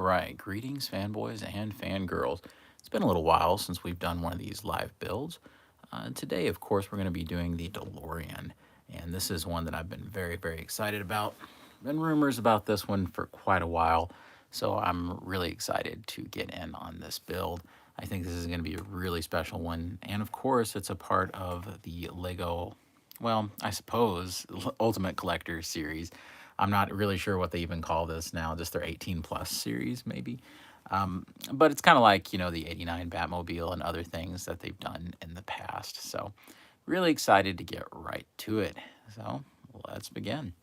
right, greetings, fanboys and fangirls. It's been a little while since we've done one of these live builds. Today, of course, we're going to be doing the DeLorean, and this is one that I've been very excited about. Been rumors about this one for quite a while, so I'm really excited to get in on this build. I think this is going to be a really special one, and of course, it's a part of the Lego, well, I suppose, Ultimate Collector series. I'm not really sure what they even call this now, just their 18 plus series, maybe. But it's kind of like, the 89 Batmobile and other things that they've done in the past. So, really excited to get right to it. So, let's begin.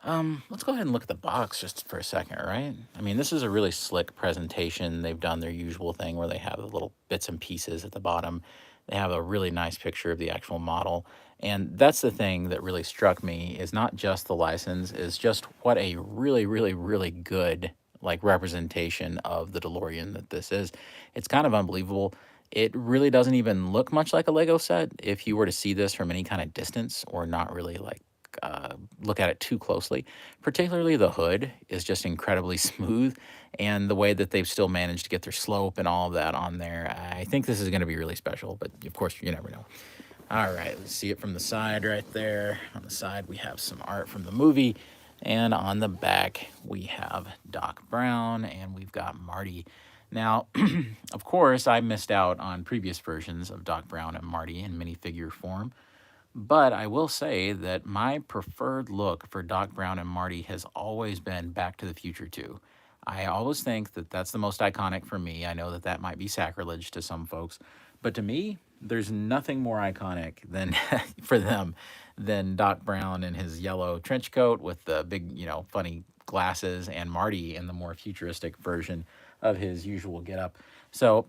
Let's go ahead and look at the box just for a second, right? I mean, this is a really slick presentation. They've done their usual thing where they have the little bits and pieces at the bottom. They have a really nice picture of the actual model. And that's the thing that really struck me is not just the license, is just what a really good like representation of the DeLorean that this is. It's kind of unbelievable. It really doesn't even look much like a Lego set if you were to see this from any kind of distance or not really like look at it too closely. Particularly the hood is just incredibly smooth, and the way that they've still managed to get their slope and all of that on there. I think this is going to be really special, but of course, you never know. All right, let's see it from the side right there. On the side, we have some art from the movie, and on the back, we have Doc Brown, and we've got Marty. Now, of course, I missed out on previous versions of Doc Brown and Marty in minifigure form. But I will say that my preferred look for Doc Brown and Marty has always been Back to the Future 2. I always think that that's the most iconic for me. I know that that might be sacrilege to some folks, but to me, there's nothing more iconic than for them than Doc Brown in his yellow trench coat with the big, funny glasses, and Marty in the more futuristic version of his usual getup. So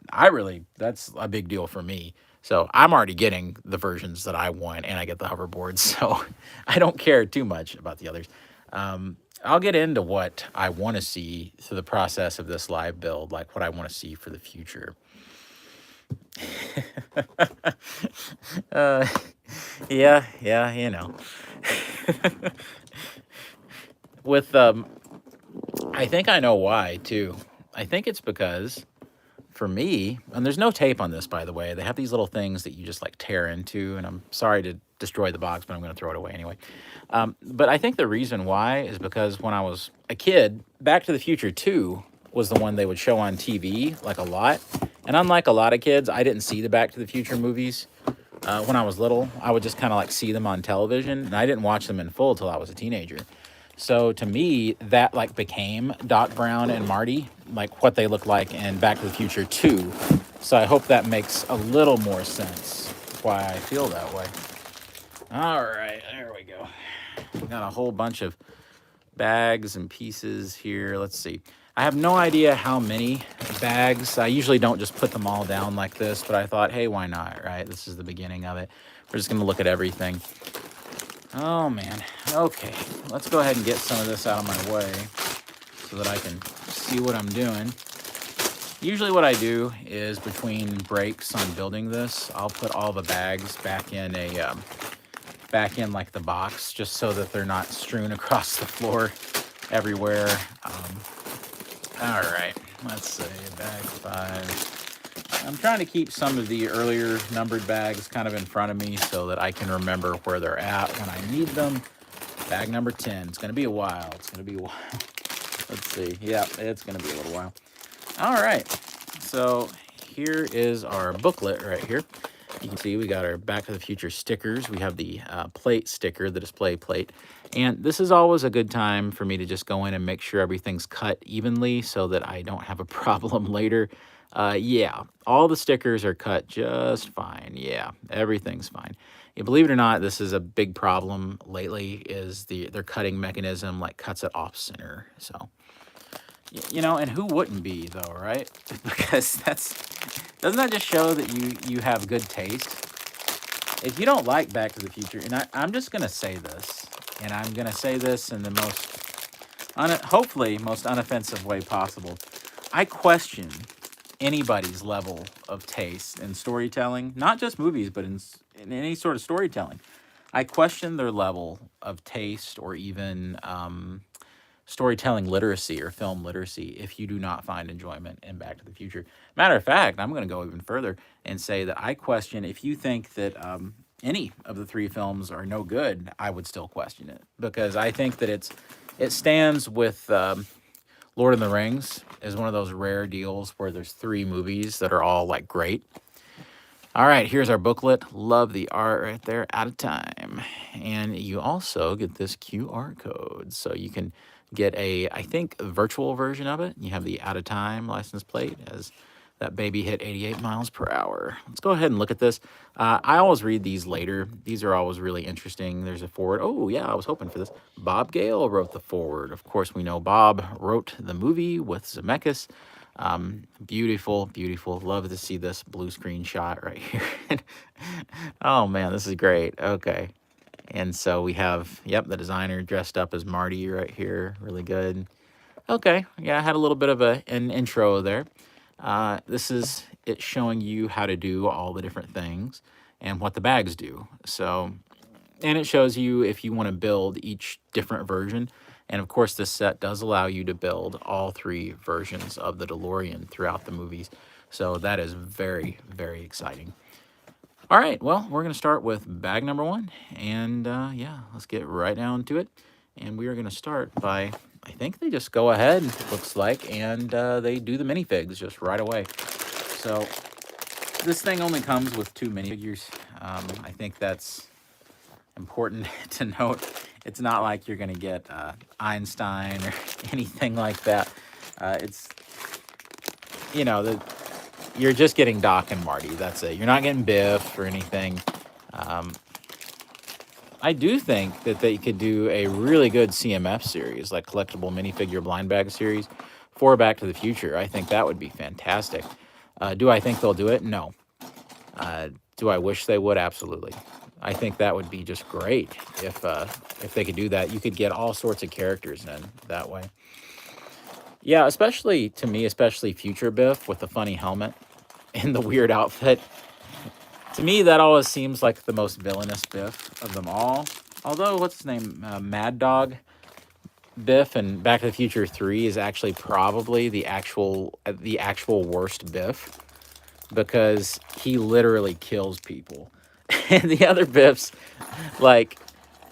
that's a big deal for me. So I'm already getting the versions that I want, and I get the hoverboards. So I don't care too much about the others. I'll get into what I want to see through the process of this live build, like what I want to see for the future. uh, yeah, With I think I know why too. I think it's because for me, and there's no tape on this, by the way. They have these little things that you just like tear into, and I'm sorry to destroy the box, but I'm going to throw it away anyway. But I think the reason why is because when I was a kid, Back to the Future 2 was the one they would show on TV like a lot. And unlike a lot of kids, I didn't see the Back to the Future movies when I was little. I would just kind of like see them on television, and I didn't watch them in full till I was a teenager. So to me, that like became Doc Brown and Marty, like what they look like in Back to the Future 2. So I hope that makes a little more sense why I feel that way. All right, there we go. Got a whole bunch of bags and pieces here. Let's see. I have no idea how many bags. I usually don't just put them all down like this, but I thought, hey, why not, right? This is the beginning of it. We're just going to look at everything. Oh, man. Okay, let's go ahead and get some of this out of my way so that I can see what I'm doing. Usually what I do is between breaks on building this, I'll put all the bags back in like the box, just so that they're not strewn across the floor everywhere. All right, let's say bag 5. I'm trying to keep some of the earlier numbered bags kind of in front of me so that I can remember where they're at when I need them. Bag number 10. It's going to be a while. Let's see. Yeah, it's going to be a little while. All right. So here is our booklet right here. You can see we got our Back to the Future stickers. We have the plate sticker, the display plate. And this is always a good time for me to just go in and make sure everything's cut evenly so that I don't have a problem later. Yeah, all the stickers are cut just fine. Yeah, everything's fine. Yeah, believe it or not, this is a big problem lately, is their cutting mechanism like cuts it off center. So, and who wouldn't be though, right? Because doesn't that just show that you have good taste? If you don't like Back to the Future, and I'm just going to say this, and I'm going to say this in the hopefully most unoffensive way possible. I question anybody's level of taste in storytelling, not just movies, but in any sort of storytelling. I question their level of taste or even storytelling literacy or film literacy if you do not find enjoyment in Back to the Future. Matter of fact, I'm going to go even further and say that I question if you think that any of the three films are no good, I would still question it because I think that it stands with Lord of the Rings is one of those rare deals where there's three movies that are all like great. All right, here's our booklet. Love the art right there, out of time. And you also get this QR code. So you can get I think, a virtual version of it. You have the out of time license plate as that baby hit 88 miles per hour. Let's go ahead and look at this. I always read these later. These are always really interesting. There's a forward. Oh, yeah, I was hoping for this. Bob Gale wrote the forward. Of course, we know Bob wrote the movie with Zemeckis. Beautiful, beautiful. Love to see this blue screen shot right here. Oh man, this is great. Okay. And so we have, yep, the designer dressed up as Marty right here. Really good. Okay. Yeah, I had a little bit of an intro there. This is it showing you how to do all the different things and what the bags do. So, and it shows you if you want to build each different version. And of course, this set does allow you to build all three versions of the DeLorean throughout the movies. So that is very, very exciting. All right, well, we're going to start with bag number one. And yeah, let's get right down to it. And we are going to start by, I think they just go ahead, looks like, and they do the minifigs just right away. So this thing only comes with 2 minifigures. I think that's important to note. It's not like you're going to get Einstein or anything like that. It's, you know, you're just getting Doc and Marty. That's it. You're not getting Biff or anything. I do think that they could do a really good CMF series, like collectible minifigure blind bag series for Back to the Future. I think that would be fantastic. Do I think they'll do it? No. Do I wish they would? Absolutely. I think that would be just great if they could do that. You could get all sorts of characters in that way. Yeah, especially to me, especially Future Biff with the funny helmet and the weird outfit. To me, that always seems like the most villainous Biff of them all. Although, what's his name? Mad Dog Biff in Back to the Future 3 is actually probably the actual worst Biff because he literally kills people. And the other Biffs, like,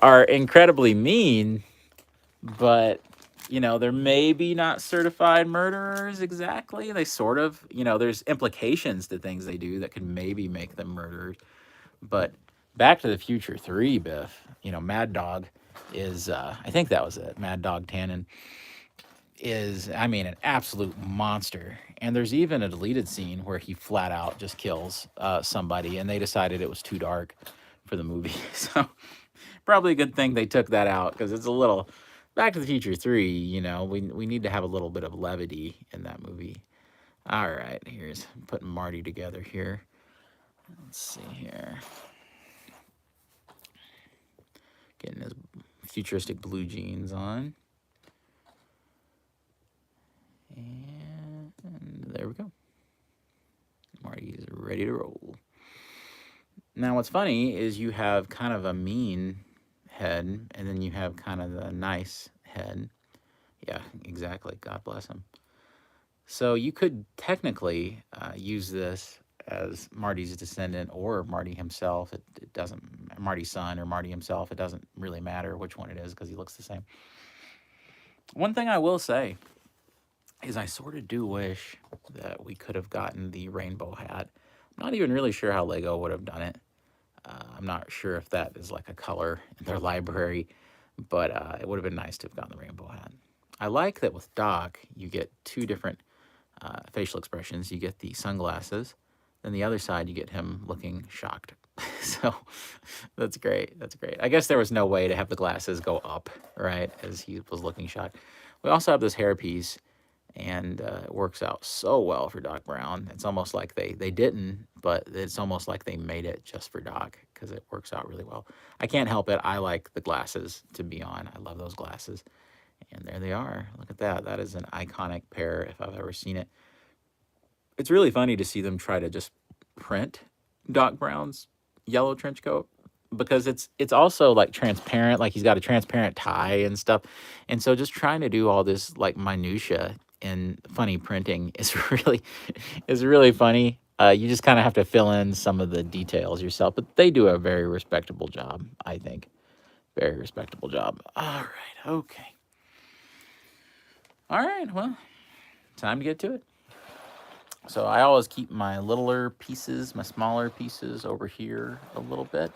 are incredibly mean, but, you know, they're maybe not certified murderers exactly. They sort of, you know, there's implications to things they do that could maybe make them murderers. But Back to the Future 3 Biff, you know, Mad Dog is, I think that was it, Mad Dog Tannen is, I mean, an absolute monster. And there's even a deleted scene where he flat out just kills somebody, and they decided it was too dark for the movie. So probably a good thing they took that out because it's a little Back to the Future 3, you know, we need to have a little bit of levity in that movie. All right, here's putting Marty together here. Let's see here. Getting his futuristic blue jeans on. And there we go. Marty's ready to roll. Now, what's funny is you have kind of a mean head, and then you have kind of the nice head. Yeah, exactly. God bless him. So you could technically use this as Marty's descendant or Marty himself. It doesn't, Marty's son or Marty himself, it doesn't really matter which one it is because he looks the same. One thing I will say is I sort of do wish that we could have gotten the rainbow hat. I'm not even really sure how Lego would have done it. I'm not sure if that is like a color in their library, but it would have been nice to have gotten the rainbow hat. I like that with Doc, you get two different facial expressions. You get the sunglasses, then the other side, you get him looking shocked. So that's great. That's great. I guess there was no way to have the glasses go up, right, as he was looking shocked. We also have this hairpiece, and it works out so well for Doc Brown. It's almost like they didn't, but it's almost like they made it just for Doc because it works out really well. I can't help it. I like the glasses to be on. I love those glasses. And there they are. Look at that. That is an iconic pair if I've ever seen it. It's really funny to see them try to just print Doc Brown's yellow trench coat because it's also like transparent, like he's got a transparent tie and stuff. And so just trying to do all this like minutia in funny printing is really funny. You just kind of have to fill in some of the details yourself, but they do a very respectable job, I think. Very respectable job. All right, okay. All right, well, time to get to it. So I always keep my littler pieces, my smaller pieces over here a little bit,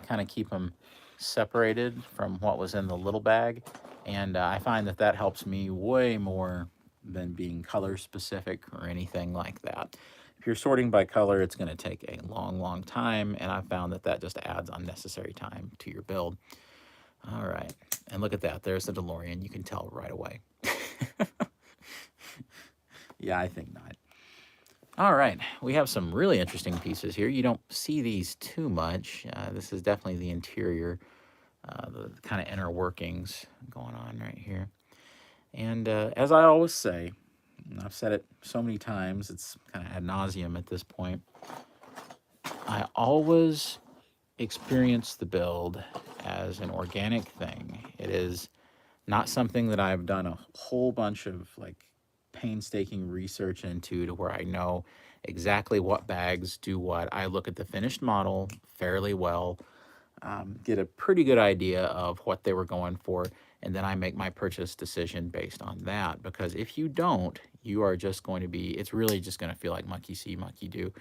kind of keep them separated from what was in the little bag. And I find that that helps me way more than being color specific or anything like that. If you're sorting by color, it's going to take a long, long time. And I found that that just adds unnecessary time to your build. All right. And look at that. There's the DeLorean. You can tell right away. Yeah, I think not. All right, we have some really interesting pieces here. You don't see these too much. This is definitely the interior, the kind of inner workings going on right here. And as I always say, and I've said it so many times, it's kind of ad nauseum at this point, I always experience the build as an organic thing. It is not something that I've done a whole bunch of like painstaking research into to where I know exactly what bags do what. I look at the finished model fairly well, get a pretty good idea of what they were going for, and then I make my purchase decision based on that. Because if you don't, you are just going to be, it's really just going to feel like monkey see, monkey do.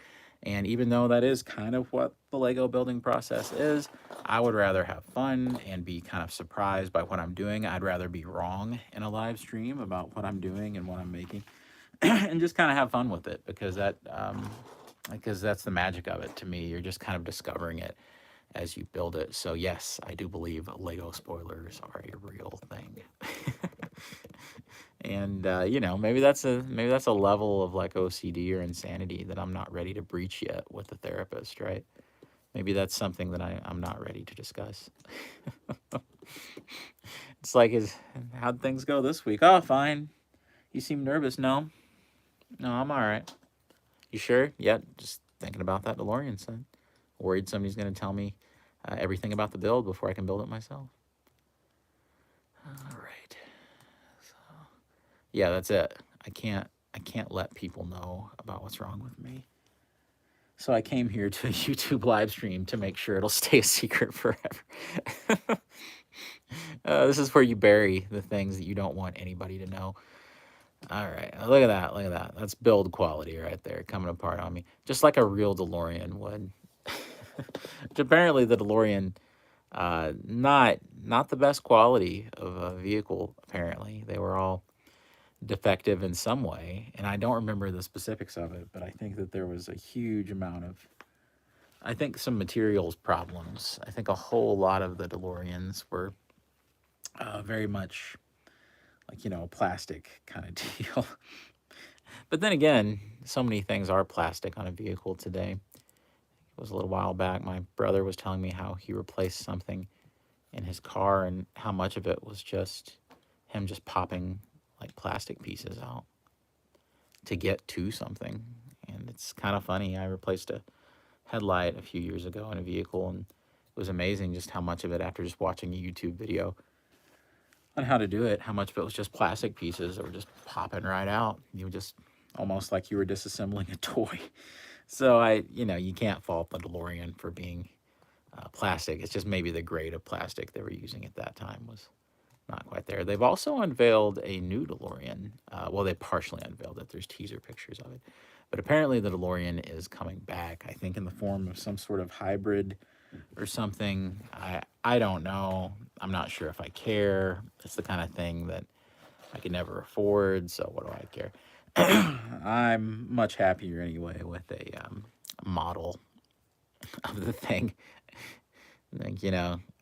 And even though that is kind of what the Lego building process is, I would rather have fun and be kind of surprised by what I'm doing. I'd rather be wrong in a live stream about what I'm doing and what I'm making and just kind of have fun with it because that's the magic of it to me. You're just kind of discovering it as you build it. So yes, I do believe Lego spoilers are a real thing. And you know, maybe that's a level of like OCD or insanity that I'm not ready to breach yet with the therapist, right? Maybe that's something that I'm not ready to discuss. It's like, how'd things go this week? Oh, fine. You seem nervous. No, I'm all right. You sure? Yeah, just thinking about that DeLorean, son. Worried somebody's going to tell me everything about the build before I can build it myself. All right. So, yeah, that's it. I can't let people know about what's wrong with me. So I came here to a YouTube live stream to make sure it'll stay a secret forever. This is where you bury the things that you don't want anybody to know. All right, look at that, look at that. That's build quality right there, coming apart on me, just like a real DeLorean would. Which apparently the DeLorean, not the best quality of a vehicle. Apparently, they were all defective in some way, and I don't remember the specifics of it, but I think that there was a huge amount of, I think, some materials problems. I think a whole lot of the DeLoreans were very much like, you know, a plastic kind of deal. But then again, so many things are plastic on a vehicle today. It was a little while back, my brother was telling me how he replaced something in his car and how much of it was just him just popping like plastic pieces out to get to something. And it's kind of funny. I replaced a headlight a few years ago in a vehicle, and it was amazing just how much of it, after just watching a YouTube video on how to do it, how much of it was just plastic pieces that were just popping right out. You just almost like you were disassembling a toy. So you can't fault the DeLorean for being plastic. It's just maybe the grade of plastic they were using at that time was not quite there. They've also unveiled a new DeLorean. Well, they partially unveiled it. There's teaser pictures of it. But apparently the DeLorean is coming back, I think in the form of some sort of hybrid or something. I don't know. I'm not sure if I care. It's the kind of thing that I could never afford, so what do I care? I'm much happier anyway with a model of the thing. Like,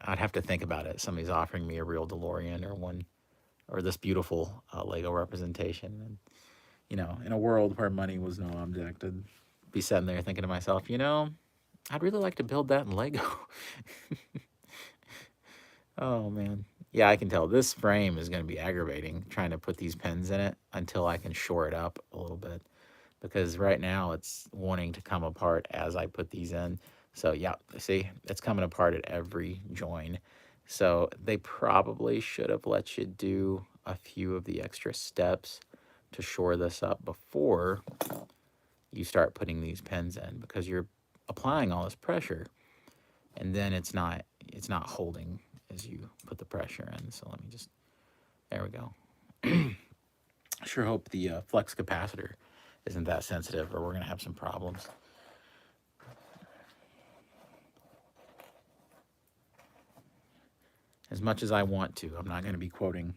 I'd have to think about it. Somebody's offering me a real DeLorean or this beautiful Lego representation. And, in a world where money was no object, I'd be sitting there thinking to myself, I'd really like to build that in Lego. Oh, man. Yeah, I can tell this frame is going to be aggravating, trying to put these pins in it until I can shore it up a little bit. Because right now it's wanting to come apart as I put these in. So yeah, see, it's coming apart at every join. So they probably should have let you do a few of the extra steps to shore this up before you start putting these pins in, because you're applying all this pressure and then it's not holding as you put the pressure in. So let me just, there we go. I sure hope the flex capacitor isn't that sensitive, or we're going to have some problems. As much as I want to, I'm not going to be quoting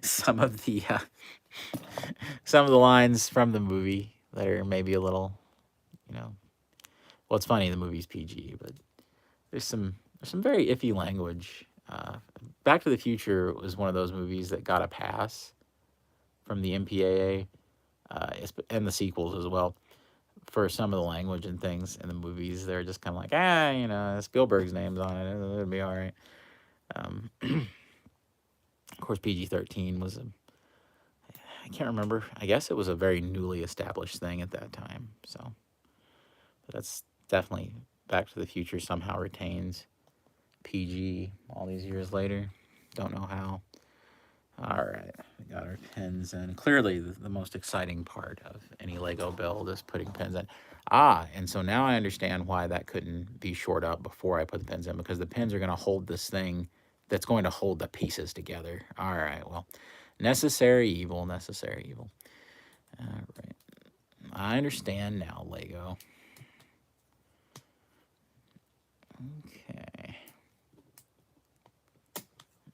some of the lines from the movie that are maybe a little, you know. Well, it's funny, the movie's PG, but there's some very iffy language. Back to the Future was one of those movies that got a pass from the MPAA, and the sequels as well, for some of the language and things in the movies. They're just kind of like, Spielberg's name's on it, it'll be all right. Of course, PG-13 was I can't remember. I guess it was a very newly established thing at that time. So, but that's definitely Back to the Future somehow retains PG all these years later. Don't know how. All right, we got our pins in. Clearly, the most exciting part of any Lego build is putting pins in. And so now I understand why that couldn't be shored up before I put the pins in, because the pins are going to hold this thing that's going to hold the pieces together. All right, well, necessary evil, necessary evil. All right, I understand now, Lego. Okay.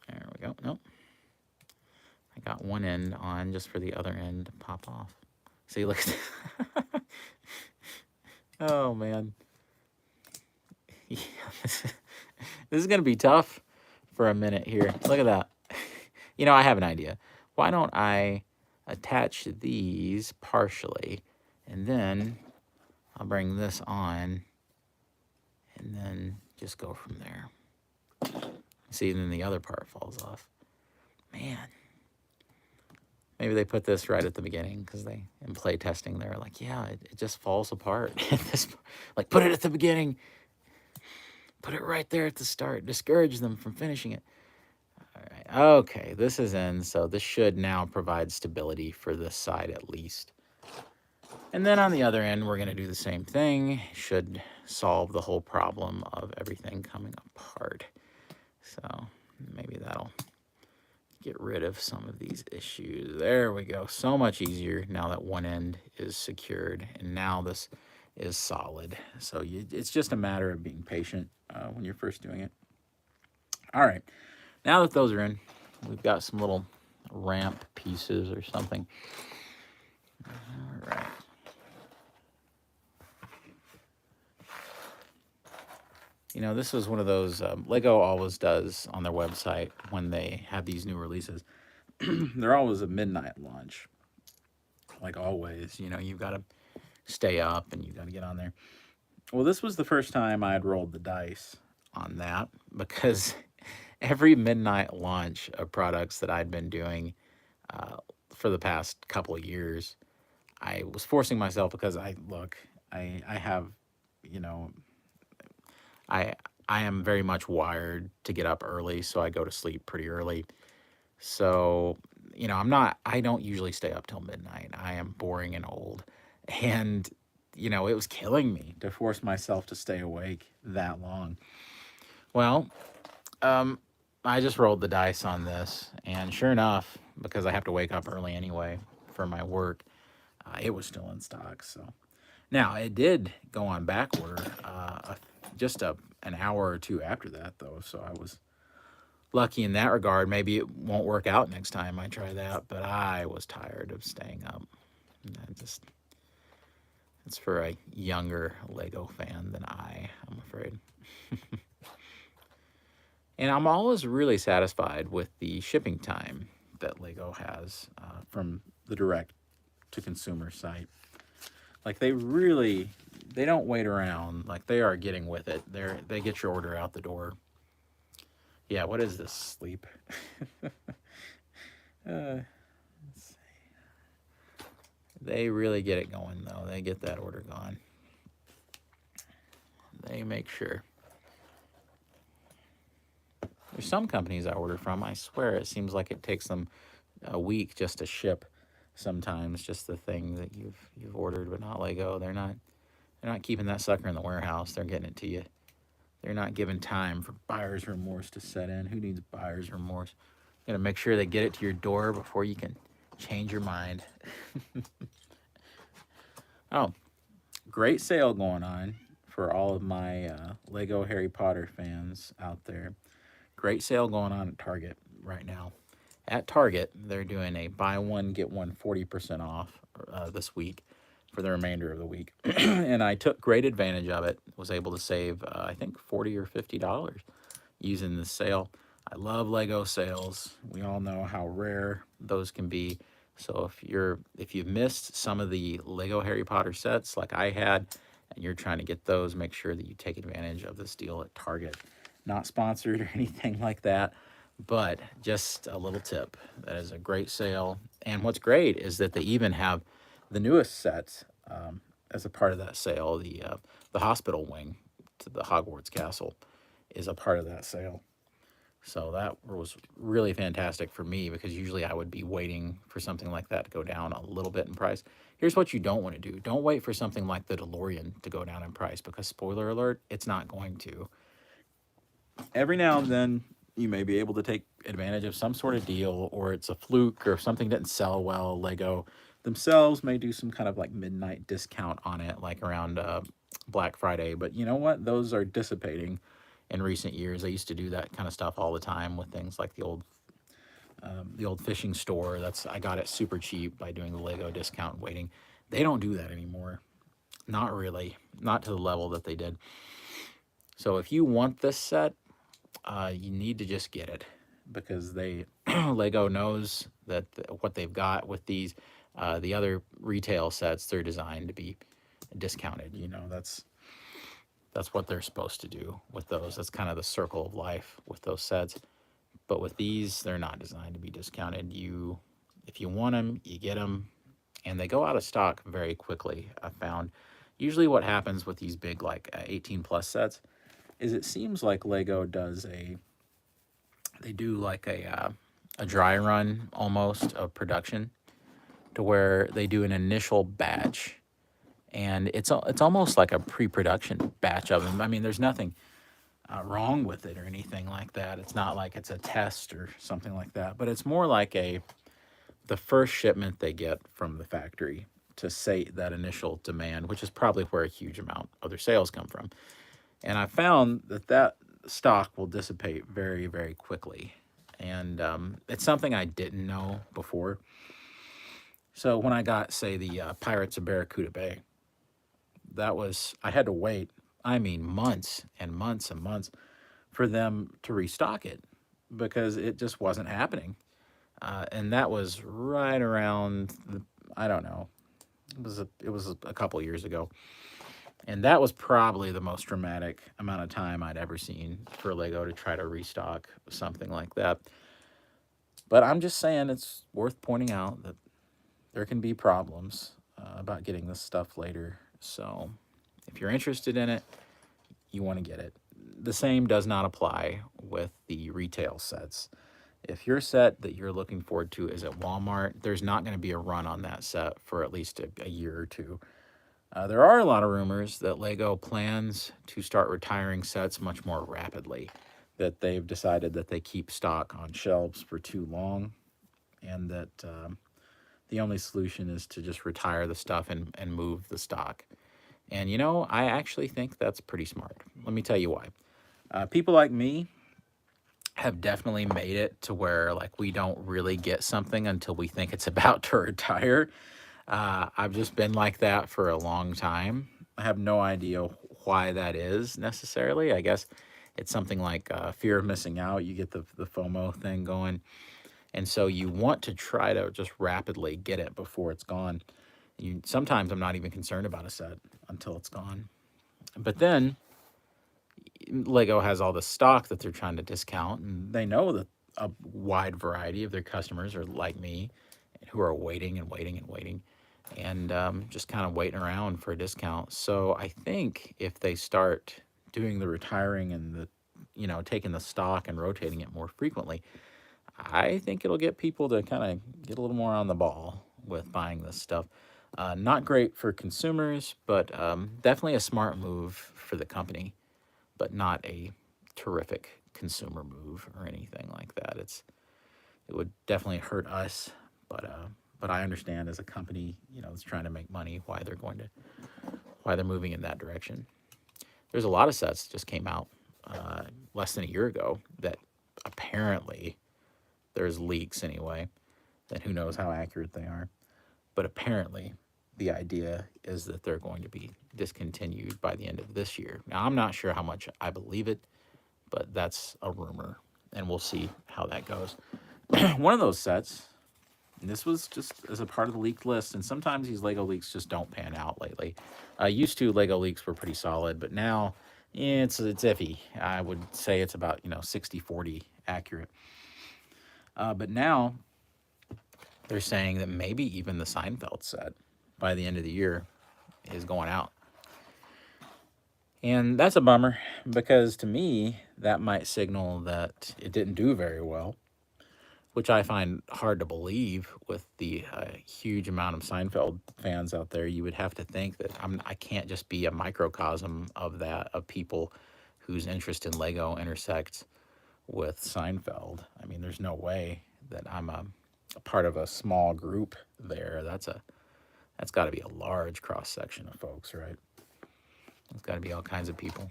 There we go. Nope. I got one end on just for the other end to pop off. See, look at that. Oh, man. Yeah, this is going to be tough for a minute here. Look at that. I have an idea. Why don't I attach these partially, and then I'll bring this on, and then just go from there. See, then the other part falls off. Man. Maybe they put this right at the beginning, because in play testing, they were like, yeah, it just falls apart. Like, put it at the beginning. Put it right there at the start. Discourage them from finishing it. All right. Okay, this is in, so this should now provide stability for this side at least. And then on the other end, we're going to do the same thing. Should solve the whole problem of everything coming apart. So maybe that'll get rid of some of these issues. There we go. So much easier now that one end is secured, and now this is solid. So it's just a matter of being patient when you're first doing it. All right. Now that those are in, we've got some little ramp pieces or something. All right. This was one of those Lego always does on their website when they have these new releases. They're always a midnight launch. Like always, you've got to stay up and you've got to get on there. Well, this was the first time I had rolled the dice on that, because every midnight launch of products that I'd been doing for the past couple of years, I was forcing myself, because I have, I am very much wired to get up early, so I go to sleep pretty early. So, I don't usually stay up till midnight. I am boring and old. And, it was killing me to force myself to stay awake that long. Well, I just rolled the dice on this, and sure enough, because I have to wake up early anyway for my work, it was still in stock. So now it did go on back order just an hour or two after that, though. So I was lucky in that regard. Maybe it won't work out next time I try that, but I was tired of staying up. It's for a younger Lego fan than I'm afraid. And I'm always really satisfied with the shipping time that Lego has from the direct to consumer site. Like, they don't wait around. Like, they are getting with it. They get your order out the door. Yeah, what is this, sleep? Let's see. They really get it going, though. They get that order gone. They make sure. There's some companies I order from, I swear it seems like it takes them a week just to ship sometimes, just the thing that you've ordered, but not Lego. They're not keeping that sucker in the warehouse. They're getting it to you. They're not giving time for buyer's remorse to set in. Who needs buyer's remorse? You gotta make sure they get it to your door before you can change your mind. Oh, great sale going on for all of my Lego Harry Potter fans out there. Great sale going on at Target right now. At Target, they're doing a buy one, get one 40% off this week for the remainder of the week. And I took great advantage of it. Was able to save, I think, $40 or $50 using this sale. I love Lego sales. We all know how rare those can be. So if you've missed some of the Lego Harry Potter sets like I had, and you're trying to get those, make sure that you take advantage of this deal at Target. Not sponsored or anything like that, but just a little tip. That is a great sale. And what's great is that they even have the newest sets as a part of that sale. The hospital wing to the Hogwarts castle is a part of that sale. So that was really fantastic for me because usually I would be waiting for something like that to go down a little bit in price. Here's what you don't want to do. Don't wait for something like the DeLorean to go down in price because, spoiler alert, it's not going to. Every now and then you may be able to take advantage of some sort of deal, or it's a fluke, or if something didn't sell well, Lego themselves may do some kind of like midnight discount on it, like around Black Friday. But you know what? Those are dissipating in recent years. I used to do that kind of stuff all the time with things like the old fishing store. I got it super cheap by doing the Lego discount and waiting. They don't do that anymore. Not really. Not to the level that they did. So if you want this set, you need to just get it because Lego knows that what they've got with these the other retail sets, they're designed to be discounted. That's what they're supposed to do with those. That's kind of the circle of life with those sets. But with these, they're not designed to be discounted. If you want them, you get them, and they go out of stock very quickly. I found usually what happens with these big like 18 plus sets is it seems like Lego they do like a dry run almost of production to where they do an initial batch, and it's almost like a pre-production batch of them. I mean, there's nothing wrong with it or anything like that. It's not like it's a test or something like that, but it's more like the first shipment they get from the factory to say that initial demand, which is probably where a huge amount of their sales come from. And I found that stock will dissipate very, very quickly. And it's something I didn't know before. So when I got, say, the Pirates of Barracuda Bay, I had to wait, I mean, months and months and months for them to restock it because it just wasn't happening. And that was right around, I don't know, it was a couple years ago. And that was probably the most dramatic amount of time I'd ever seen for Lego to try to restock something like that. But I'm just saying it's worth pointing out that there can be problems about getting this stuff later. So if you're interested in it, you want to get it. The same does not apply with the retail sets. If your set that you're looking forward to is at Walmart, there's not going to be a run on that set for at least a year or two. There are a lot of rumors that Lego plans to start retiring sets much more rapidly, that they've decided that they keep stock on shelves for too long, and that the only solution is to just retire the stuff and move the stock. And I actually think that's pretty smart. Let me tell you why. People like me have definitely made it to where like we don't really get something until we think it's about to retire. I've just been like that for a long time. I have no idea why that is necessarily. I guess it's something like fear of missing out. You get the FOMO thing going. And so you want to try to just rapidly get it before it's gone. Sometimes I'm not even concerned about a set until it's gone. But then Lego has all the stock that they're trying to discount, and they know that a wide variety of their customers are like me, who are waiting and waiting and waiting, and just kind of waiting around for a discount. So I think if they start doing the retiring and the, taking the stock and rotating it more frequently, I think it'll get people to kind of get a little more on the ball with buying this stuff. Not great for consumers, but definitely a smart move for the company, but not a terrific consumer move or anything like that. It would definitely hurt us, but I understand as a company, that's trying to make money, why they're moving in that direction. There's a lot of sets that just came out less than a year ago that apparently there's leaks anyway, and who knows how accurate they are. But apparently, the idea is that they're going to be discontinued by the end of this year. Now, I'm not sure how much I believe it, but that's a rumor, and we'll see how that goes. One of those sets, and this was just as a part of the leaked list, and sometimes these Lego leaks just don't pan out lately. Used to, Lego leaks were pretty solid, but now it's iffy. I would say it's about 60-40 accurate. But now they're saying that maybe even the Seinfeld set by the end of the year is going out. And that's a bummer because to me, that might signal that it didn't do very well, which I find hard to believe with the huge amount of Seinfeld fans out there. You would have to think that I can't just be a microcosm of that, of people whose interest in Lego intersects with Seinfeld. I mean, there's no way that I'm a part of a small group there. That's got to be a large cross section of folks, right? It's got to be all kinds of people.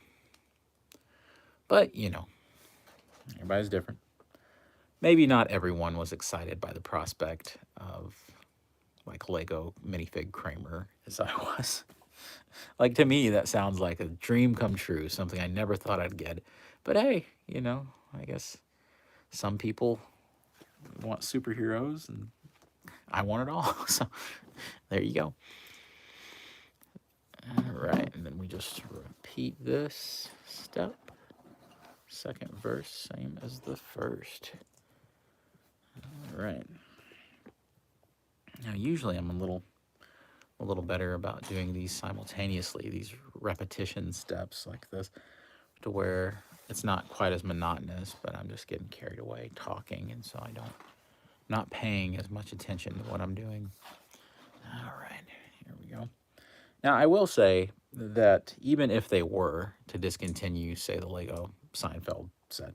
But everybody's different. Maybe not everyone was excited by the prospect of like Lego minifig Kramer as I was. Like, to me, that sounds like a dream come true, something I never thought I'd get. But hey, I guess some people want superheroes and I want it all. So there you go. All right, and then we just repeat this step. Second verse, same as the first. All right. Now, usually I'm a little better about doing these simultaneously, these repetition steps like this, to where it's not quite as monotonous, but I'm just getting carried away talking, and so not paying as much attention to what I'm doing. All right, here we go. Now, I will say that even if they were to discontinue, say, the Lego Seinfeld set,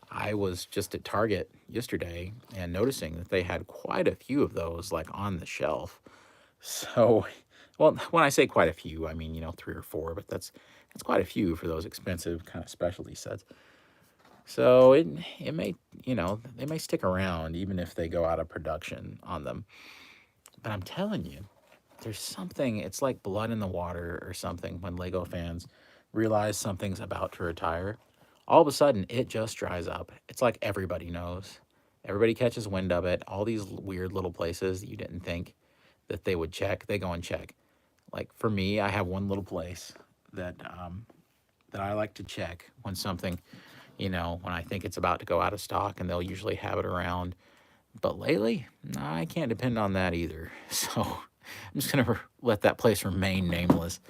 I was just at Target yesterday and noticing that they had quite a few of those like on the shelf. So, well, when I say quite a few, I mean, 3 or 4, but that's quite a few for those expensive kind of specialty sets. So it may, they may stick around even if they go out of production on them. But I'm telling you, there's something, it's like blood in the water or something when Lego fans realize something's about to retire. All of a sudden, it just dries up. It's like everybody knows. Everybody catches wind of it. All these weird little places that you didn't think that they would check, they go and check. Like for me, I have one little place that I like to check when something, when I think it's about to go out of stock, and they'll usually have it around. But lately, no, I can't depend on that either. So I'm just going to let that place remain nameless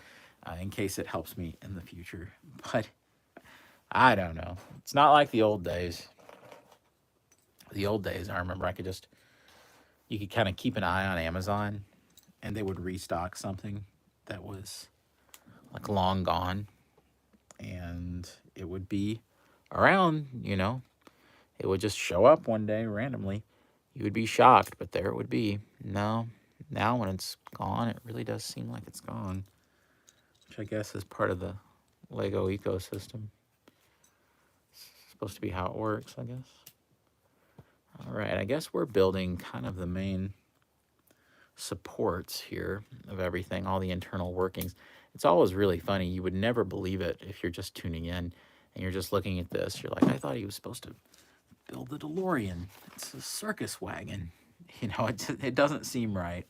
in case it helps me in the future. But I don't know. It's not like the old days. The old days, I remember you could kind of keep an eye on Amazon and they would restock something that was like long gone. And it would be around, it would just show up one day randomly. You would be shocked, but there it would be. No, now when it's gone, it really does seem like it's gone, which I guess is part of the Lego ecosystem. It's supposed to be how it works, I guess. All right, I guess we're building kind of the main supports here of everything, all the internal workings. It's always really funny. You would never believe it if you're just tuning in and you're just looking at this. You're like, I thought he was supposed to build the DeLorean. It's a circus wagon. It doesn't seem right.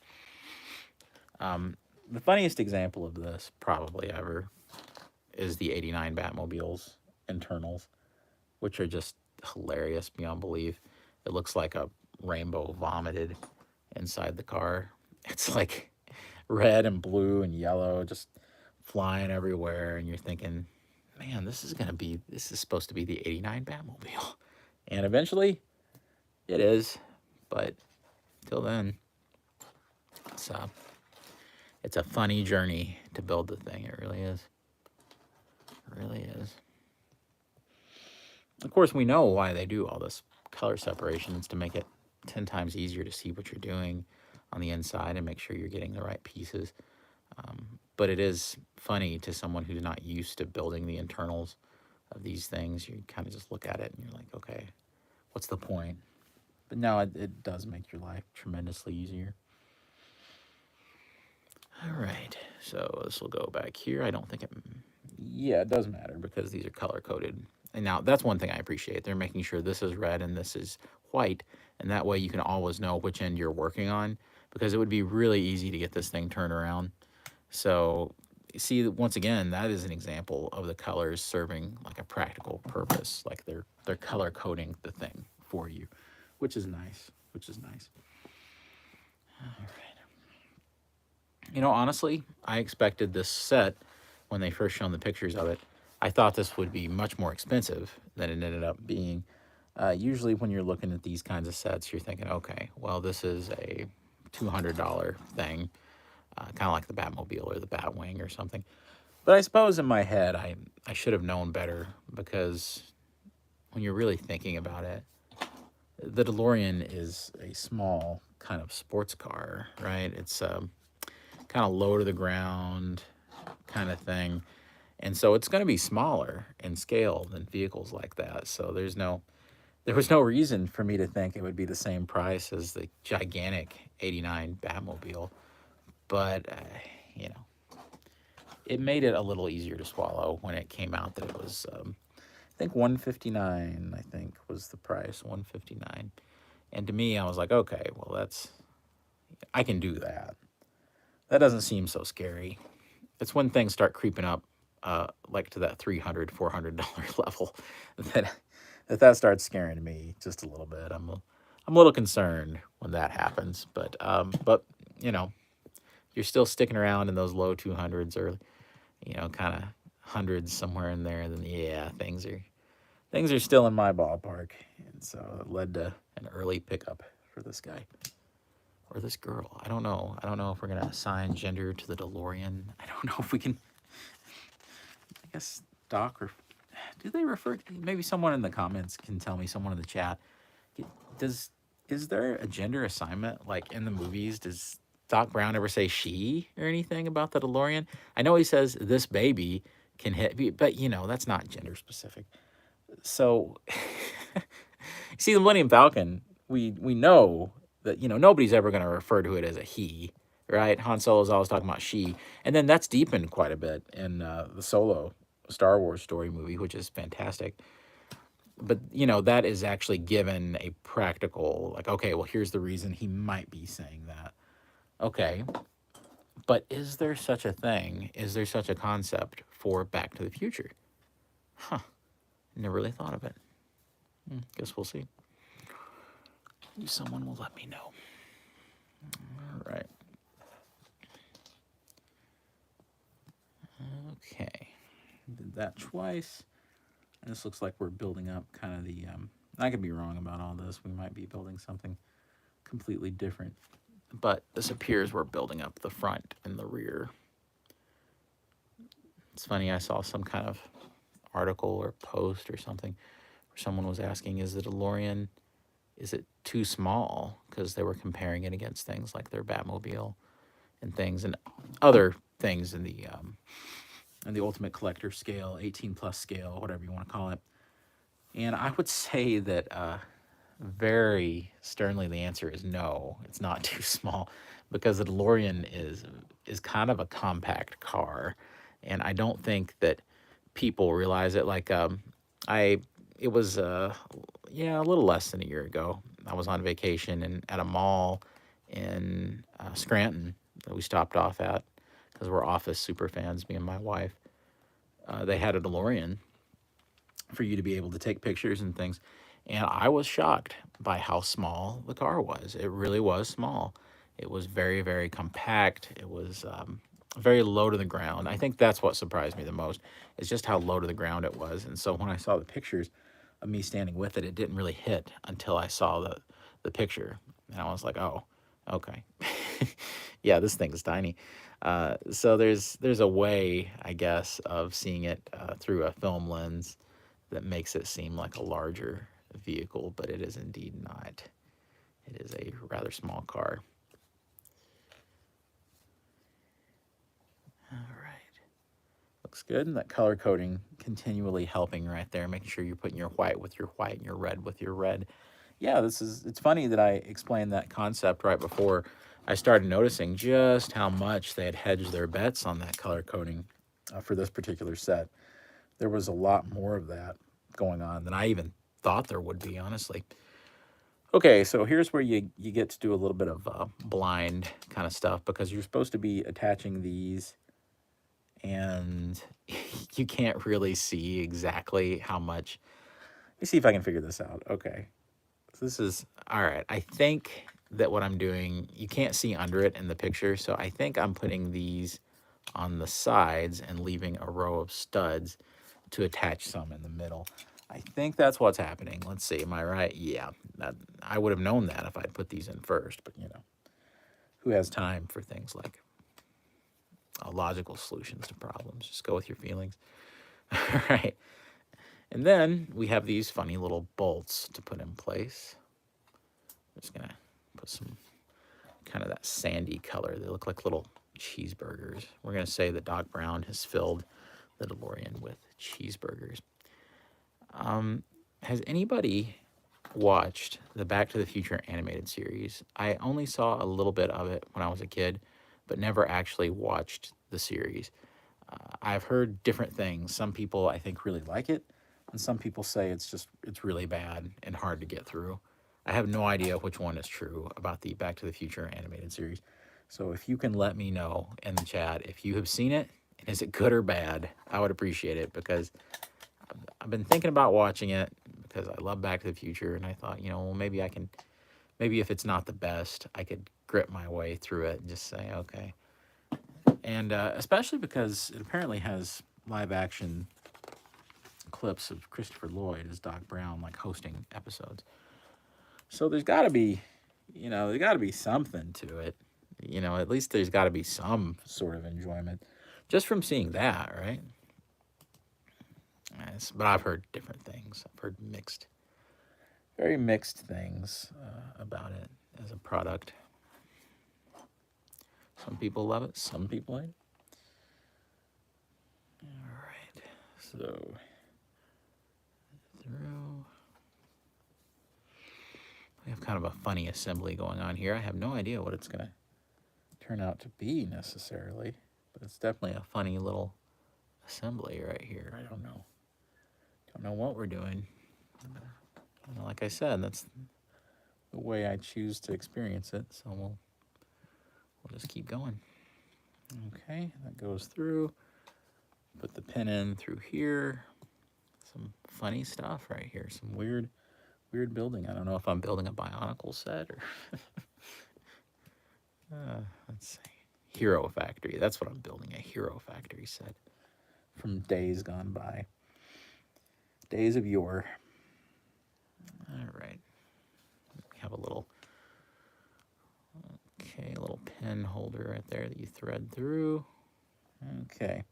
The funniest example of this probably ever is the 89 Batmobiles internals, which are just hilarious beyond belief. It looks like a rainbow vomited inside the car. It's like red and blue and yellow just flying everywhere, and you're thinking, man, this is supposed to be the 89 Batmobile. And eventually it is, but till then, it's, uh, it's a funny journey to build the thing. It really is. It really is. Of course, we know why they do all this color separation. It's to make it 10 times easier to see what you're doing on the inside and make sure you're getting the right pieces. But it is funny to someone who's not used to building the internals of these things. You kind of just look at it and you're like, okay, what's the point? But no, it does make your life tremendously easier. All right, so this will go back here. I don't think it, yeah, it does matter because these are color coded. And now that's one thing I appreciate. They're making sure this is red and this is white, and that way you can always know which end you're working on, because it would be really easy to get this thing turned around. So see, once again, that is an example of the colors serving like a practical purpose. Like they're color coding the thing for you, which is nice. Which is nice. All right. You know, honestly, I expected this set when they first shown the pictures of it. I thought this would be much more expensive than it ended up being. Usually, when you're looking at these kinds of sets, you're thinking, okay, well, this is a $200 thing, kind of like the Batmobile or the Batwing or something. But I suppose in my head, I should have known better, because when you're really thinking about it, the DeLorean is a small kind of sports car, right? It's kind of low to the ground kind of thing. And so it's going to be smaller in scale than vehicles like that. So there was no reason for me to think it would be the same price as the gigantic 89 Batmobile. But, you know, it made it a little easier to swallow when it came out that it was, I think 159, I think was the price, 159. And to me, I was like, okay, well, I can do that. That doesn't seem so scary. It's when things start creeping up, like to that $300, $400 level, that that starts scaring me just a little bit. I'm a little concerned when that happens. But you know, you're still sticking around in those low 200s, or kind of hundreds somewhere in there. Then yeah, things are still in my ballpark, and so it led to an early pickup for this guy. Or this girl. I don't know. I don't know if we're going to assign gender to the DeLorean. I don't know if we can. I guess Doc, or do they refer? Maybe someone in the comments can tell me, someone in the chat. Does Is there a gender assignment like in the movies? Does Doc Brown ever say she or anything about the DeLorean? I know he says this baby can hit, but that's not gender specific. So, see, the Millennium Falcon, we know that nobody's ever going to refer to it as a he, right? Han Solo's always talking about she, and then that's deepened quite a bit in the Solo Star Wars story movie, which is fantastic. But that is actually given a practical, like, okay, well, here's the reason he might be saying that. Okay, but is there such a thing? Is there such a concept for Back to the Future? Huh. Never really thought of it. Guess we'll see. Someone will let me know. All right. Okay. Did that twice. And this looks like we're building up kind of the... I could be wrong about all this. We might be building something completely different. But this appears we're building up the front and the rear. It's funny, I saw some kind of article or post or something where someone was asking, is the DeLorean, is it too small? Because they were comparing it against things like their Batmobile and things, and other things in the Ultimate Collector scale, 18 plus scale, whatever you want to call it. And I would say that very sternly the answer is no, it's not too small, because the DeLorean is kind of a compact car, and I don't think that people realize it. Like it was a little less than a year ago. I was on vacation and at a mall in Scranton that we stopped off at because we're Office super fans, me and my wife. They had a DeLorean for you to be able to take pictures and things. And I was shocked by how small the car was. It really was small. It was very, very compact. It was very low to the ground. I think that's what surprised me the most, is just how low to the ground it was. And so when I saw the pictures of me standing with it, it didn't really hit until I saw the picture. And I was like, oh, okay. Yeah, this thing's tiny. So there's a way, I guess, of seeing it through a film lens that makes it seem like a larger vehicle, but it is indeed not. It is a rather small car. All right. Looks good. And that color coding continually helping right there, making sure you're putting your white with your white and your red with your red. Yeah, it's funny that I explained that concept right before I started noticing just how much they had hedged their bets on that color coding for this particular set. There was a lot more of that going on than I even thought there would be, honestly. Okay, so here's where you get to do a little bit of blind kind of stuff, because you're supposed to be attaching these and you can't really see exactly how much. Let me see if I can figure this out. Okay, so this is, all right. I think that what I'm doing, you can't see under it in the picture, so I think I'm putting these on the sides and leaving a row of studs to attach some in the middle. I think that's what's happening. Let's see, am I right? Yeah, I would have known that if I'd put these in first, but you know, who has time for things like logical solutions to problems? Just go with your feelings. All right. And then we have these funny little bolts to put in place. I'm just going to put some kind of that sandy color. They look like little cheeseburgers. We're going to say that Doc Brown has filled the DeLorean with cheeseburgers. Has anybody watched the Back to the Future animated series? I only saw a little bit of it when I was a kid, but never actually watched the series. I've heard different things. Some people, I think, really like it, and some people say it's really bad and hard to get through. I have no idea which one is true about the Back to the Future animated series. So if you can let me know in the chat if you have seen it, and is it good or bad, I would appreciate it, because I've been thinking about watching it because I love Back to the Future, and I thought, you know, well, maybe if it's not the best, I could grit my way through it and just say, okay. And especially because it apparently has live action clips of Christopher Lloyd as Doc Brown, like hosting episodes. So there's got to be, there's got to be something to it. At least there's got to be some sort of enjoyment just from seeing that, right? Yes, but I've heard different things. I've heard very mixed things about it as a product. Some people love it, some people hate it. All right, so through. We have kind of a funny assembly going on here. I have no idea what it's going to turn out to be necessarily, but it's definitely a funny little assembly right here. I don't know what we're doing. Like I said, that's the way I choose to experience it, so we'll just keep going. Okay, that goes through. Put the pin in through here. Some funny stuff right here. Some weird building. I don't know if I'm building a Bionicle set or let's see. Hero Factory. That's what I'm building, a Hero Factory set from days gone by. Days of yore. All right. We have a little pin holder right there that you thread through. Okay.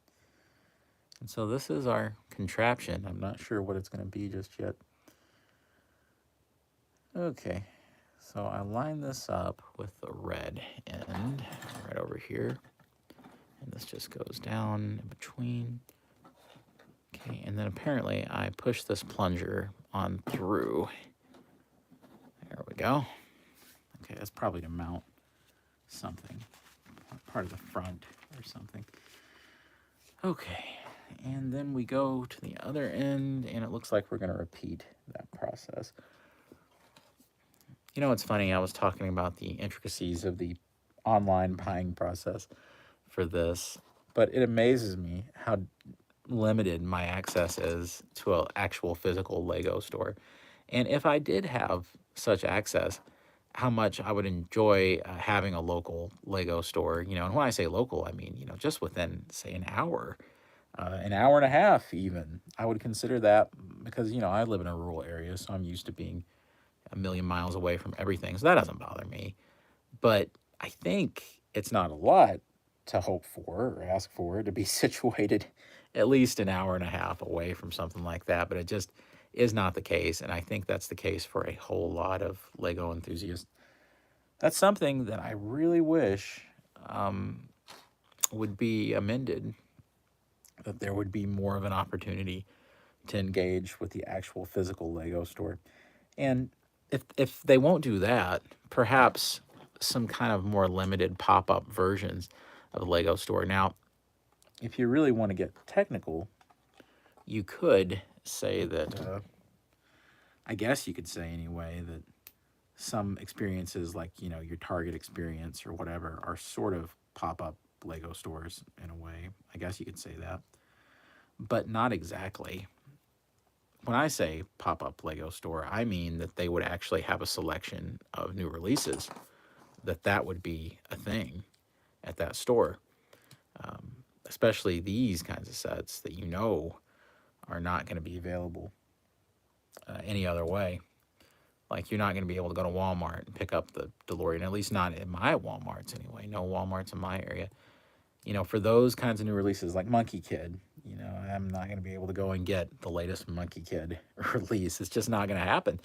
And so this is our contraption. I'm not sure what it's going to be just yet. Okay. So I line this up with the red end right over here. And this just goes down in between. Okay, and then apparently I push this plunger on through. There we go. Okay, that's probably to mount something, part of the front or something. Okay, and then we go to the other end, and it looks like we're going to repeat that process. You know, it's funny, I was talking about the intricacies of the online buying process for this, but it amazes me how limited my access is to an actual physical Lego store. And if I did have such access, how much I would enjoy having a local Lego store. And when I say local, I mean, just within, say, an hour and a half, even. I would consider that because, I live in a rural area, so I'm used to being a million miles away from everything. So that doesn't bother me. But I think it's not a lot to hope for or ask for to be situated at least an hour and a half away from something like that. But it just is not the case. And I think that's the case for a whole lot of Lego enthusiasts. That's something that I really wish um, would be amended, that there would be more of an opportunity to engage with the actual physical Lego store. And if they won't do that, perhaps some kind of more limited pop-up versions of the Lego store. Now, if you really want to get technical, you could say that, I guess you could say anyway, that some experiences like, your Target experience or whatever are sort of pop-up Lego stores in a way. I guess you could say that, but not exactly. When I say pop-up Lego store, I mean that they would actually have a selection of new releases, that would be a thing at that store, especially these kinds of sets that are not going to be available any other way. Like, you're not going to be able to go to Walmart and pick up the DeLorean, at least not in my Walmarts anyway. No Walmarts in my area. For those kinds of new releases like Monkey Kid, I'm not going to be able to go and get the latest Monkey Kid release. It's just not going to happen.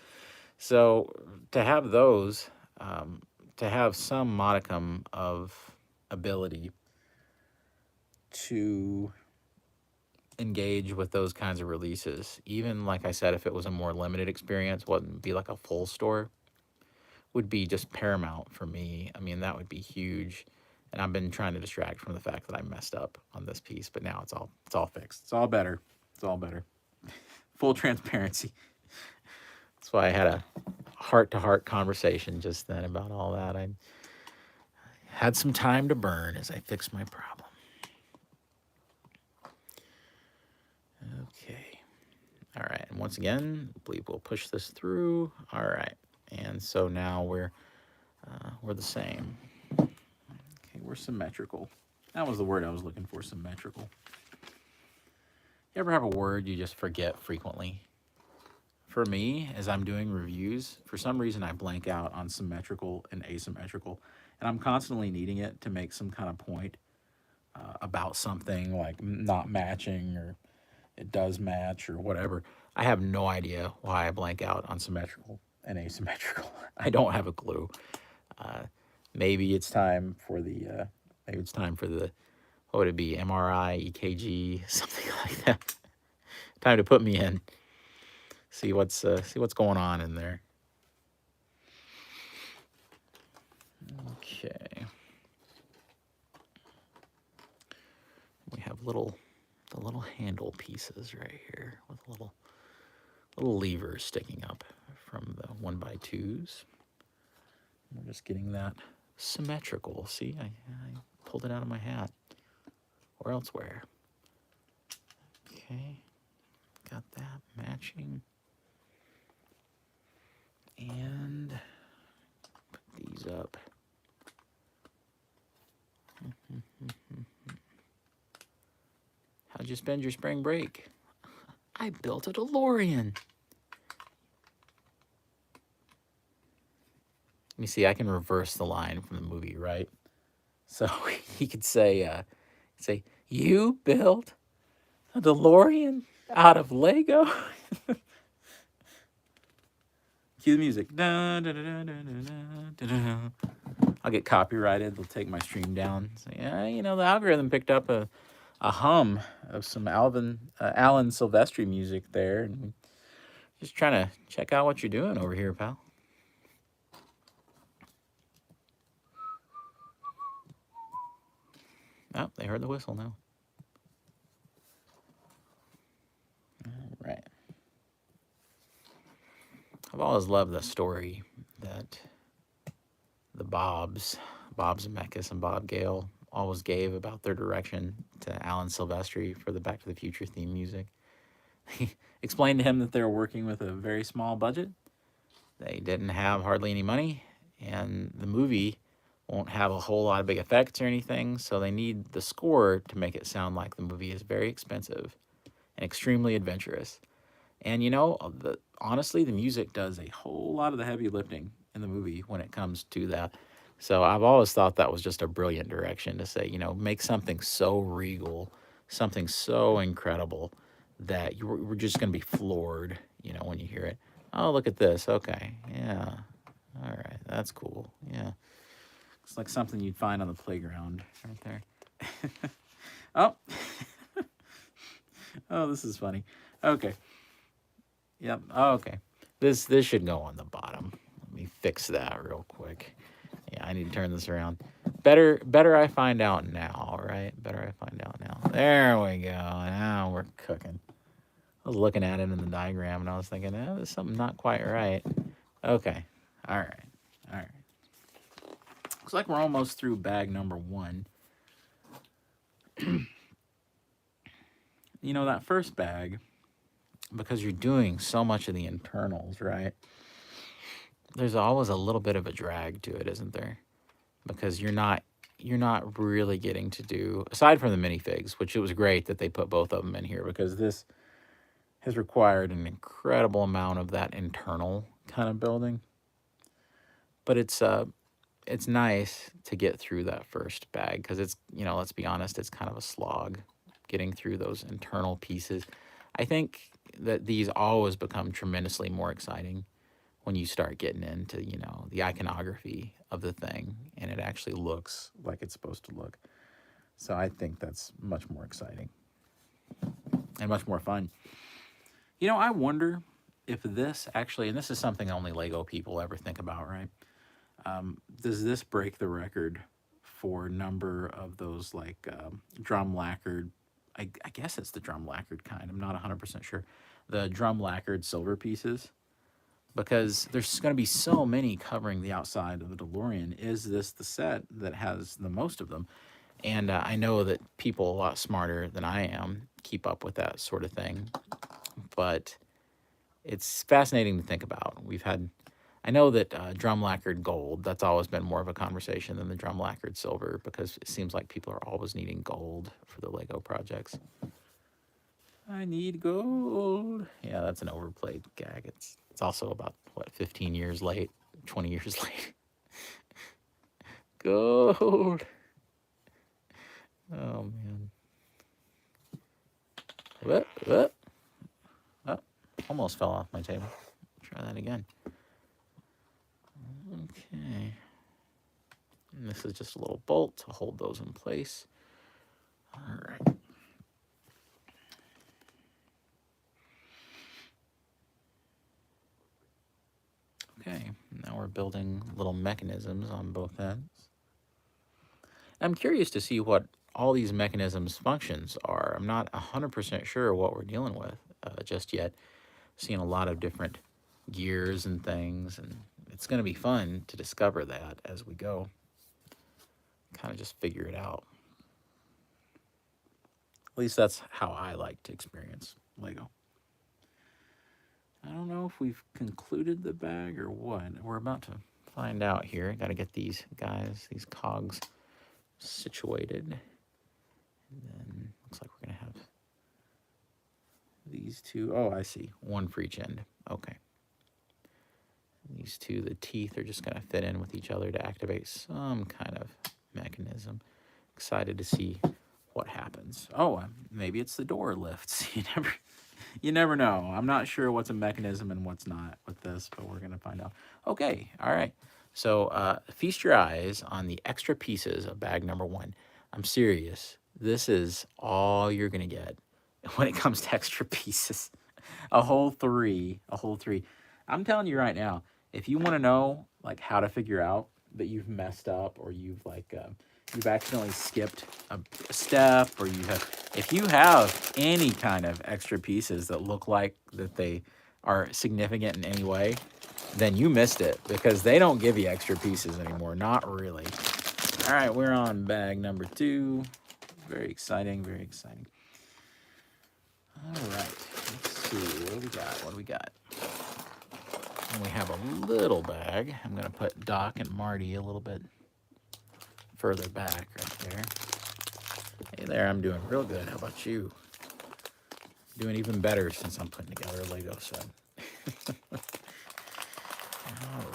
So to have those, to have some modicum of ability to engage with those kinds of releases, even like I said, if it was a more limited experience, wouldn't be like a full store, would be just paramount for me. I mean, that would be huge. And I've been trying to distract from the fact that I messed up on this piece, but now it's all fixed. It's all better. It's all better. Full transparency. That's why I had a heart-to-heart conversation just then about all that. I had some time to burn as I fixed my problem. Okay. All right. And once again, I believe we'll push this through. All right. And so now we're the same. Okay, we're symmetrical. That was the word I was looking for, symmetrical. You ever have a word you just forget frequently? For me, as I'm doing reviews, for some reason I blank out on symmetrical and asymmetrical, and I'm constantly needing it to make some kind of point about something, like not matching or it does match or whatever. I have no idea why I blank out on symmetrical and asymmetrical. I don't have a clue. Maybe it's time for the what would it be, MRI, EKG, something like that. Time to put me in. See what's going on in there. Okay. We have the little handle pieces right here with little levers sticking up from the 1x2s. We're just getting that symmetrical. See, I pulled it out of my hat or elsewhere. Okay, got that matching. And put these up. How'd you spend your spring break? I built a DeLorean. Let me see, I can reverse the line from the movie, right? So he could say, you built a DeLorean out of Lego? Cue the music. I'll get copyrighted. They'll take my stream down. So, yeah, the algorithm picked up a hum of some Alan Silvestri music there. And just trying to check out what you're doing over here, pal. Oh, they heard the whistle now. All right. I've always loved the story that the Bobs Zemeckis and Bob Gale always gave about their direction to Alan Silvestri for the Back to the Future theme music. He explained to him that they were working with a very small budget. They didn't have hardly any money, and the movie won't have a whole lot of big effects or anything, so they need the score to make it sound like the movie is very expensive and extremely adventurous. And you know, honestly, the music does a whole lot of the heavy lifting in the movie when it comes to that. So I've always thought that was just a brilliant direction to say, you know, make something so regal, something so incredible that we're just going to be floored, you know, when you hear it. Oh, look at this. Okay. Yeah. All right. That's cool. Yeah. It's like something you'd find on the playground right there. Oh, oh, this is funny. Okay. Yep. Oh, okay. This should go on the bottom. Let me fix that real quick. Yeah, I need to turn this around. Better I find out now, right? Better I find out now. There we go. Now we're cooking. I was looking at it in the diagram and I was thinking, there's something not quite right. Okay. All right. All right. Looks like we're almost through bag number 1. You know, that first bag, because you're doing so much of the internals, right? There's always a little bit of a drag to it, isn't there? Because you're not really getting to do, aside from the minifigs, which it was great that they put both of them in here, because this has required an incredible amount of that internal kind of building. But it's nice to get through that first bag, because it's, you know, let's be honest, it's kind of a slog getting through those internal pieces. I think that these always become tremendously more exciting when you start getting into, you know, the iconography of the thing and it actually looks like it's supposed to look. So I think that's much more exciting and much more fun. You know, I wonder if this actually, and this is something only Lego people ever think about, right? Does this break the record for number of those like drum lacquered? I guess it's the drum lacquered kind. I'm not 100% sure. The drum lacquered silver pieces, because there's going to be so many covering the outside of the DeLorean. Is this the set that has the most of them? And I know that people a lot smarter than I am keep up with that sort of thing, but it's fascinating to think about. I know that drum lacquered gold, that's always been more of a conversation than the drum lacquered silver, because it seems like people are always needing gold for the Lego projects. I need gold. Yeah, that's an overplayed gag. It's also about, what, 15 years late, 20 years late. Gold. Oh, man. What? Oh, almost fell off my table. Try that again. Okay. And this is just a little bolt to hold those in place. All right. Okay, now we're building little mechanisms on both ends. I'm curious to see what all these mechanisms' functions are. I'm not 100% sure what we're dealing with just yet. Seeing a lot of different gears and things, and it's going to be fun to discover that as we go. Kind of just figure it out. At least that's how I like to experience Lego. I don't know if we've concluded the bag or what. We're about to find out here. Got to get these guys, these cogs, situated. And then looks like we're going to have these two. Oh, I see. One for each end. Okay. These two, the teeth are just going to fit in with each other to activate some kind of mechanism. Excited to see what happens. Oh, maybe it's the door lifts. You never know. I'm not sure what's a mechanism and what's not with this, but we're going to find out. Okay, all right. So feast your eyes on the extra pieces of bag number 1. I'm serious. This is all you're going to get when it comes to extra pieces. A whole 3. A whole 3. I'm telling you right now, if you want to know like how to figure out that you've messed up, or you've like you've accidentally skipped a step, or if you have any kind of extra pieces that look like that they are significant in any way, then you missed it, because they don't give you extra pieces anymore. Not really. All right, we're on bag number 2. Very exciting, very exciting. All right, let's see. What do we got? And we have a little bag. I'm going to put Doc and Marty a little bit further back right there. Hey there, I'm doing real good. How about you? Doing even better since I'm putting together a Lego set. All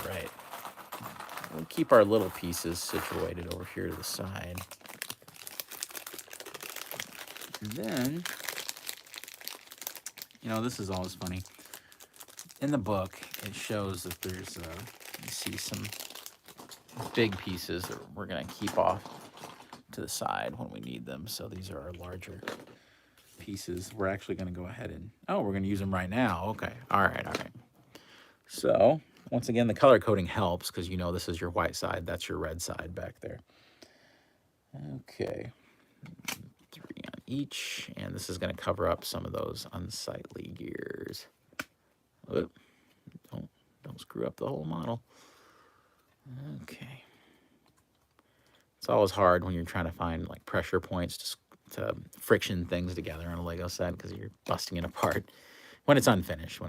right. We'll keep our little pieces situated over here to the side. And then, you know, this is always funny. In the book, it shows that there's, you see some big pieces that we're going to keep off to the side when we need them. So these are our larger pieces. We're actually going to go ahead and, oh, we're going to use them right now. Okay. All right. So once again, the color coding helps because you know this is your white side. That's your red side back there. Okay. 3 on each. And this is going to cover up some of those unsightly gears. Oop. Don't screw up the whole model. Okay. It's always hard when you're trying to find like pressure points to friction things together on a Lego set because you're busting it apart when it's unfinished.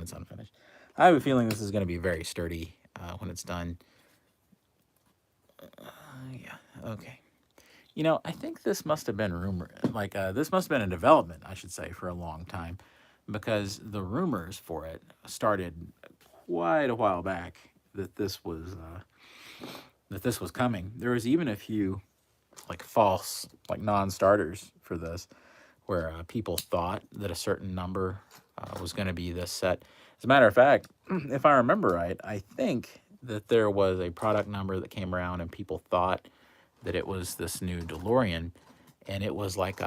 I have a feeling this is going to be very sturdy when it's done. Yeah, okay. You know, I think this must have been this must have been in development, I should say, for a long time, because the rumors for it started quite a while back that this was coming. There was even a few like false, like non-starters for this, where people thought that a certain number was going to be this set. As a matter of fact, if I remember right, I think that there was a product number that came around and people thought that it was this new DeLorean, and it was like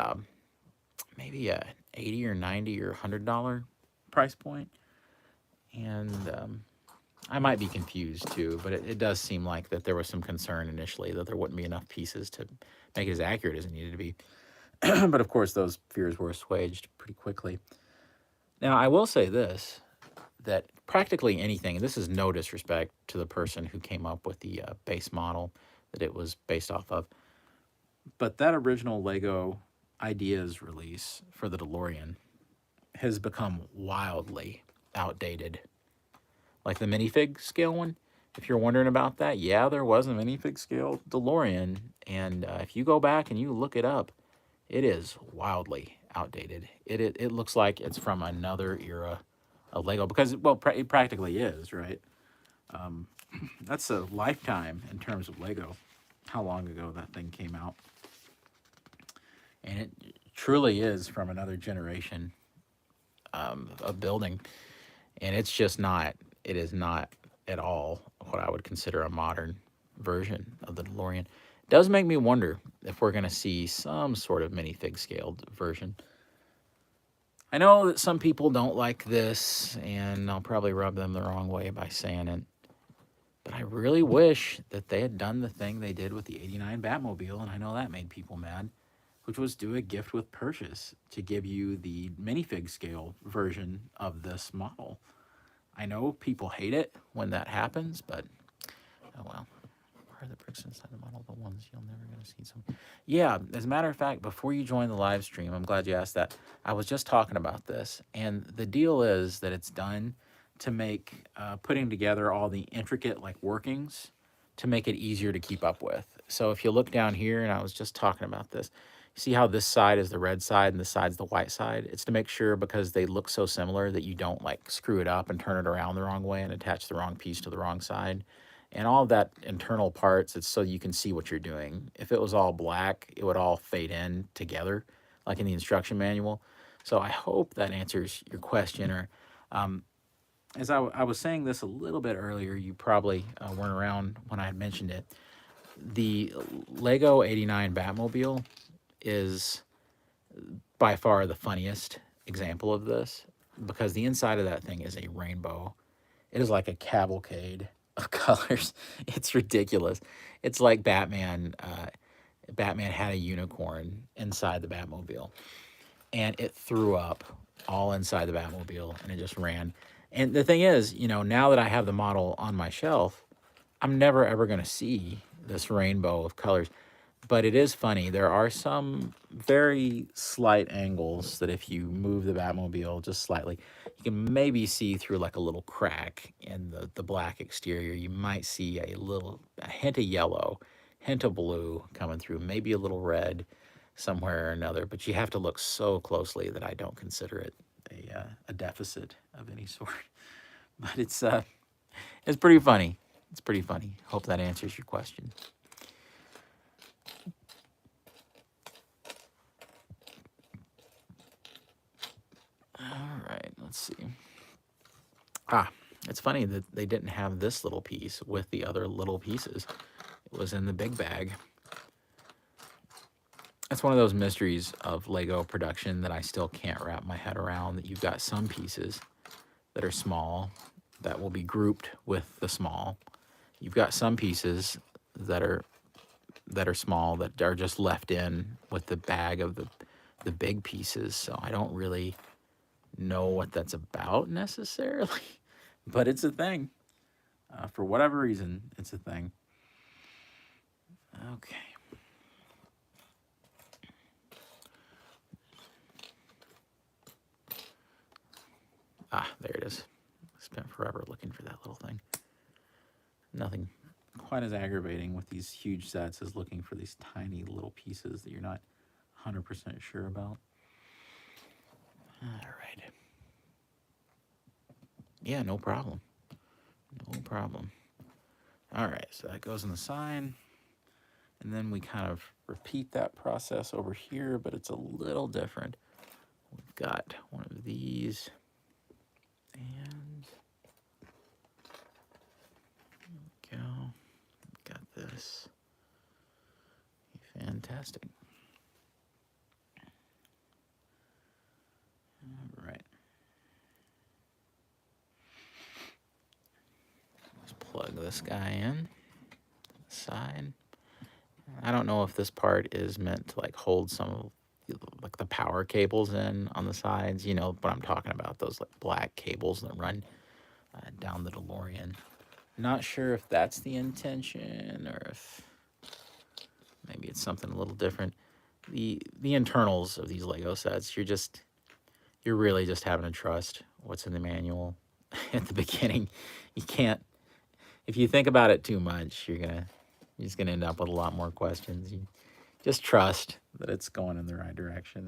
maybe a $80 or $90 or $100 price point. And I might be confused too, but it does seem like that there was some concern initially that there wouldn't be enough pieces to make it as accurate as it needed to be. But of course, those fears were assuaged pretty quickly. Now, I will say this, that practically anything, and this is no disrespect to the person who came up with the base model that it was based off of, but that original Lego Ideas release for the DeLorean has become wildly outdated. Like the minifig scale one, if you're wondering about that, yeah, there was a minifig scale DeLorean, and if you go back and you look it up, it is wildly outdated. It looks like it's from another era of Lego because, well, it practically is, right? That's a lifetime in terms of Lego, how long ago that thing came out. And it truly is from another generation of building. And it's just not, it is not at all what I would consider a modern version of the DeLorean. It does make me wonder if we're going to see some sort of minifig scaled version. I know that some people don't like this, and I'll probably rub them the wrong way by saying it, but I really wish that they had done the thing they did with the '89 Batmobile, and I know that made people mad, which was do a gift with purchase to give you the minifig scale version of this model. I know people hate it when that happens, but oh well. Where are the bricks inside the model? The ones you'll never going to see some. Yeah, as a matter of fact, before you join the live stream, I'm glad you asked that. I was just talking about this, and the deal is that it's done to make putting together all the intricate like workings to make it easier to keep up with. So if you look down here, and I was just talking about this, you see how this side is the red side and this side's the white side? It's to make sure, because they look so similar, that you don't like screw it up and turn it around the wrong way and attach the wrong piece to the wrong side. And all of that internal parts, it's so you can see what you're doing. If it was all black, it would all fade in together, like in the instruction manual. So I hope that answers your question. Or as I was saying this a little bit earlier, you probably weren't around when I had mentioned it. The Lego '89 Batmobile is by far the funniest example of this, because the inside of that thing is a rainbow. It is like a cavalcade of colors. It's ridiculous. It's like Batman. Batman had a unicorn inside the Batmobile, and it threw up all inside the Batmobile, and it just ran. And the thing is, you know, now that I have the model on my shelf, I'm never ever going to see this rainbow of colors. But it is funny. There are some very slight angles that if you move the Batmobile just slightly, you can maybe see through like a little crack in the black exterior. You might see a hint of yellow, hint of blue coming through, maybe a little red somewhere or another. But you have to look so closely that I don't consider it a deficit of any sort. But it's pretty funny. It's pretty funny. Hope that answers your question. All right, let's see. Ah, it's funny that they didn't have this little piece with the other little pieces. It was in the big bag. That's one of those mysteries of Lego production that I still can't wrap my head around, that you've got some pieces that are small that will be grouped with the small. You've got some pieces that are small that are just left in with the bag of the big pieces. So I don't really know what that's about necessarily, but it's a thing. For whatever reason, it's a thing. Okay. Ah, there it is. Spent forever looking for that little thing. Nothing quite as aggravating with these huge sets as looking for these tiny little pieces that you're not 100% sure about. All right. Yeah, no problem. No problem. All right, so that goes in the sign. And then we kind of repeat that process over here, but it's a little different. We've got one of these. And there we go. Got this. Fantastic. All right. Let's plug this guy in. Side. I don't know if this part is meant to like hold some of like the power cables in on the sides. You know what I'm talking about, those like black cables that run down the DeLorean. Not sure if that's the intention or if maybe it's something a little different. The internals of these Lego sets, you're really just having to trust what's in the manual at the beginning. You can't, if you think about it too much, you're just gonna end up with a lot more questions. You just trust that it's going in the right direction.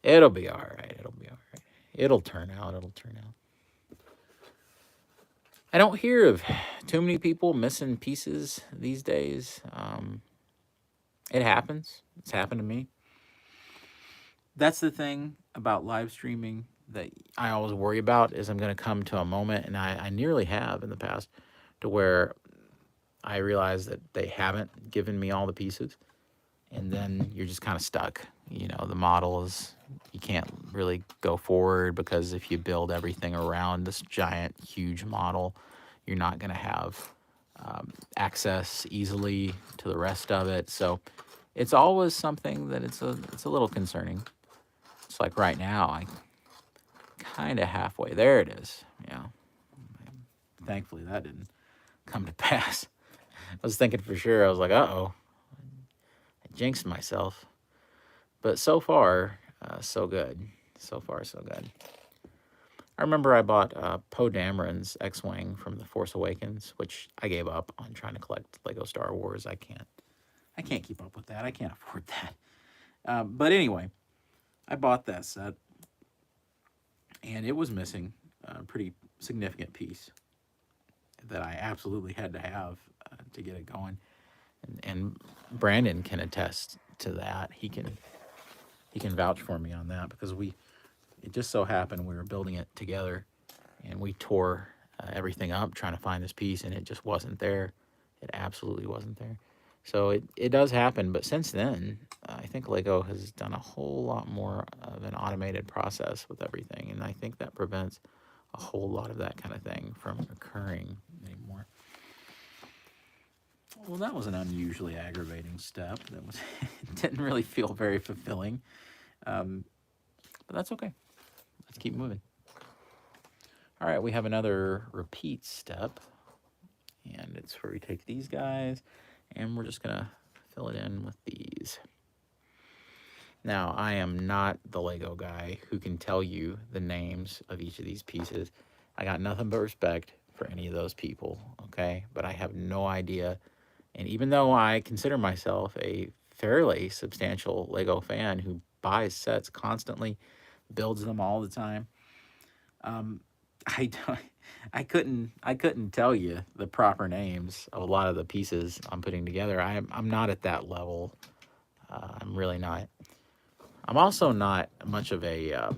It'll be all right. It'll be all right. It'll turn out. It'll turn out. I don't hear of too many people missing pieces these days. It happens. It's happened to me. That's the thing about live streaming that I always worry about is I'm going to come to a moment, and I nearly have in the past, to where I realize that they haven't given me all the pieces, and then you're just kind of stuck. You know, the model is, you can't really go forward because if you build everything around this giant, huge model, you're not going to have access easily to the rest of it. So it's always something that it's a little concerning. It's like right now, I kind of halfway. There it is. Yeah. Thankfully, that didn't come to pass. I was thinking for sure. I was like, uh-oh. I jinxed myself. But so far, so good. So far, so good. I remember I bought Poe Dameron's X-Wing from The Force Awakens, which I gave up on trying to collect Lego Star Wars. I can't keep up with that. I can't afford that. But anyway, I bought that set, and it was missing a pretty significant piece that I absolutely had to have to get it going. And Brandon can attest to that. He can vouch for me on that because it just so happened we were building it together, and we tore everything up trying to find this piece, and it just wasn't there. It absolutely wasn't there. So it does happen, but since then, I think Lego has done a whole lot more of an automated process with everything, and I think that prevents a whole lot of that kind of thing from occurring anymore. Well, that was an unusually aggravating step. It didn't really feel very fulfilling, but that's okay. Let's keep moving. All right, we have another repeat step, and it's where we take these guys, and we're just gonna fill it in with these. Now, I am not the Lego guy who can tell you the names of each of these pieces. I got nothing but respect for any of those people, okay? But I have no idea. And even though I consider myself a fairly substantial Lego fan who buys sets constantly, builds them all the time, um, I don't, I couldn't tell you the proper names of a lot of the pieces I'm putting together. I'm not at that level. I'm really not. I'm also not much of a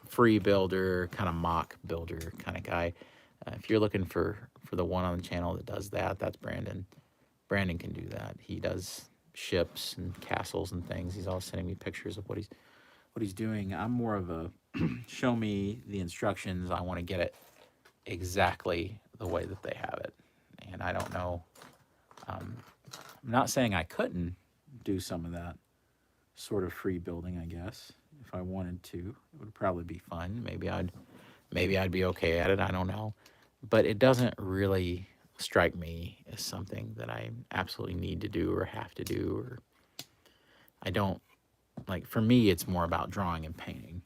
free builder, kind of mock builder kind of guy. If you're looking for the one on the channel that does that, that's Brandon. Brandon can do that. He does ships and castles and things. He's always sending me pictures of what he's doing. I'm more of a show me the instructions. I want to get it exactly the way that they have it. And I don't know. I'm not saying I couldn't do some of that sort of free building, I guess. If I wanted to, it would probably be fun. Maybe I'd be okay at it. I don't know. But it doesn't really strike me as something that I absolutely need to do or have to do, or I don't like. For me, it's more about drawing and painting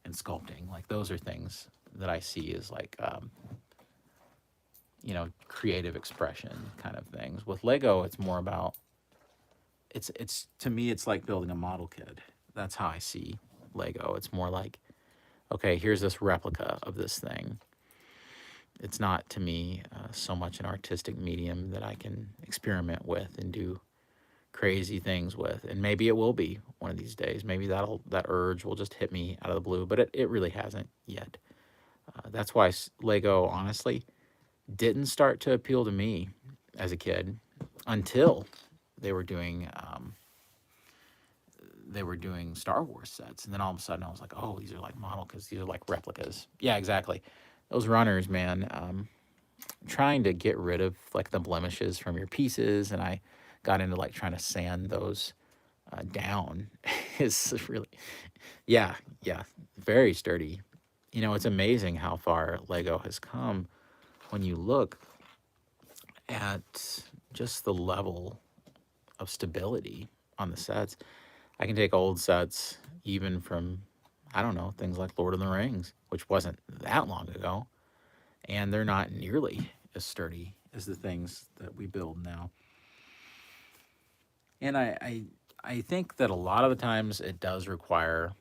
and sculpting. Like those are things that I see as like creative expression kind of things. With Lego, it's more about it's to me it's like building a model kit. That's how I see Lego. It's more like, okay, here's this replica of this thing. It's not to me so much an artistic medium that I can experiment with and do crazy things with. And maybe it will be one of these days. Maybe that urge will just hit me out of the blue, but it really hasn't yet. That's why Lego, honestly, didn't start to appeal to me as a kid until they were doing Star Wars sets, and then all of a sudden I was like, oh, these are like model because these are like replicas. Yeah, exactly. Those runners, man. Trying to get rid of like the blemishes from your pieces, and I got into like trying to sand those down. Is really, yeah, very sturdy. It's amazing how far Lego has come when you look at just the level of stability on the sets. I can take old sets, even from, I don't know, things like Lord of the Rings, which wasn't that long ago, and they're not nearly as sturdy as the things that we build now. And I think that a lot of the times it does require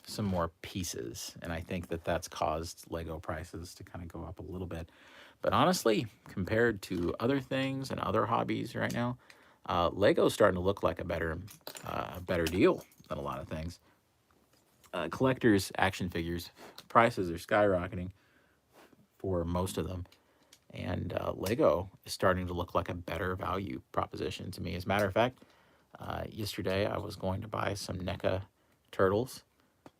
some more pieces, and I think that that's caused Lego prices to kind of go up a little bit. But honestly, compared to other things and other hobbies right now, Lego's starting to look like a better deal than a lot of things. Collectors' action figures prices are skyrocketing for most of them, and Lego is starting to look like a better value proposition to me. As a matter of fact, yesterday I was going to buy some NECA turtles.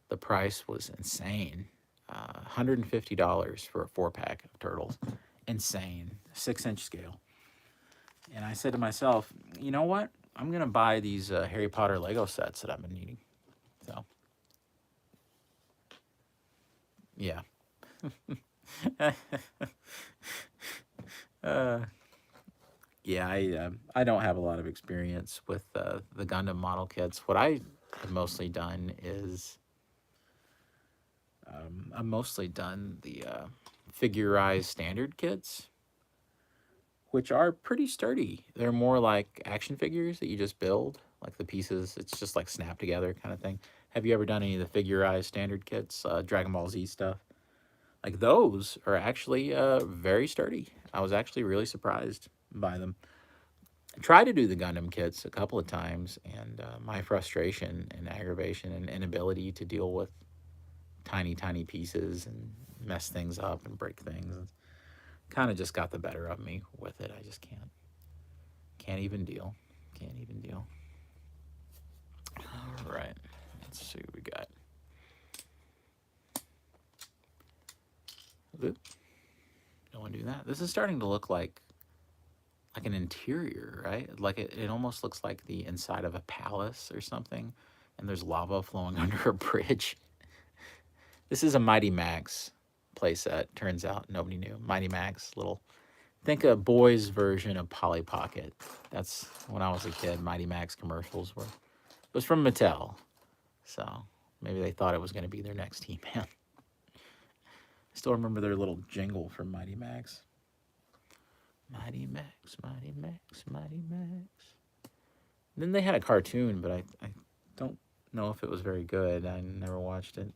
The price was insane. $150 for a 4-pack of turtles. Insane. 6-inch scale. And I said to myself, you know what? I'm going to buy these Harry Potter Lego sets that I've been needing. So, yeah. Yeah, I don't have a lot of experience with the Gundam model kits. What I have mostly done is I've mostly done the figurized standard kits, which are pretty sturdy. They're more like action figures that you just build, like the pieces. It's just like snap together kind of thing. Have you ever done any of the figurized standard kits, Dragon Ball Z stuff? Like those are actually very sturdy. I was actually really surprised by them. I tried to do the Gundam kits a couple of times, and my frustration and aggravation and inability to deal with tiny pieces and mess things up and break things kind of just got the better of me with it. I just can't even deal. All right, let's see what we got. Oop. Don't want to do that. This is starting to look like an interior, right? Like it almost looks like the inside of a palace or something, and there's lava flowing under a bridge. This is a Mighty Max playset. Turns out nobody knew. Mighty Max, little Think a boy's version of Polly Pocket. That's when I was a kid. Mighty Max commercials were. It was from Mattel, so maybe they thought it was going to be their next He-Man. I still remember their little jingle from Mighty Max. Mighty Max, Mighty Max, Mighty Max. And then they had a cartoon, but I don't know if it was very good. I never watched it.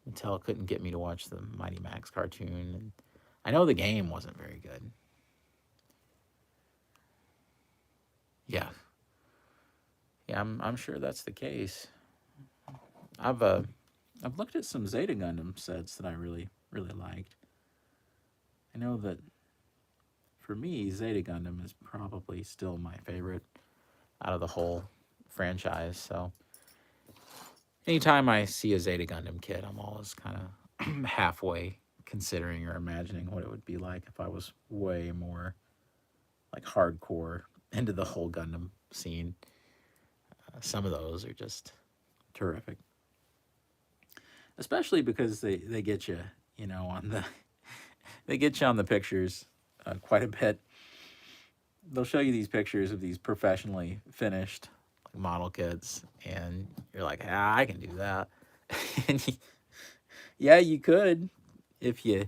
Mattel couldn't get me to watch the Mighty Max cartoon. And I know the game wasn't very good. Yeah. Yeah, I'm sure that's the case. I've looked at some Zeta Gundam sets that I really liked. I know that for me, Zeta Gundam is probably still my favorite out of the whole franchise. So anytime I see a Zeta Gundam kit, I'm always kind of halfway considering or imagining what it would be like if I was way more like hardcore into the whole Gundam scene. Some of those are just terrific, especially because they get you, on the they get you on the pictures quite a bit. They'll show you these pictures of these professionally finished model kits, and you're like, I can do that. And yeah, you could if you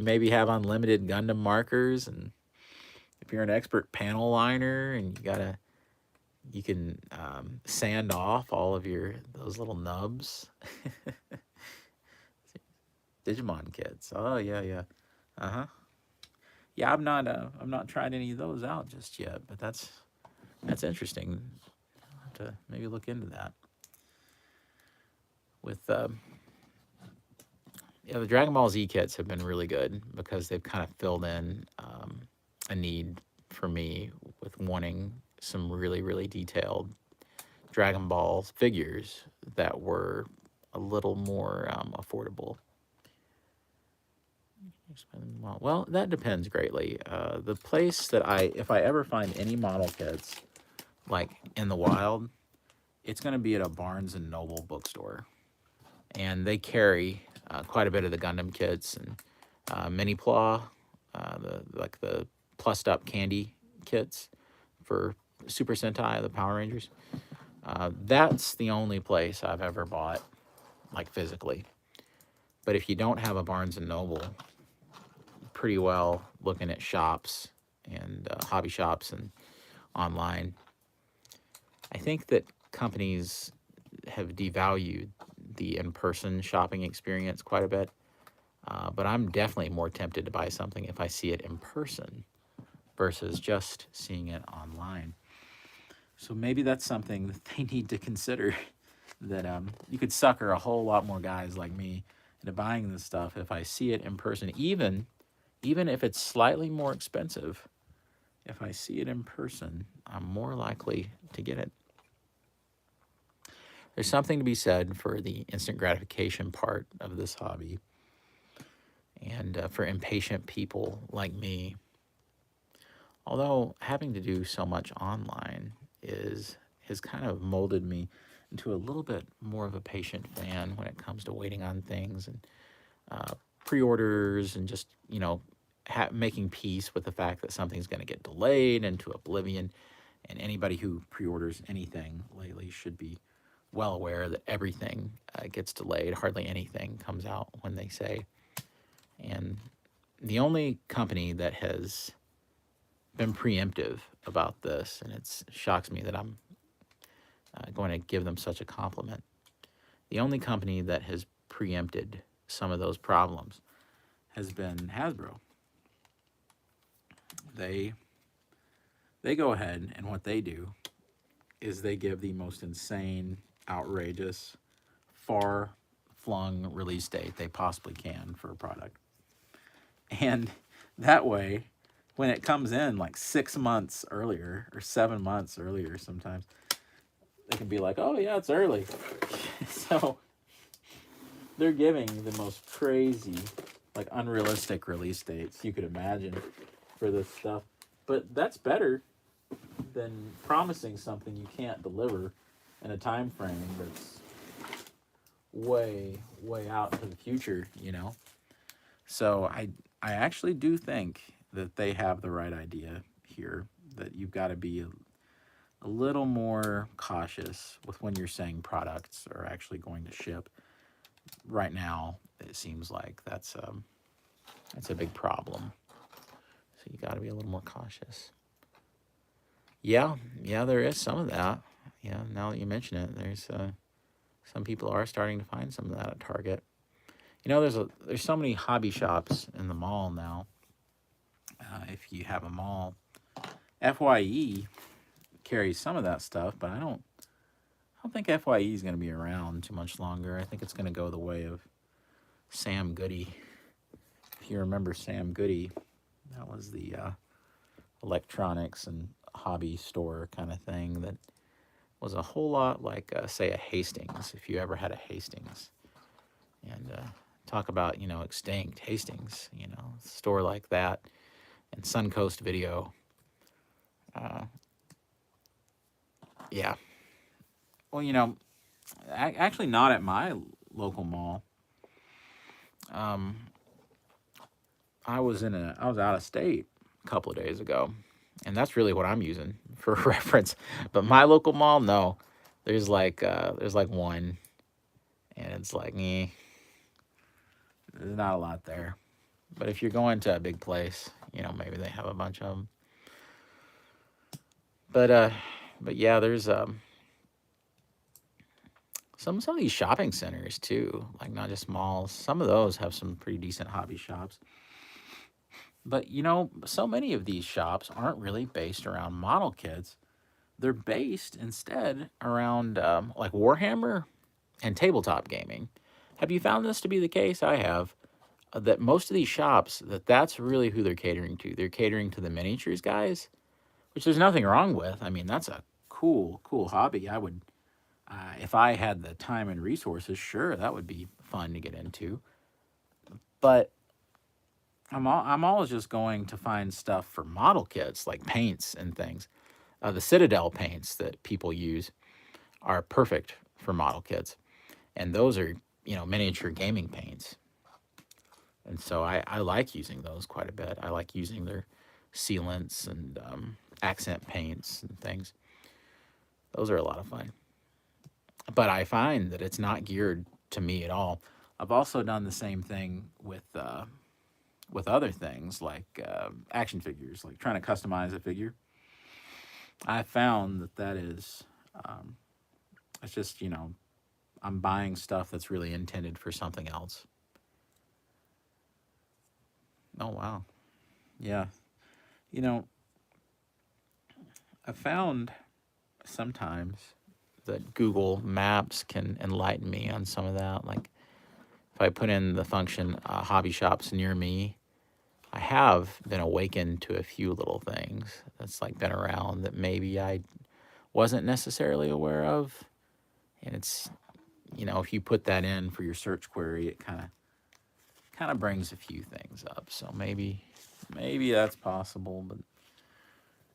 maybe have unlimited Gundam markers, and if you're an expert panel liner, and you can sand off all of those little nubs. Digimon kits. Oh yeah. Uh-huh. Yeah, I'm not trying any of those out just yet, but that's interesting. I'll have to maybe look into that. With the Dragon Ball Z kits have been really good because they've kind of filled in a need for me with wanting some really detailed Dragon Ball figures that were a little more affordable. Well, that depends greatly. The place that if I ever find any model kits like in the wild, it's going to be at a Barnes and Noble bookstore, and they carry quite a bit of the Gundam kits and Mini Plaw, the plussed up candy kits for Super Sentai, the Power Rangers. That's the only place I've ever bought like physically. But if you don't have a Barnes and Noble, pretty well looking at shops and hobby shops and online. I think that companies have devalued the in-person shopping experience quite a bit, but I'm definitely more tempted to buy something if I see it in person versus just seeing it online. So maybe that's something that they need to consider, that you could sucker a whole lot more guys like me into buying this stuff if I see it in person, even if it's slightly more expensive. If I see it in person, I'm more likely to get it. There's something to be said for the instant gratification part of this hobby, and for impatient people like me. Although having to do so much online has kind of molded me into a little bit more of a patient fan when it comes to waiting on things and pre-orders, and just making peace with the fact that something's going to get delayed into oblivion. And anybody who pre-orders anything lately should be well aware that everything gets delayed. Hardly anything comes out when they say. And the only company that has been preemptive about this, and it shocks me that I'm going to give them such a compliment, the only company that has preempted some of those problems has been Hasbro. They go ahead, and what they do is they give the most insane, outrageous, far-flung release date they possibly can for a product. And that way, when it comes in like 6 months earlier or 7 months earlier sometimes, they can be like, oh yeah, it's early. So they're giving the most crazy, like unrealistic release dates you could imagine for this stuff. But that's better than promising something you can't deliver in a time frame that's way out into the future, So I actually do think that they have the right idea here, that you've got to be a little more cautious with when you're saying products are actually going to ship. Right now, it seems like that's a big problem. So you got to be a little more cautious. Yeah, yeah, there is some of that. Yeah, now that you mention it, there's some people are starting to find some of that at Target. There's so many hobby shops in the mall now. If you have a mall, FYE carries some of that stuff, but I don't think FYE is going to be around too much longer. I think it's going to go the way of Sam Goody. If you remember Sam Goody, that was the electronics and hobby store kind of thing that was a whole lot like, say, a Hastings, if you ever had a Hastings. And talk about, extinct Hastings, a store like that, and Suncoast Video. Uh, yeah. Well, actually not at my local mall. Um, I was out of state a couple of days ago, and that's really what I'm using for reference. But my local mall, no, there's like one, and it's like, there's not a lot there. But if you're going to a big place, maybe they have a bunch of them. But yeah, there's some of these shopping centers too, like not just malls. Some of those have some pretty decent hobby shops. But so many of these shops aren't really based around model kits. They're based instead around like Warhammer and tabletop gaming. Have you found this to be the case? I have. That most of these shops, that's really who they're catering to. They're catering to the miniatures guys, which there's nothing wrong with. I mean, that's a cool hobby. I would, if I had the time and resources, sure, that would be fun to get into. But I'm always just going to find stuff for model kits, like paints and things. The Citadel paints that people use are perfect for model kits, and those are miniature gaming paints. And so I like using those quite a bit. I like using their sealants and accent paints and things. Those are a lot of fun. But I find that it's not geared to me at all. I've also done the same thing with other things like action figures, like trying to customize a figure. I found that is, it's just, I'm buying stuff that's really intended for something else. Oh, wow. Yeah. You know, I found sometimes that Google Maps can enlighten me on some of that. Like if I put in the function hobby shops near me, I have been awakened to a few little things that's like been around that maybe I wasn't necessarily aware of. And it's, if you put that in for your search query, it kind of brings a few things up. So maybe that's possible. But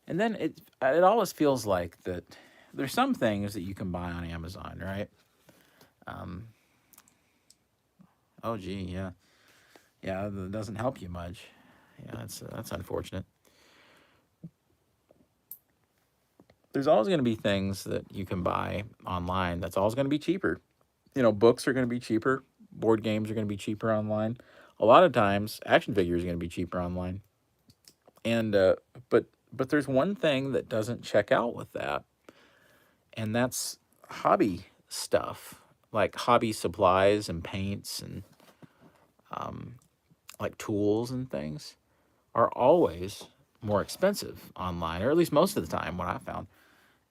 and then it always feels like that there's some things that you can buy on Amazon, right? Um, oh gee, yeah, that doesn't help you much. Yeah, that's unfortunate. There's always going to be things that you can buy online that's always going to be cheaper. Books are going to be cheaper. Board games are going to be cheaper online. A lot of times, action figures are going to be cheaper online. And but there's one thing that doesn't check out with that, and that's hobby stuff, like hobby supplies and paints and um, like tools and things are always more expensive online, or at least most of the time. What I found,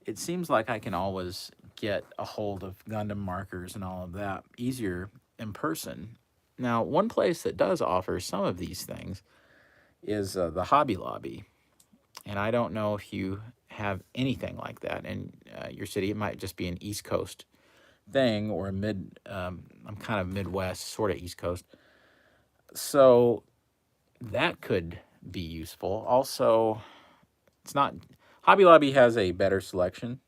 it seems like I can always get a hold of Gundam markers and all of that easier in person. Now, one place that does offer some of these things is the Hobby Lobby. And I don't know if you have anything like that in your city. It might just be an East Coast thing or I'm kind of Midwest, sort of East Coast. So that could be useful. Also, it's not, Hobby Lobby has a better selection,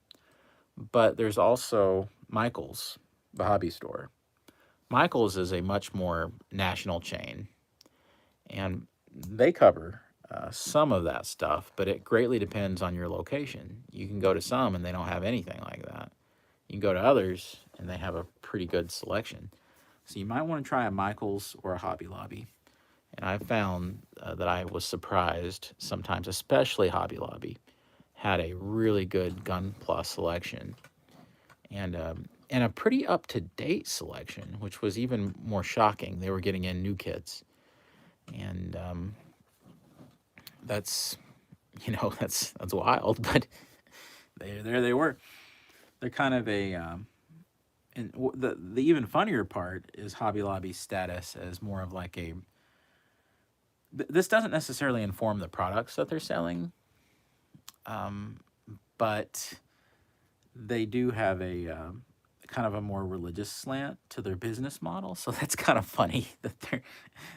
but there's also Michael's, the hobby store. Michael's is a much more national chain. And they cover some of that stuff, but it greatly depends on your location. You can go to some and they don't have anything like that. You can go to others and they have a pretty good selection. So you might want to try a Michaels or a Hobby Lobby. And I found that I was surprised sometimes, especially Hobby Lobby had a really good Gun Plus selection and a pretty up to date selection, which was even more shocking. They were getting in new kits, and that's that's wild. But there they were. They're kind of a and the even funnier part is Hobby Lobby's status as more of like a. This doesn't necessarily inform the products that they're selling, but they do have a kind of a more religious slant to their business model. So that's kind of funny that they're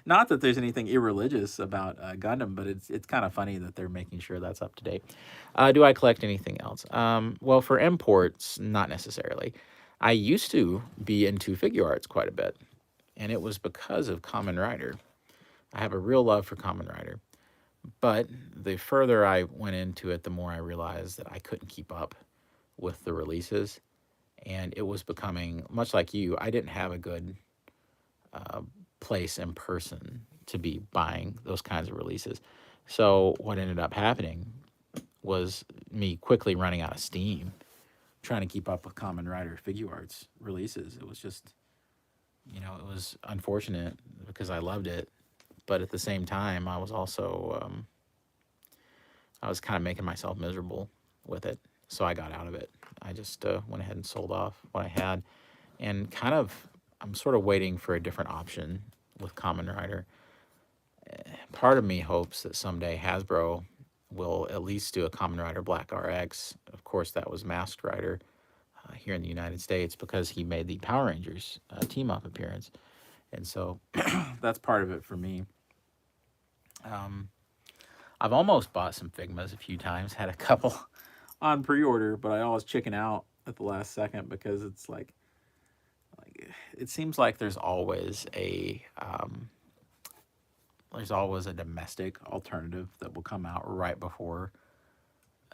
not that there's anything irreligious about Gundam, but it's kind of funny that they're making sure that's up to date. Do I collect anything else? Well, for imports, not necessarily. I used to be into figure arts quite a bit, and it was because of Kamen Rider. I have a real love for Kamen Rider, but the further I went into it, the more I realized that I couldn't keep up with the releases, and it was becoming much like you. I didn't have a good place in person to be buying those kinds of releases. So what ended up happening was me quickly running out of steam trying to keep up with Kamen Rider figure arts releases. It was just, it was unfortunate because I loved it, but at the same time, I was also I was kind of making myself miserable with it, so I got out of it. I just went ahead and sold off what I had, and I'm sort of waiting for a different option with Kamen Rider. Part of me hopes that someday Hasbro will at least do a Kamen Rider Black RX. Of course, that was Masked Rider here in the United States because he made the Power Rangers team up appearance, and so that's part of it for me. I've almost bought some Figmas a few times, had a couple on pre-order, but I always chicken out at the last second because it's like it seems like there's always a domestic alternative that will come out right before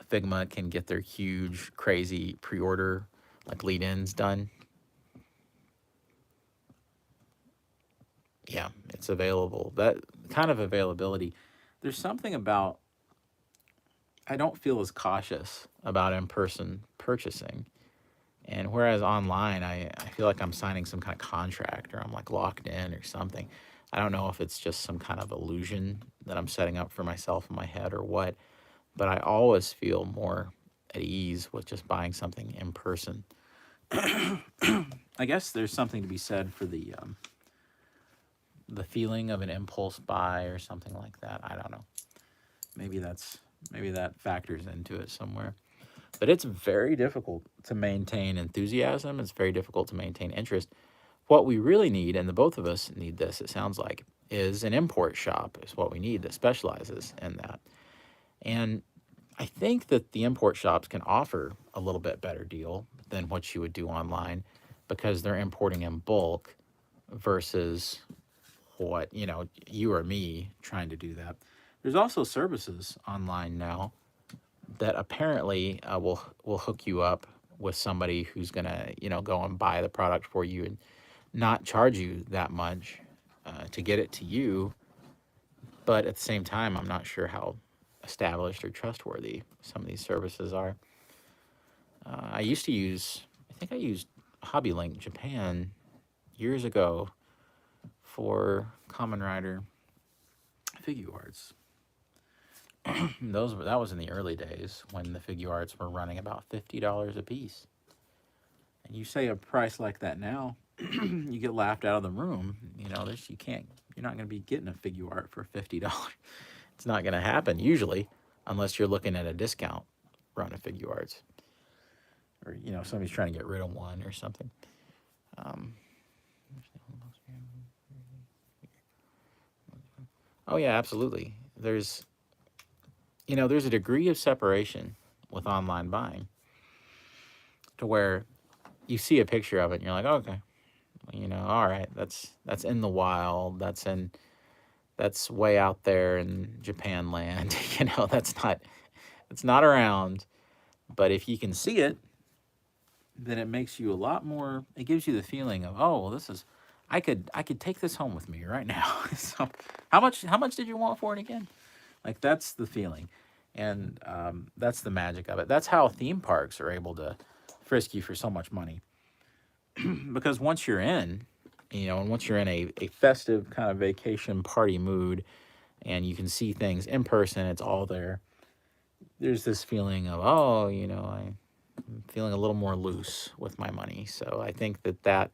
Figma can get their huge, crazy pre-order like lead-ins done. Yeah, it's available. That kind of availability. There's something about I don't feel as cautious about in-person purchasing. And whereas online, I feel like I'm signing some kind of contract or I'm like locked in or something. I don't know if it's just some kind of illusion that I'm setting up for myself in my head or what, but I always feel more at ease with just buying something in person. I guess there's something to be said for the feeling of an impulse buy or something like that. I don't know. Maybe that factors into it somewhere. But it's very difficult to maintain enthusiasm. It's very difficult to maintain interest. What we really need, and the both of us need this, it sounds like, is an import shop is what we need that specializes in that. And I think that the import shops can offer a little bit better deal than what you would do online because they're importing in bulk versus what, you or me trying to do that. There's also services online now that apparently will hook you up with somebody who's gonna go and buy the product for you and not charge you that much to get it to you. But at the same time, I'm not sure how established or trustworthy some of these services are. I think I used HobbyLink Japan years ago for Kamen Rider figure arts. That was in the early days when the figure arts were running about $50 a piece. And you say a price like that now, you get laughed out of the room. You're not going to be getting a figure art for $50. It's not going to happen usually, unless you're looking at a discount run of figure arts, or somebody's trying to get rid of one or something. Oh yeah, absolutely. There's a degree of separation with online buying to where you see a picture of it and you're like, okay, all right, that's in the wild, that's in That's way out there in Japan land. It's not around. But if you can see it, then it makes you a lot more. It gives you the feeling of, oh, well, this is. I could take this home with me right now. So, how much did you want for it again? Like that's the feeling, and that's the magic of it. That's how theme parks are able to frisk you for so much money. Because once you're in, and once you're in a festive kind of vacation party mood, and you can see things in person, it's all there. There's this feeling of, oh, I'm feeling a little more loose with my money. So I think that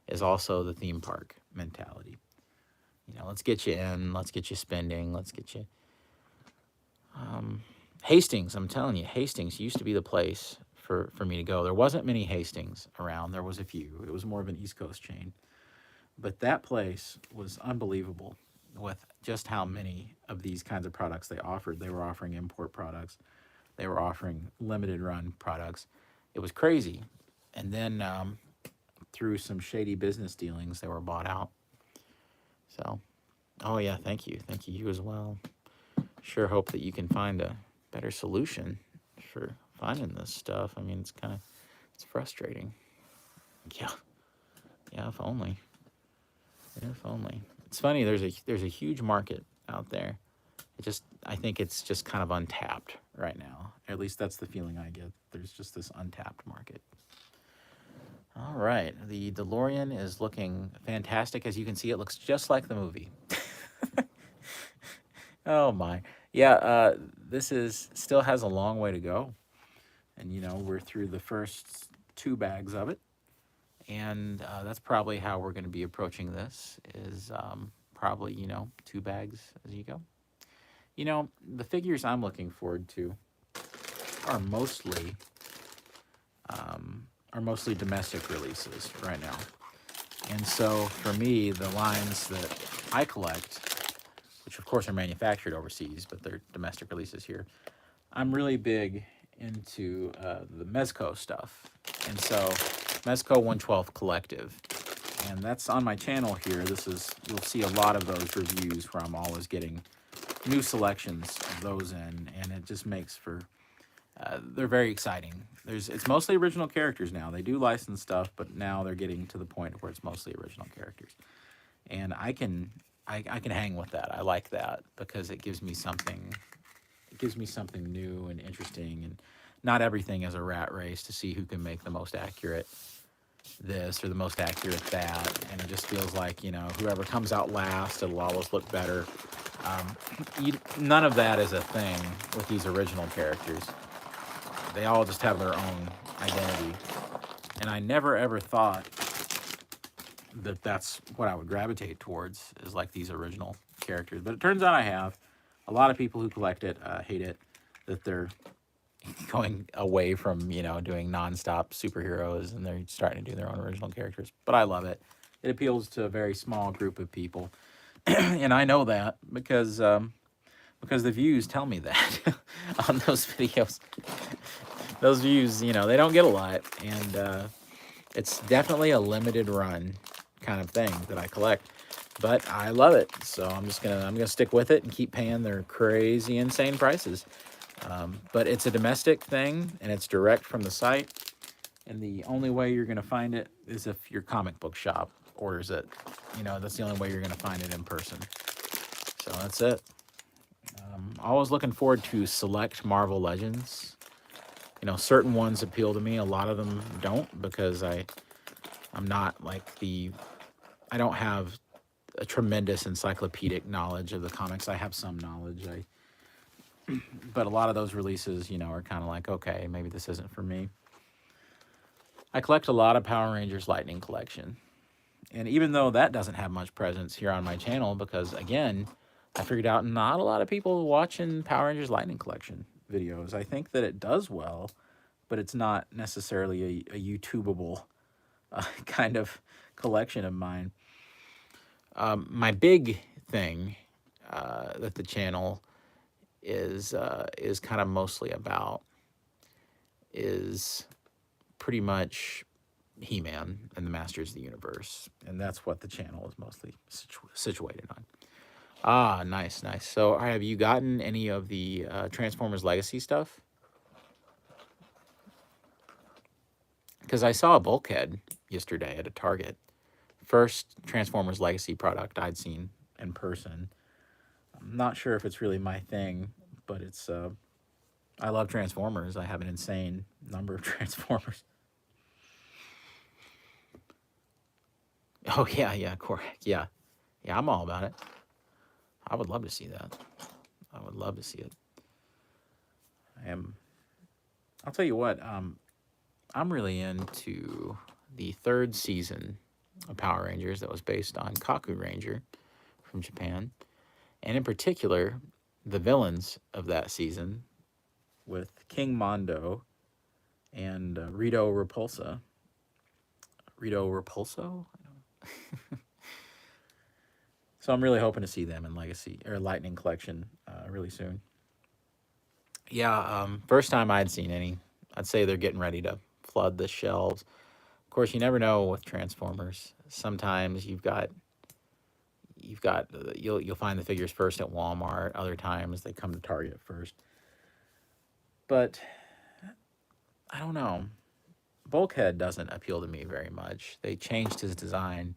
is also the theme park mentality. Let's get you in, let's get you spending, let's get you. Hastings, I'm telling you, Hastings used to be the place for me to go. There wasn't many Hastings around. There was a few. It was more of an East Coast chain. But that place was unbelievable with just how many of these kinds of products they offered. They were offering import products. They were offering limited run products. It was crazy. And then through some shady business dealings, they were bought out. So, oh yeah, thank you. Thank you. You as well. Sure hope that you can find a better solution for finding this stuff. I mean, it's frustrating. Yeah. Yeah, if only. If only. It's funny, there's a huge market out there. I think it's just kind of untapped right now. At least that's the feeling I get. There's just this untapped market. All right, the DeLorean is looking fantastic. As you can see, it looks just like the movie. Oh my. Yeah, this still has a long way to go. And we're through the first 2 bags of it. And that's probably how we're going to be approaching this is probably, 2 bags as you go. The figures I'm looking forward to are mostly domestic releases right now. And so for me, the lines that I collect, which of course are manufactured overseas, but they're domestic releases here, I'm really big into the Mezco stuff. And so Mezco 112 Collective. And that's on my channel here. You'll see a lot of those reviews where I'm always getting new selections of those in, and it just makes for they're very exciting. It's mostly original characters now. They do license stuff, but now they're getting to the point where it's mostly original characters. And I can hang with that. I like that because it gives me something new and interesting, and not everything is a rat race to see who can make the most accurate this or the most accurate that, and it just feels like whoever comes out last, it'll always look better. None of that is a thing with these original characters. They all just have their own identity, and I never ever thought that that's what I would gravitate towards, is like these original characters, but it turns out I have. A lot of people who collect it hate it, that they're going away from doing nonstop superheroes and they're starting to do their own original characters. But I love it. It appeals to a very small group of people, and I know that because the views tell me that on those videos. Those views, they don't get a lot, and it's definitely a limited run kind of thing that I collect. But I love it, so I'm gonna stick with it and keep paying their crazy, insane prices. But it's a domestic thing, and it's direct from the site. And the only way you're gonna find it is if your comic book shop orders it. That's the only way you're gonna find it in person. So that's it. Always looking forward to select Marvel Legends. Certain ones appeal to me. A lot of them don't, because I'm not like I don't have a tremendous encyclopedic knowledge of the comics. I have some knowledge. But a lot of those releases, are kind of like, okay, maybe this isn't for me. I collect a lot of Power Rangers Lightning Collection. And even though that doesn't have much presence here on my channel, because again, I figured out not a lot of people watching Power Rangers Lightning Collection videos. I think that it does well, but it's not necessarily a YouTubeable kind of collection of mine. My big thing that the channel is kind of mostly about is pretty much He-Man and the Masters of the Universe, and that's what the channel is mostly situated on. Ah, nice, nice. So, have you gotten any of the Transformers Legacy stuff? Because I saw a bulkhead yesterday at a Target. First Transformers Legacy product I'd seen in person. I'm not sure if it's really my thing, but it's. I love Transformers. I have an insane number of Transformers. Oh yeah, yeah, correct. Yeah, yeah. I'm all about it. I would love to see that. I would love to see it. I am. I'll tell you what. I'm really into the third season of Power Rangers that was based on Kaku Ranger from Japan, and in particular, the villains of that season with King Mondo and Rito Repulsa. Rito Repulso? So I'm really hoping to see them in Legacy or Lightning Collection really soon. Yeah, first time I'd seen any. I'd say they're getting ready to flood the shelves. Of course, you never know with Transformers. Sometimes you'll find the figures first at Walmart. Other times they come to Target first. But I don't know. Bulkhead doesn't appeal to me very much. They changed his design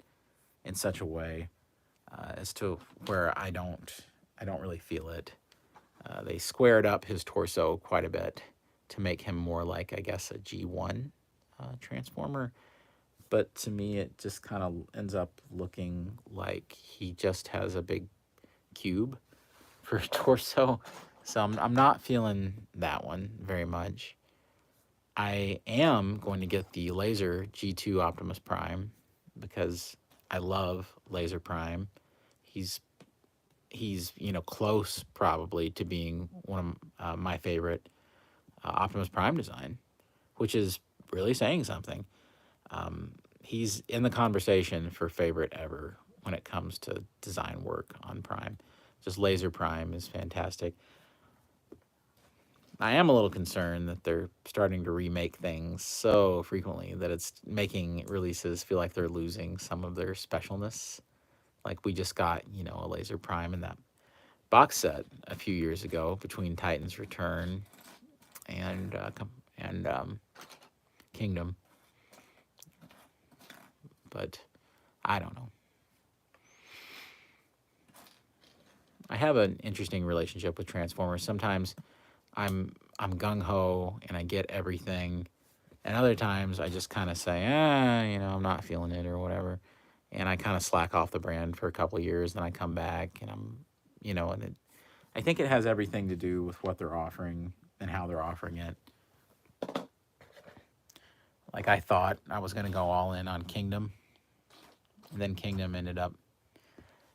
in such a way as to where I don't really feel it. They squared up his torso quite a bit to make him more like, I guess, a G1 Transformer. But to me, it just kind of ends up looking like he just has a big cube for a torso. So I'm not feeling that one very much. I am going to get the Laser G2 Optimus Prime because I love Laser Prime. He's close probably to being one of my favorite Optimus Prime design, which is really saying something. He's in the conversation for favorite ever when it comes to design work on Prime. Just Laser Prime is fantastic. I am a little concerned that they're starting to remake things so frequently that it's making releases feel like they're losing some of their specialness. Like we just got, a Laser Prime in that box set a few years ago between Titan's Return and Kingdom, but I don't know. I have an interesting relationship with Transformers. Sometimes I'm gung ho and I get everything, and other times I just kind of say, I'm not feeling it or whatever, and I kind of slack off the brand for a couple of years. Then I come back and I think it has everything to do with what they're offering and how they're offering it. Like I thought I was gonna go all in on Kingdom, and then Kingdom ended up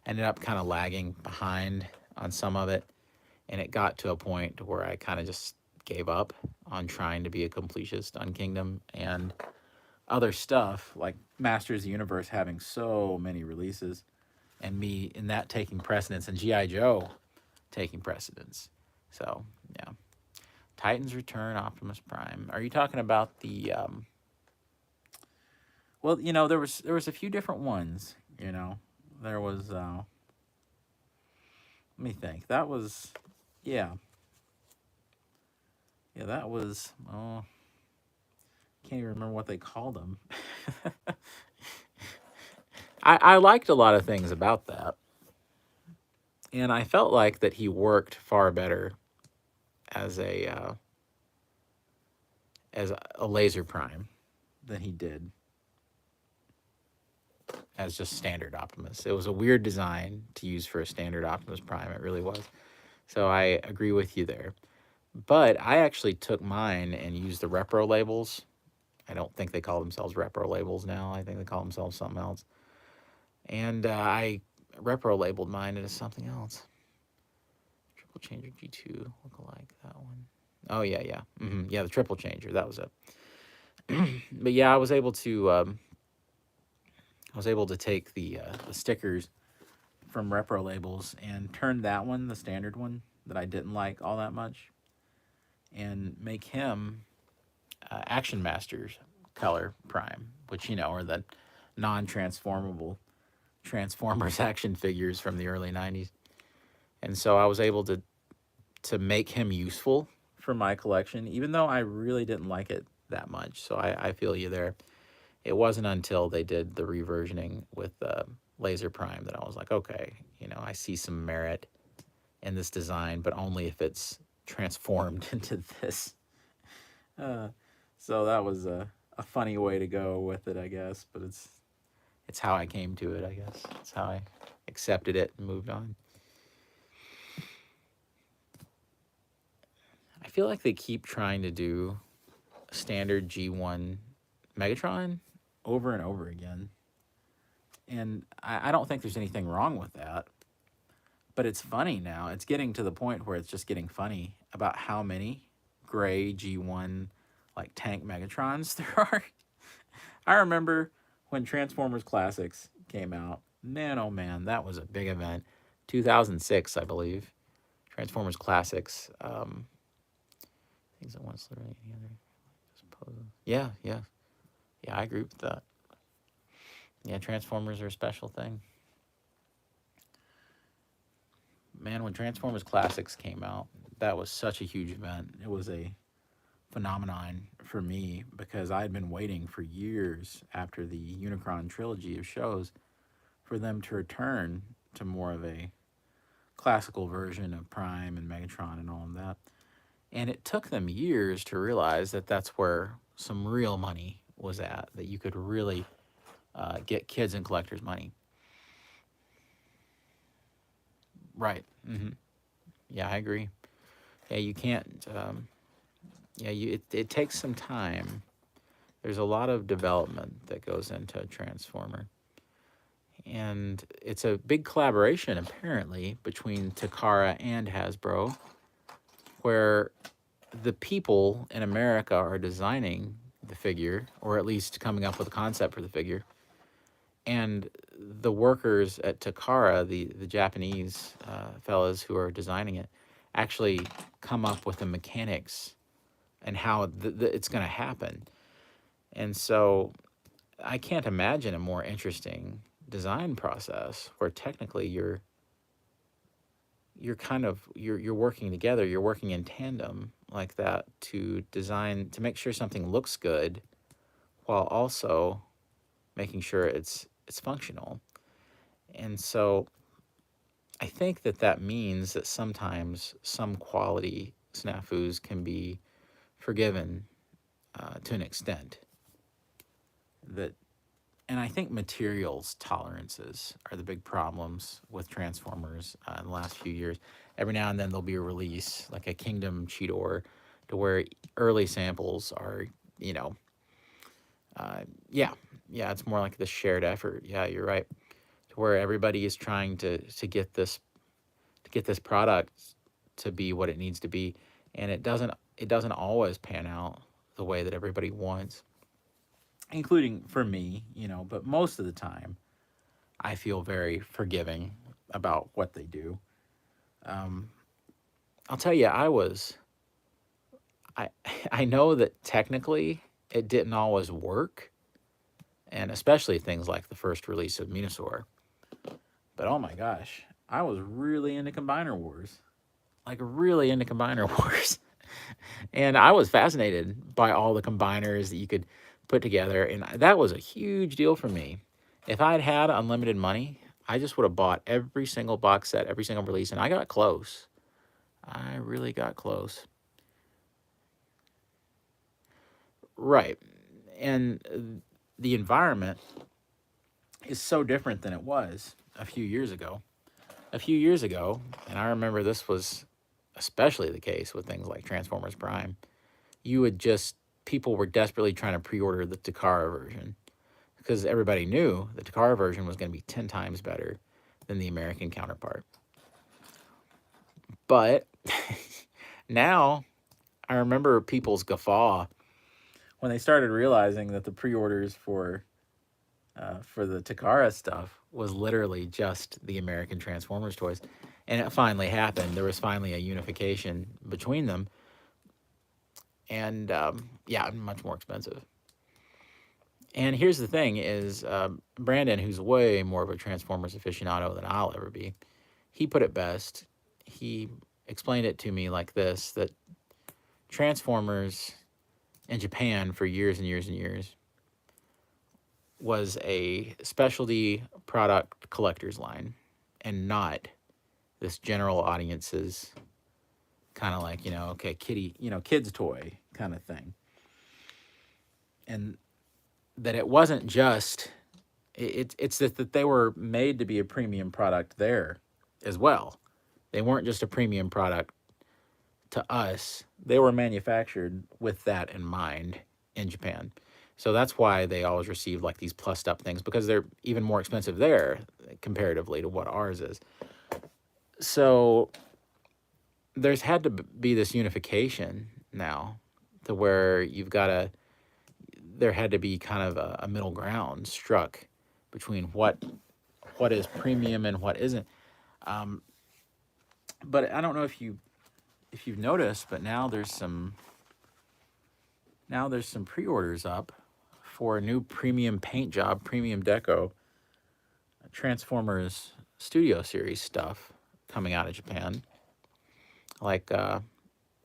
kind of lagging behind on some of it, and it got to a point where I kind of just gave up on trying to be a completist on Kingdom and other stuff like Masters of the Universe having so many releases, and me in that taking precedence, and GI Joe taking precedence. So yeah, Titans Return, Optimus Prime. Are you talking about the? Well, there was a few different ones. There was. Let me think. That was, yeah, yeah. That was. Oh, can't even remember what they called them. I liked a lot of things about that, and I felt like that he worked far better as a Laser Prime than he did as just standard Optimus. It was a weird design to use for a standard Optimus Prime. It really was. So I agree with you there. But I actually took mine and used the repro labels. I don't think they call themselves repro labels now. I think they call themselves something else. And I repro labeled mine as something else. Triple Changer G2 look alike, that one. Oh yeah, yeah, yeah. The Triple Changer, that was it. But yeah, I was able to take the stickers from repro labels and turn that one, the standard one that I didn't like all that much, and make him Action Masters color Prime, which are the non-transformable Transformers action figures from the early '90s. And so I was able to make him useful for my collection, even though I really didn't like it that much. So I feel you there. It wasn't until they did the reversioning with Laser Prime that I was like, okay, I see some merit in this design, but only if it's transformed into this. Uh, so that was a funny way to go with it, I guess. But it's how I came to it, I guess. It's how I accepted it and moved on. I feel like they keep trying to do standard G1 Megatron over and over again. And I don't think there's anything wrong with that. But it's funny now. It's getting to the point where it's just getting funny about how many gray G1 like tank Megatrons there are. I remember when Transformers Classics came out. Man, oh man, that was a big event. 2006, I believe. Transformers Classics. Things that once literally any other. Yeah, yeah, yeah. I agree with that. Yeah, Transformers are a special thing. Man, when Transformers Classics came out, that was such a huge event. It was a phenomenon for me because I had been waiting for years after the Unicron trilogy of shows for them to return to more of a classical version of Prime and Megatron and all of that. And it took them years to realize that that's where some real money was at, that you could really get kids and collectors money. Right. Yeah, I agree. Yeah, you can't. Yeah, it takes some time. There's a lot of development that goes into a Transformer. And it's a big collaboration, apparently, between Takara and Hasbro, where the people in America are designing the figure, or at least coming up with a concept for the figure. And the workers at Takara, the Japanese fellas who are designing it, actually come up with the mechanics and how it's going to happen. And so I can't imagine a more interesting design process where technically you're working together, you're working in tandem like that to design, to make sure something looks good while also making sure it's functional. And so I think that means that sometimes some quality snafus can be forgiven to an extent. That, and I think materials tolerances are the big problems with Transformers in the last few years. Every now and then there'll be a release, like a Kingdom Cheetor, to where early samples are, yeah, it's more like the shared effort. Yeah, you're right. To where everybody is trying to get this product to be what it needs to be, and it doesn't always pan out the way that everybody wants, including for me, but most of the time I feel very forgiving about what they do. I'll tell you, I I know that technically it didn't always work, and especially things like the first release of Venusaur. But oh my gosh, I was really into Combiner Wars. Like really into Combiner Wars. And I was fascinated by all the combiners that you could put together. And that was a huge deal for me. If I'd had unlimited money, I just would have bought every single box set, every single release. And I got close. I really got close. Right. And the environment is so different than it was a few years ago. A few years ago, and I remember this was especially the case with things like Transformers Prime, people were desperately trying to pre-order the Takara version because everybody knew the Takara version was going to be 10 times better than the American counterpart. But now I remember people's guffaw when they started realizing that the pre-orders for the Takara stuff was literally just the American Transformers toys. And it finally happened. There was finally a unification between them. And yeah, much more expensive. And here's the thing is Brandon, who's way more of a Transformers aficionado than I'll ever be, he put it best he explained it to me like this, that Transformers in Japan for years and years and years was a specialty product collector's line and not this general audience's kind of like, okay, kitty, kids toy kind of thing. And that it wasn't just it's that they were made to be a premium product there as well. They weren't just a premium product to us. They were manufactured with that in mind in Japan. So that's why they always receive like these plussed up things, because they're even more expensive there comparatively to what ours is. So there's had to be this unification now, to where there had to be kind of a middle ground struck between what is premium and what isn't. Um, but I don't know if you've noticed, but now there's some pre-orders up for a new premium paint job, premium deco Transformers Studio Series stuff coming out of Japan, like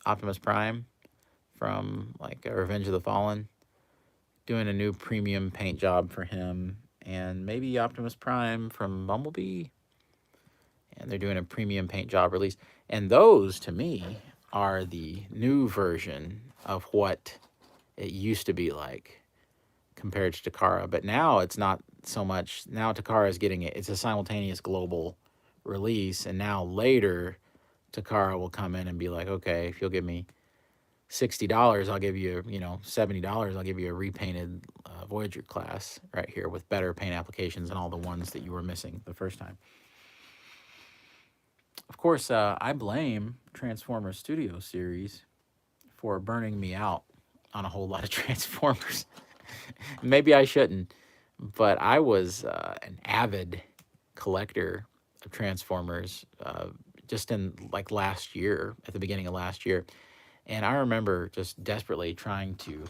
Optimus Prime from like Revenge of the Fallen, doing a new premium paint job for him, and maybe Optimus Prime from Bumblebee, and they're doing a premium paint job release. And those, to me, are the new version of what it used to be like compared to Takara. But now it's not so much. Now Takara is getting it. It's a simultaneous global release, and now later Takara will come in and be like, okay, if you'll give me $60, I'll give you, $70, I'll give you a repainted Voyager class right here with better paint applications and all the ones that you were missing the first time. Of course, I blame Transformers Studio Series for burning me out on a whole lot of Transformers. Maybe I shouldn't, but I was an avid collector of Transformers just in like last year, at the beginning of last year. And I remember just desperately trying to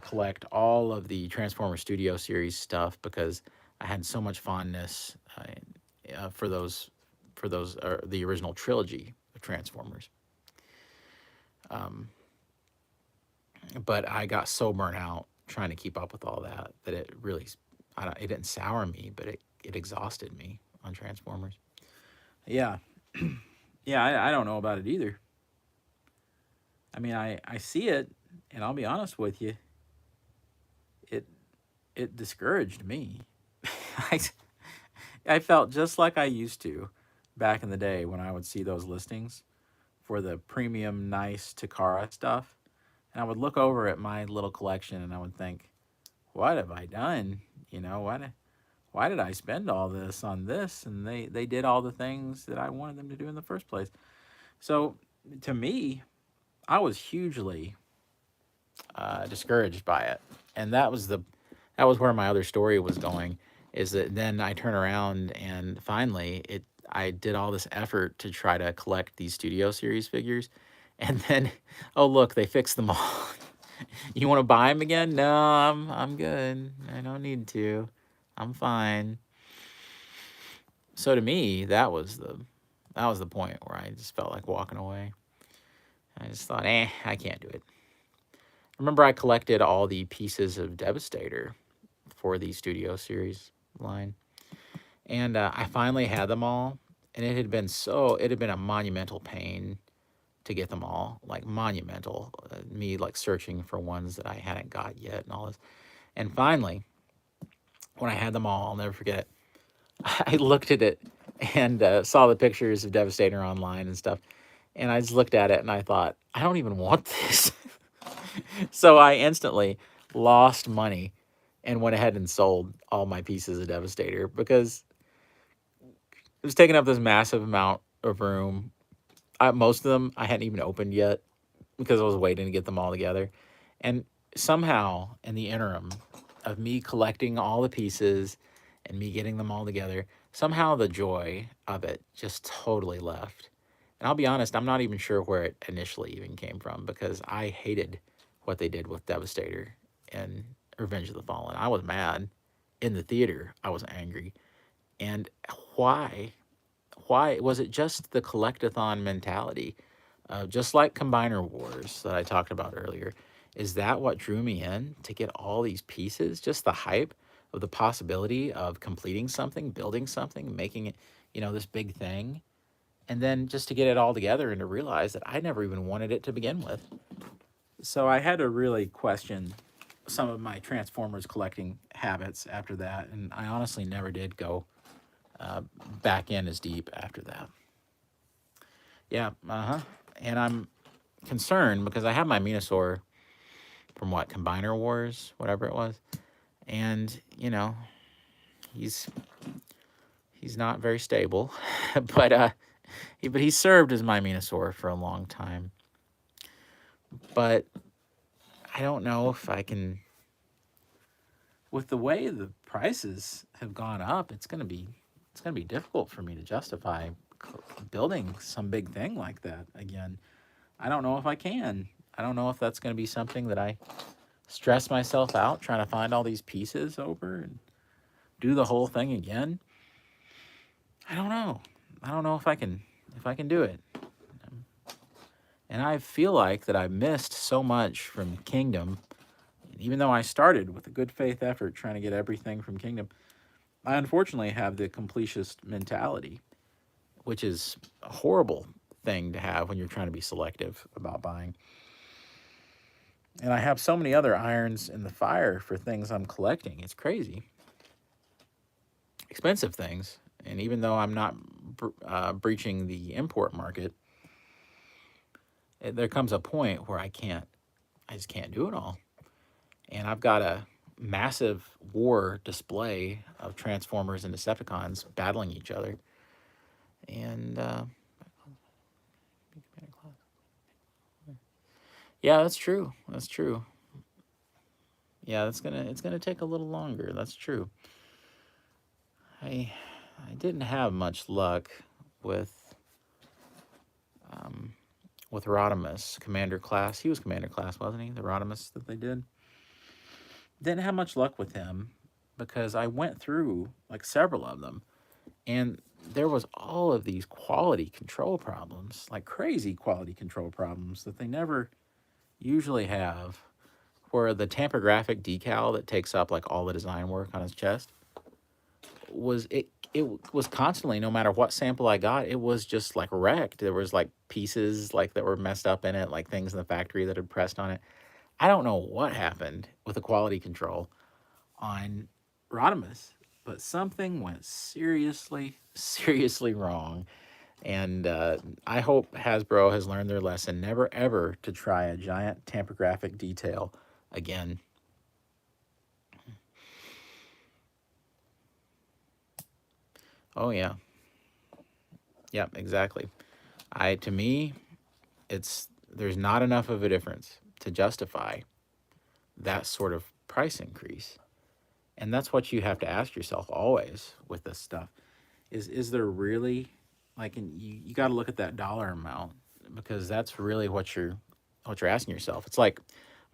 collect all of the Transformers Studio Series stuff, because I had so much fondness for the original trilogy of Transformers. But I got so burnt out trying to keep up with all that it really, it didn't sour me, but it exhausted me on Transformers. Yeah, yeah, I don't know about it either. I mean, I see it, and I'll be honest with you, it it discouraged me. I I felt just like I used to back in the day when I would see those listings for the premium nice Takara stuff, and I would look over at my little collection and I would think, what have I done? Why did I spend all this on this? And they did all the things that I wanted them to do in the first place. So to me, I was hugely discouraged by it, and that was where my other story was going. Is that then I turn around and finally I did all this effort to try to collect these Studio Series figures, and then oh look, they fixed them all. You want to buy them again? No, I'm good. I don't need to. I'm fine. So to me, that was the point where I just felt like walking away. I just thought, I can't do it. Remember, I collected all the pieces of Devastator for the Studio Series line, and I finally had them all, and it had been a monumental pain to get them all, like monumental. Me like searching for ones that I hadn't got yet and all this, and finally, when I had them all, I'll never forget it. I looked at it and saw the pictures of Devastator online and stuff, and I just looked at it and I thought, I don't even want this. So I instantly lost money and went ahead and sold all my pieces of Devastator, because it was taking up this massive amount of room. Most of them I hadn't even opened yet because I was waiting to get them all together. And somehow, in the interim of me collecting all the pieces and me getting them all together, somehow the joy of it just totally left. And I'll be honest, I'm not even sure where it initially even came from, because I hated what they did with Devastator and Revenge of the Fallen. I was mad. In the theater, I was angry. And why? why was it just the collectathon mentality? Just like Combiner Wars that I talked about earlier, is that what drew me in to get all these pieces? Just the hype of the possibility of completing something, building something, making it, this big thing, and then just to get it all together and to realize that I never even wanted it to begin with. So I had to really question some of my Transformers collecting habits after that, and I honestly never did go back in as deep after that. Yeah, and I'm concerned because I have my Venusaur from Combiner Wars, whatever it was, and he's not very stable, but he served as my Venusaur for a long time. But I don't know if I can. With the way the prices have gone up, it's gonna be difficult for me to justify building some big thing like that again. I don't know if I can. I don't know if that's going to be something that I stress myself out trying to find all these pieces over and do the whole thing again. I don't know. I don't know if I can do it. And I feel like that I missed so much from Kingdom. Even though I started with a good faith effort trying to get everything from Kingdom, I unfortunately have the completist mentality, which is a horrible thing to have when you're trying to be selective about buying. And I have so many other irons in the fire for things I'm collecting. It's crazy. Expensive things. And even though I'm not breaching the import market, there comes a point where I just can't do it all. And I've got a massive war display of Transformers and Decepticons battling each other. And yeah, that's true. That's true. Yeah, it's gonna take a little longer. That's true. I didn't have much luck with Rodimus, Commander Class. He was Commander Class, wasn't he? The Rodimus that they did. Didn't have much luck with him because I went through like several of them, and there was all of these quality control problems, like crazy quality control problems that they never usually have, where the tampographic decal that takes up like all the design work on his chest was constantly, no matter what sample I got, it was just like wrecked. There was like pieces like that were messed up in it, like things in the factory that had pressed on it. I don't know what happened with the quality control on Rodimus, but something went seriously, seriously wrong. And I hope Hasbro has learned their lesson never ever to try a giant tampographic detail again. Oh yeah. Yep, exactly. To me, there's not enough of a difference to justify that sort of price increase. And that's what you have to ask yourself always with this stuff. Is there really, like, you got to look at that dollar amount, because that's really what you're asking yourself. It's like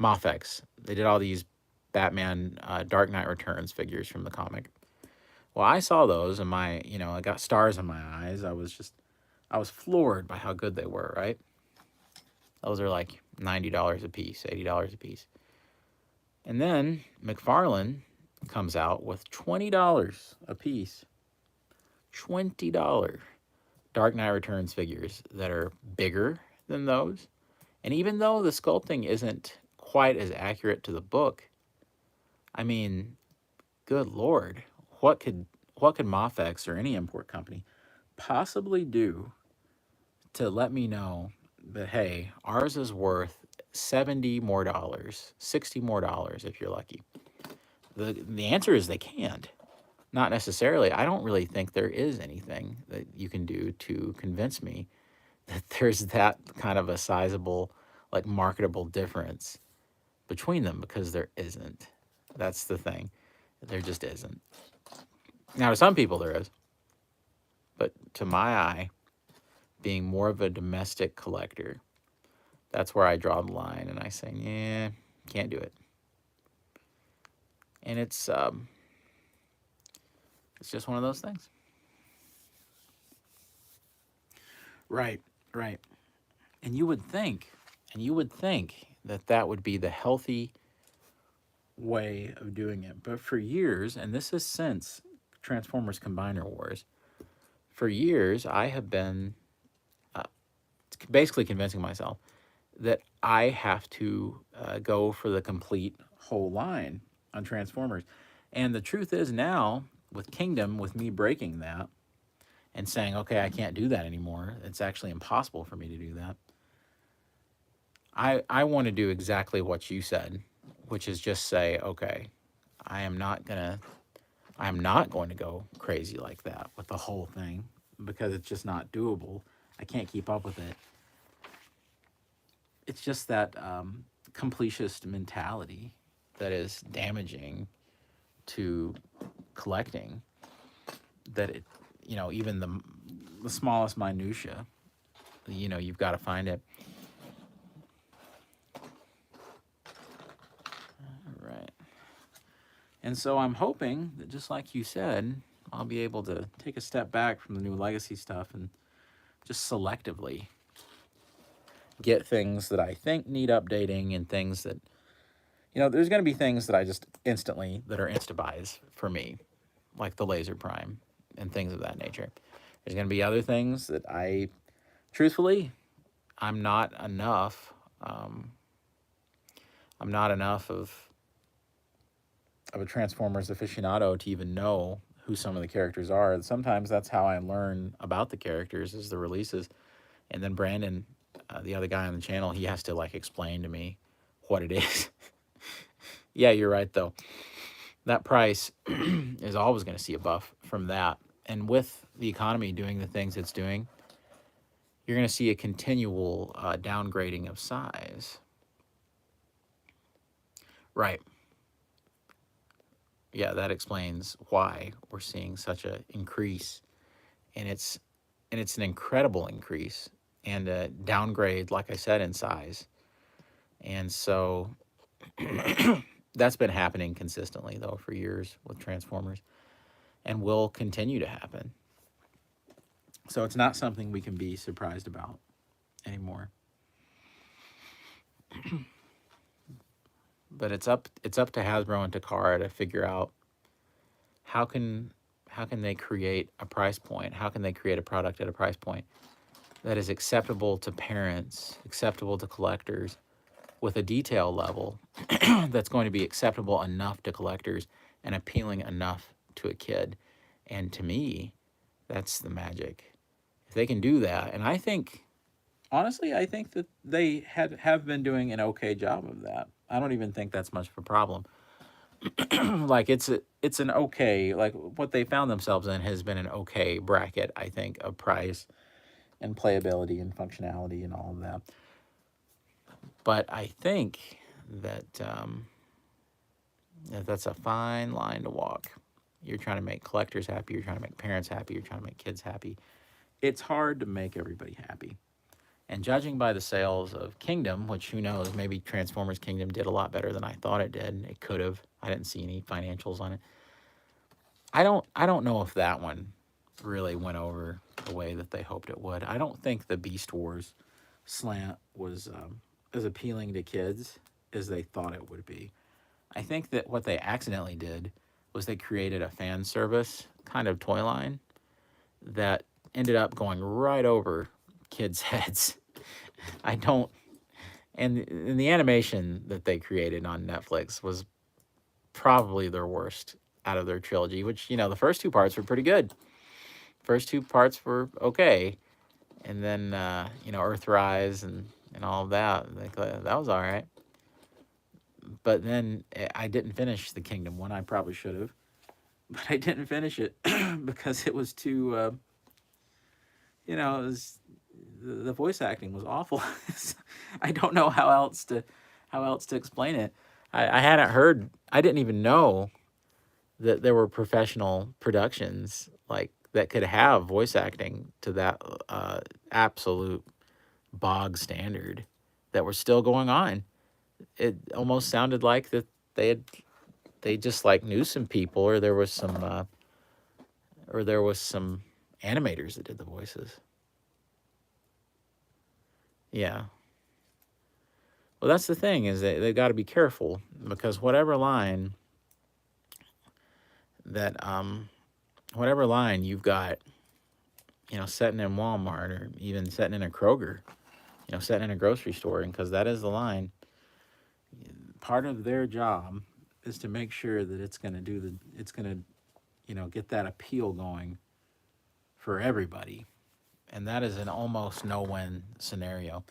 Mafex. They did all these Batman Dark Knight Returns figures from the comic. Well, I saw those and I got stars in my eyes. I was floored by how good they were, right? Those are like $90 a piece, $80 a piece. And then McFarlane comes out with $20 a piece. $20 Dark Knight Returns figures that are bigger than those. And even though the sculpting isn't quite as accurate to the book, I mean, good Lord, what could Mafex or any import company possibly do to let me know that, hey, ours is worth $70 more, $60 more if you're lucky? The answer is they can't. Not necessarily. I don't really think there is anything that you can do to convince me that there's that kind of a sizable, like, marketable difference between them, because there isn't. That's the thing. There just isn't. Now, to some people there is. But to my eye, being more of a domestic collector, that's where I draw the line and I say, yeah, can't do it. And it's just one of those things. Right, right. And you would think that that would be the healthy way of doing it. But for years, and this is since Transformers Combiner Wars, for years I have been basically convincing myself that I have to go for the complete whole line on Transformers. And the truth is now, with Kingdom, with me breaking that and saying, okay, I can't do that anymore, it's actually impossible for me to do that. I want to do exactly what you said, which is just say, okay, I am not gonna I'm not going to go crazy like that with the whole thing because it's just not doable. I can't keep up with it. It's just that completionist mentality that is damaging to collecting. That it, even the smallest minutia, you've got to find it. All right. And so I'm hoping that just like you said, I'll be able to take a step back from the new legacy stuff and just selectively get things that I think need updating and things that, there's going to be things that I just instantly, that are insta buys for me, like the Laser Prime and things of that nature. There's going to be other things that truthfully, I'm not enough. I'm not enough of a Transformers aficionado to even know who some of the characters are. And sometimes that's how I learn about the characters is the releases. And then Brandon, the other guy on the channel, he has to like explain to me what it is. Yeah, you're right though. That price is always going to see a buff from that. And with the economy doing the things it's doing, you're going to see a continual downgrading of size. Right. Yeah, that explains why we're seeing such an increase, and it's an incredible increase and a downgrade, like I said, in size. And so that's been happening consistently though for years with Transformers, and will continue to happen. So it's not something we can be surprised about anymore. But it's up to Hasbro and Takara to figure out how can how can they create a price point? How can they create a product at a price point that is acceptable to parents, acceptable to collectors, with a detail level that's going to be acceptable enough to collectors and appealing enough to a kid. And to me, that's the magic. If they can do that, and I think honestly, I think that they have been doing an okay job of that. I don't even think that's much of a problem. Like it's an okay, like what they found themselves in has been an okay bracket, I think, of price and playability and functionality and all of that. But I think that that's a fine line to walk. You're trying to make collectors happy. You're trying to make parents happy. You're trying to make kids happy. It's hard to make everybody happy. And judging by the sales of Kingdom, which who knows, maybe Transformers Kingdom did a lot better than I thought it did. It could have. I didn't see any financials on it. I don't know if that one really went over the way that they hoped it would. I don't think the Beast Wars slant was as appealing to kids as they thought it would be. I think that what they accidentally did was they created a fan service kind of toy line that ended up going right over kids' heads. I don't, and the animation that they created on Netflix was probably their worst out of their trilogy, which, the first two parts were pretty good. First two parts were okay. And then, Earthrise and all of that, like, that was all right. But then I didn't finish the Kingdom one. I probably should have. But I didn't finish it because it was too, it was, the voice acting was awful. I don't know how else to explain it. I hadn't heard, I didn't even know that there were professional productions like that could have voice acting to that absolute bog standard that were still going on. It almost sounded like that they just like knew some people, or there was some animators that did the voices. Yeah. Well, that's the thing is that they've got to be careful because that whatever line you've got, setting in Walmart or even setting in a Kroger, setting in a grocery store, and because that is the line, part of their job is to make sure that it's going to, get that appeal going for everybody. And that is an almost no-win scenario.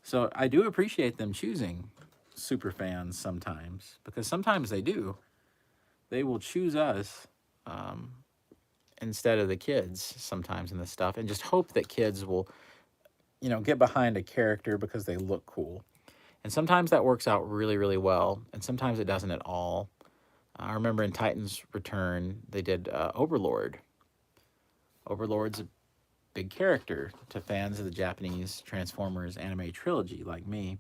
So I do appreciate them choosing super fans sometimes because sometimes they do. They will choose us um, instead of the kids sometimes in this stuff and just hope that kids will, get behind a character because they look cool. And sometimes that works out really, really well, and sometimes it doesn't at all. I remember in Titan's Return, they did Overlord. Overlord's a big character to fans of the Japanese Transformers anime trilogy like me.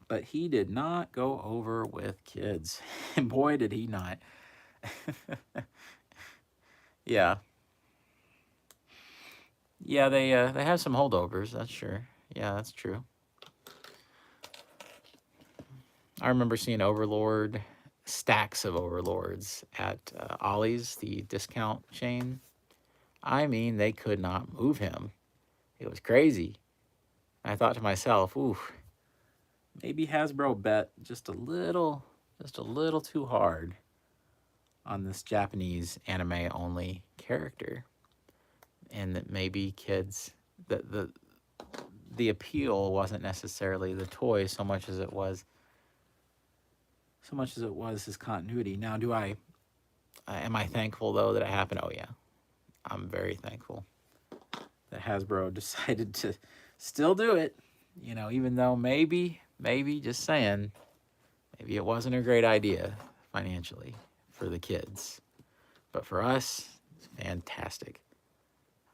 But he did not go over with kids. And boy, did he not. Yeah. Yeah, they have some holdovers, that's sure. Yeah, that's true. I remember seeing Overlord, stacks of Overlords at Ollie's, the discount chain. I mean, they could not move him. It was crazy. I thought to myself, ooh, maybe Hasbro bet just a little too hard on this Japanese anime only character. And that maybe kids, the appeal wasn't necessarily the toy so much as it was his continuity. Now, am I thankful though that it happened? Oh yeah, I'm very thankful that Hasbro decided to still do it. Even though maybe just saying, maybe it wasn't a great idea financially for the kids, but for us, it's fantastic.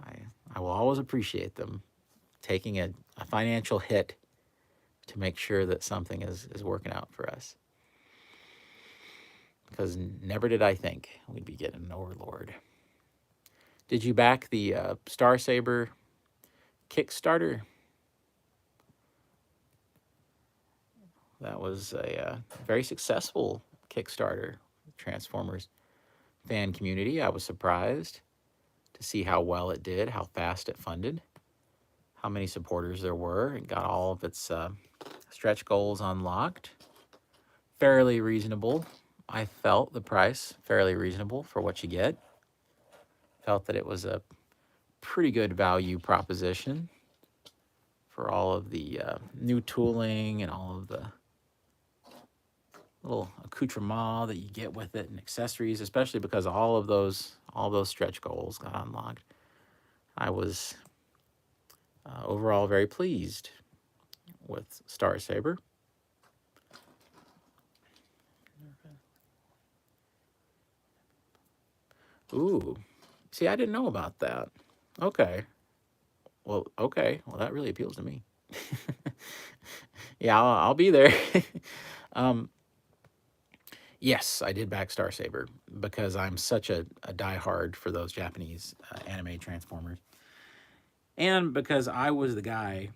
I I will always appreciate them taking a financial hit to make sure that something is working out for us. Because never did I think we'd be getting an Overlord. Did you back the Star Saber Kickstarter? That was a very successful Kickstarter. Transformers fan community. I was surprised to see how well it did, how fast it funded, how many supporters there were. It got all of its stretch goals unlocked. Fairly reasonable. I felt the price fairly reasonable for what you get. Felt that it was a pretty good value proposition for all of the new tooling and all of the little accoutrement that you get with it and accessories, especially because all those stretch goals got unlocked. I was overall very pleased with Star Saber. Ooh, see, I didn't know about that. Okay, well, that really appeals to me. Yeah, I'll be there. um, yes, I did back Star Saber because I'm such a diehard for those Japanese anime Transformers. And because I was the guy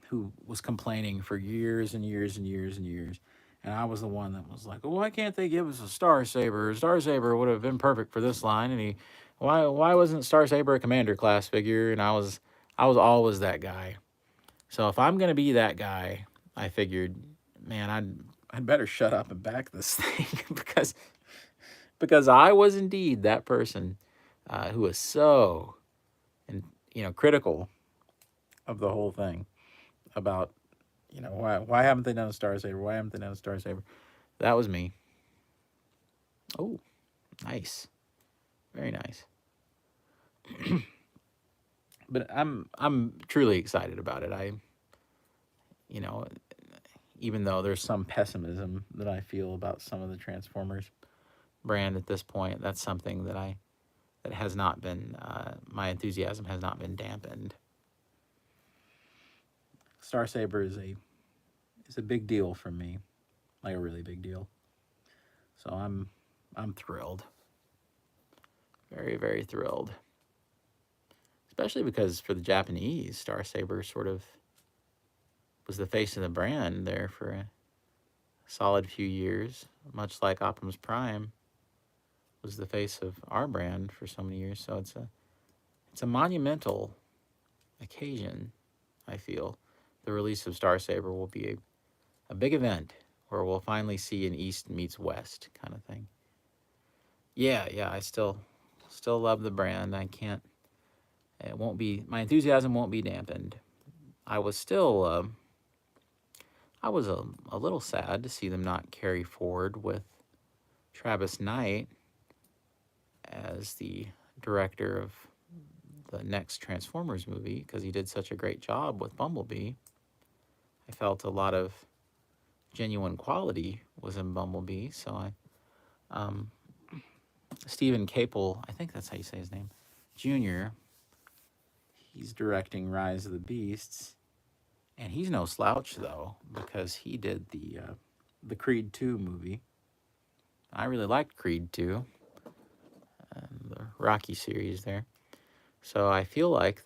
who was complaining for years and years and years and years. And I was the one that was like, well, why can't they give us a Star Saber? Star Saber would have been perfect for this line. And why wasn't Star Saber a Commander class figure? And I was always that guy. So if I'm gonna be that guy, I figured, man, I'd better shut up and back this thing because I was indeed that person who was so and critical of the whole thing about why haven't they done a Star Saber? Why haven't they done a Star Saber? That was me. Oh, nice, very nice. But I'm truly excited about it. You know, even though there's some pessimism that I feel about some of the Transformers brand at this point, that's something that has not been my enthusiasm has not been dampened. Star Saber is a big deal for me, like a really big deal. So I'm thrilled, very very thrilled, especially because for the Japanese, Star Saber sort of was the face of the brand there for a solid few years, much like Optimus Prime was the face of our brand for so many years. So it's a monumental occasion, I feel. The release of Star Saber will be a big event where we'll finally see an East meets West kind of thing. Yeah, I still love the brand. It won't be, my enthusiasm won't be dampened. I was still, I was a little sad to see them not carry forward with Travis Knight as the director of the next Transformers movie, because he did such a great job with Bumblebee. I felt a lot of genuine quality was in Bumblebee, so Stephen Capel, I think that's how you say his name, Jr., he's directing Rise of the Beasts, and he's no slouch, though, because he did the Creed 2 movie. I really liked Creed 2, and the Rocky series there. So I feel like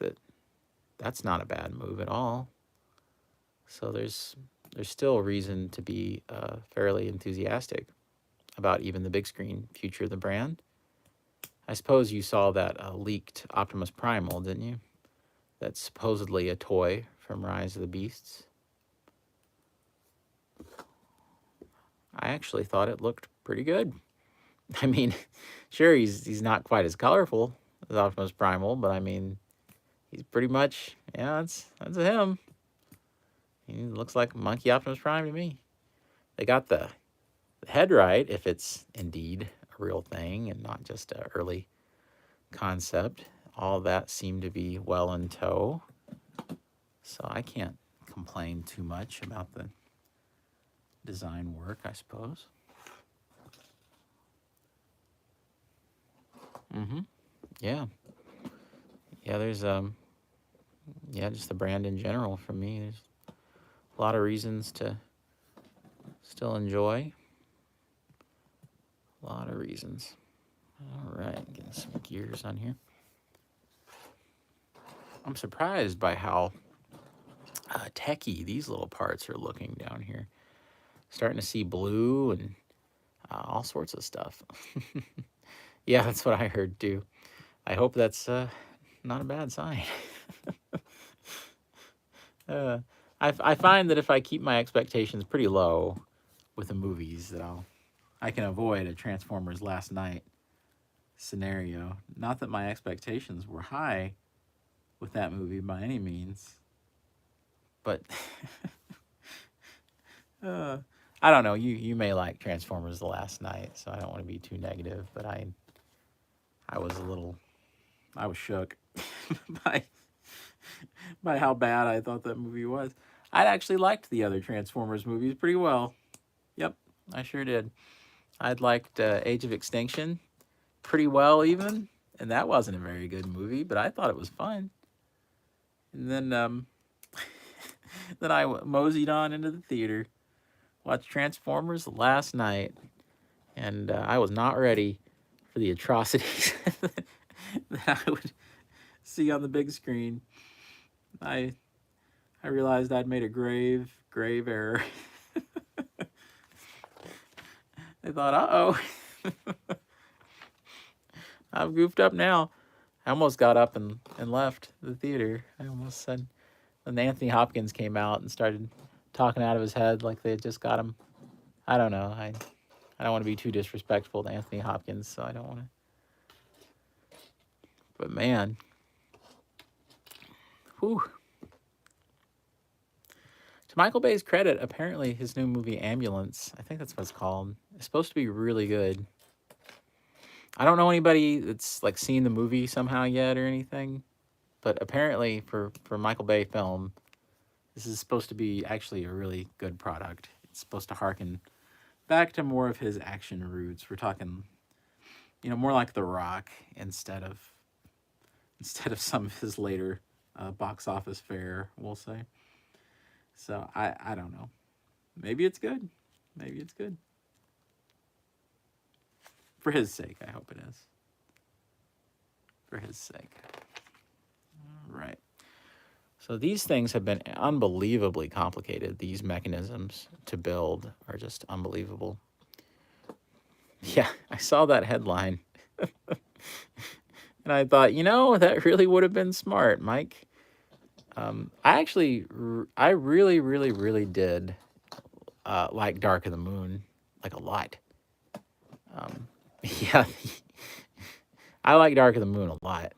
that's not a bad move at all. So there's still reason to be fairly enthusiastic about even the big screen future of the brand. I suppose you saw that leaked Optimus Primal, didn't you? That's supposedly a toy from Rise of the Beasts. I actually thought it looked pretty good. I mean, sure, he's not quite as colorful as Optimus Primal, but I mean, he's pretty much, yeah, that's him. He looks like Monkey Optimus Prime to me. They got the head right, if it's indeed a real thing and not just an early concept. All of that seemed to be well in tow. So I can't complain too much about the design work, I suppose. Yeah. Yeah, there's just the brand in general for me. There's a lot of reasons to still enjoy. A lot of reasons. All right, getting some gears on here. I'm surprised by how techy these little parts are looking down here. Starting to see blue and all sorts of stuff. Yeah, that's what I heard too. I hope that's not a bad sign. I find that if I keep my expectations pretty low with the movies, that I can avoid a Transformers Last Night scenario. Not that my expectations were high with that movie by any means, but I don't know. You may like Transformers The Last Night, so I don't want to be too negative, but I was shook by how bad I thought that movie was. I actually liked the other Transformers movies pretty well. Yep, I sure did. I'd liked Age of Extinction pretty well even, and that wasn't a very good movie, but I thought it was fun. And then then I moseyed on into the theater, watched Transformers Last Night, and I was not ready for the atrocities that I would see on the big screen. I realized I'd made a grave error. I thought, uh-oh, I've goofed up now. I almost got up and left the theater. I almost said, when Anthony Hopkins came out and started talking out of his head like they had just got him. I don't know. I don't want to be too disrespectful to Anthony Hopkins, so I don't want to. But man, whew. To Michael Bay's credit, apparently his new movie Ambulance, I think that's what it's called, is supposed to be really good. I don't know anybody that's like seen the movie somehow yet or anything, but apparently for Michael Bay film, this is supposed to be actually a really good product. It's supposed to harken back to more of his action roots. We're talking, more like The Rock instead of some of his later box office fare, we'll say. So I don't know. Maybe it's good. Maybe it's good. For his sake, I hope it is. For his sake. All right. So these things have been unbelievably complicated. These mechanisms to build are just unbelievable. Yeah, I saw that headline and I thought, that really would have been smart, Mike. I really, really, really did like Dark of the Moon, like a lot. Yeah, I like Dark of the Moon a lot.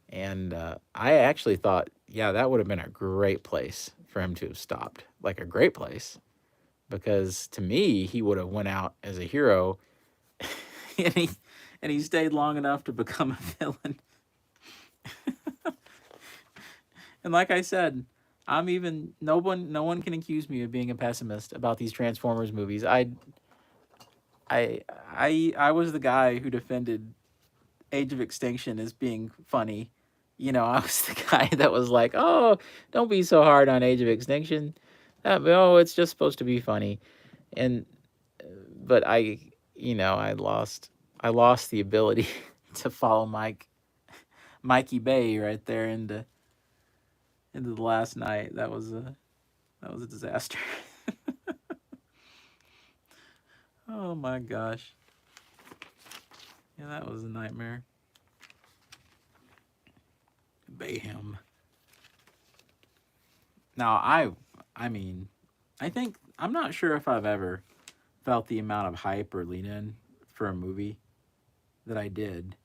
And I actually thought, yeah, that would have been a great place for him to have stopped. Like a great place. Because to me, he would have went out as a hero and he stayed long enough to become a villain. And like I said, no one can accuse me of being a pessimist about these Transformers movies. I was the guy who defended Age of Extinction as being funny. I was the guy that was like, "Oh, don't be so hard on Age of Extinction. It's just supposed to be funny." And but I lost the ability to follow Mikey Bay right there into the last night. That was a disaster. Oh my gosh. Yeah, that was a nightmare. Bayhem. Now, I mean, I think I'm not sure if I've ever felt the amount of hype or lean in for a movie that I did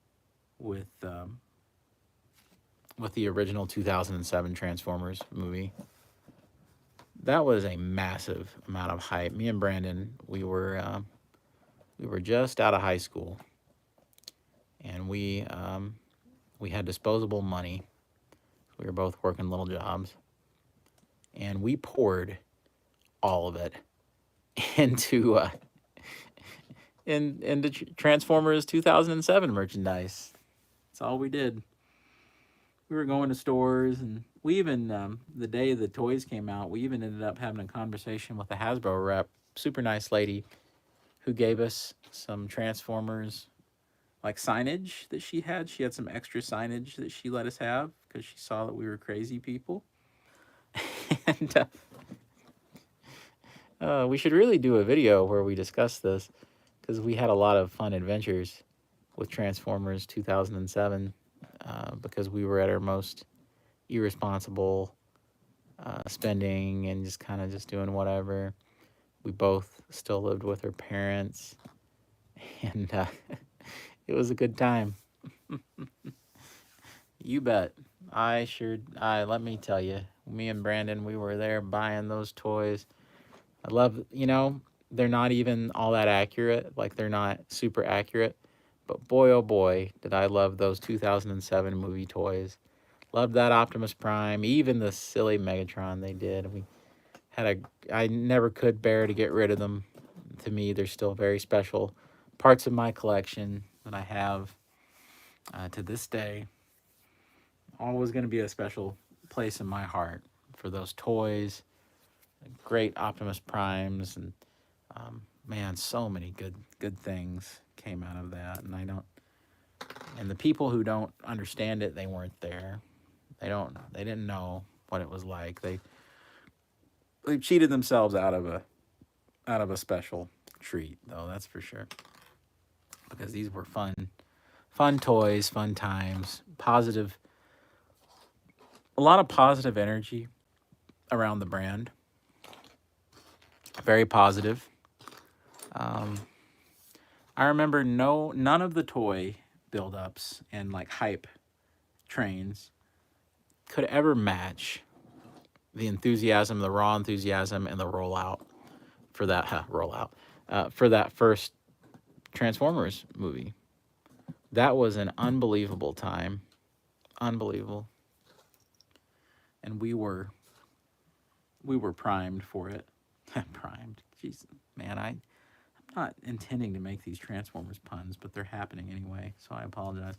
with the original 2007 Transformers movie. That was a massive amount of hype. Me and Brandon, we were just out of high school, and we had disposable money. We were both working little jobs, and we poured all of it into into Transformers 2007 merchandise. That's all we did. We were going to stores, and we even the day the toys came out, we even ended up having a conversation with the Hasbro rep, super nice lady, who gave us some Transformers like signage that she had. She had some extra signage that she let us have because she saw that we were crazy people. And we should really do a video where we discuss this because we had a lot of fun adventures with Transformers 2007 because we were at our most irresponsible spending and just kind of just doing whatever. We both still lived with our parents, and it was a good time. You bet. Let me tell you, me and Brandon, we were there buying those toys. I love, they're not even all that accurate. Like, they're not super accurate. But boy, oh boy, did I love those 2007 movie toys. Loved that Optimus Prime, even the silly Megatron they did. I never could bear to get rid of them. To me, they're still very special parts of my collection that I have to this day. Always going to be a special place in my heart for those toys, great Optimus Primes, and man, so many good things came out of that. And the people who don't understand it, they weren't there. They didn't know what it was like. They cheated themselves out of a special treat, though, that's for sure. Because these were fun toys, fun times, a lot of positive energy around the brand. Very positive. I remember none of the toy buildups and like hype trains could ever match the enthusiasm, the raw enthusiasm, and the rollout for that first Transformers movie. That was an unbelievable time, unbelievable, and we were primed for it. Primed, jeez, man, I'm not intending to make these Transformers puns, but they're happening anyway, so I apologize.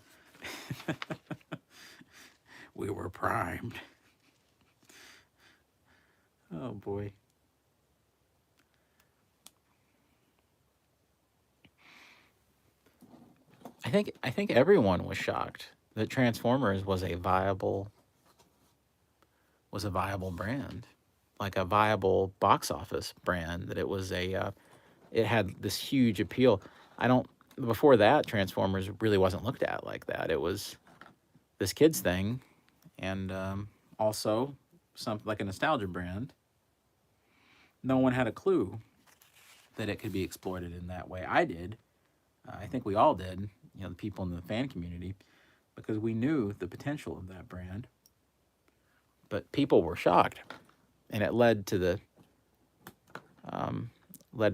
We were primed. Oh boy. I think everyone was shocked that Transformers was a viable brand, like a viable box office brand, that it was it had this huge appeal. I don't, before that, Transformers really wasn't looked at like that. It was this kids thing, and also something like a nostalgia brand. No one had a clue that it could be exploited in that way. I did. I think we all did, the people in the fan community, because we knew the potential of that brand. But people were shocked, and it led to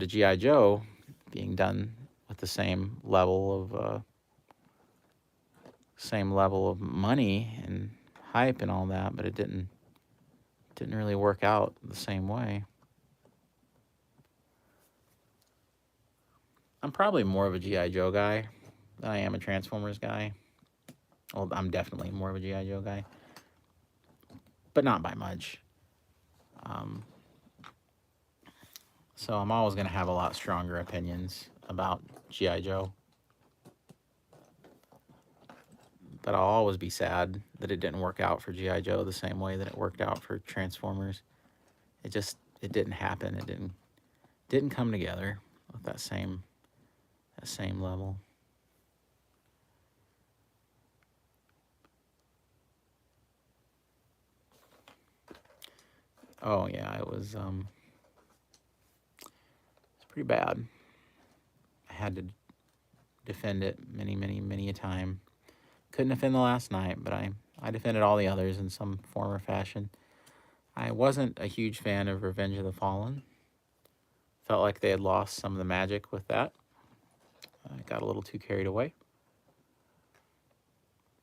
GI Joe being done with the same level of money and hype and all that, but it didn't really work out the same way. I'm probably more of a GI Joe guy than I am a Transformers guy. Well, I'm definitely more of a GI Joe guy, but not by much. So I'm always going to have a lot stronger opinions about GI Joe. But I'll always be sad that it didn't work out for GI Joe the same way that it worked out for Transformers. It didn't happen. It didn't come together with that same level. Oh yeah, it was pretty bad. I had to defend it many a time. Couldn't defend the last night, but I defended all the others in some form or fashion. I wasn't a huge fan of Revenge of the Fallen. Felt like they had lost some of the magic with that. I got a little too carried away.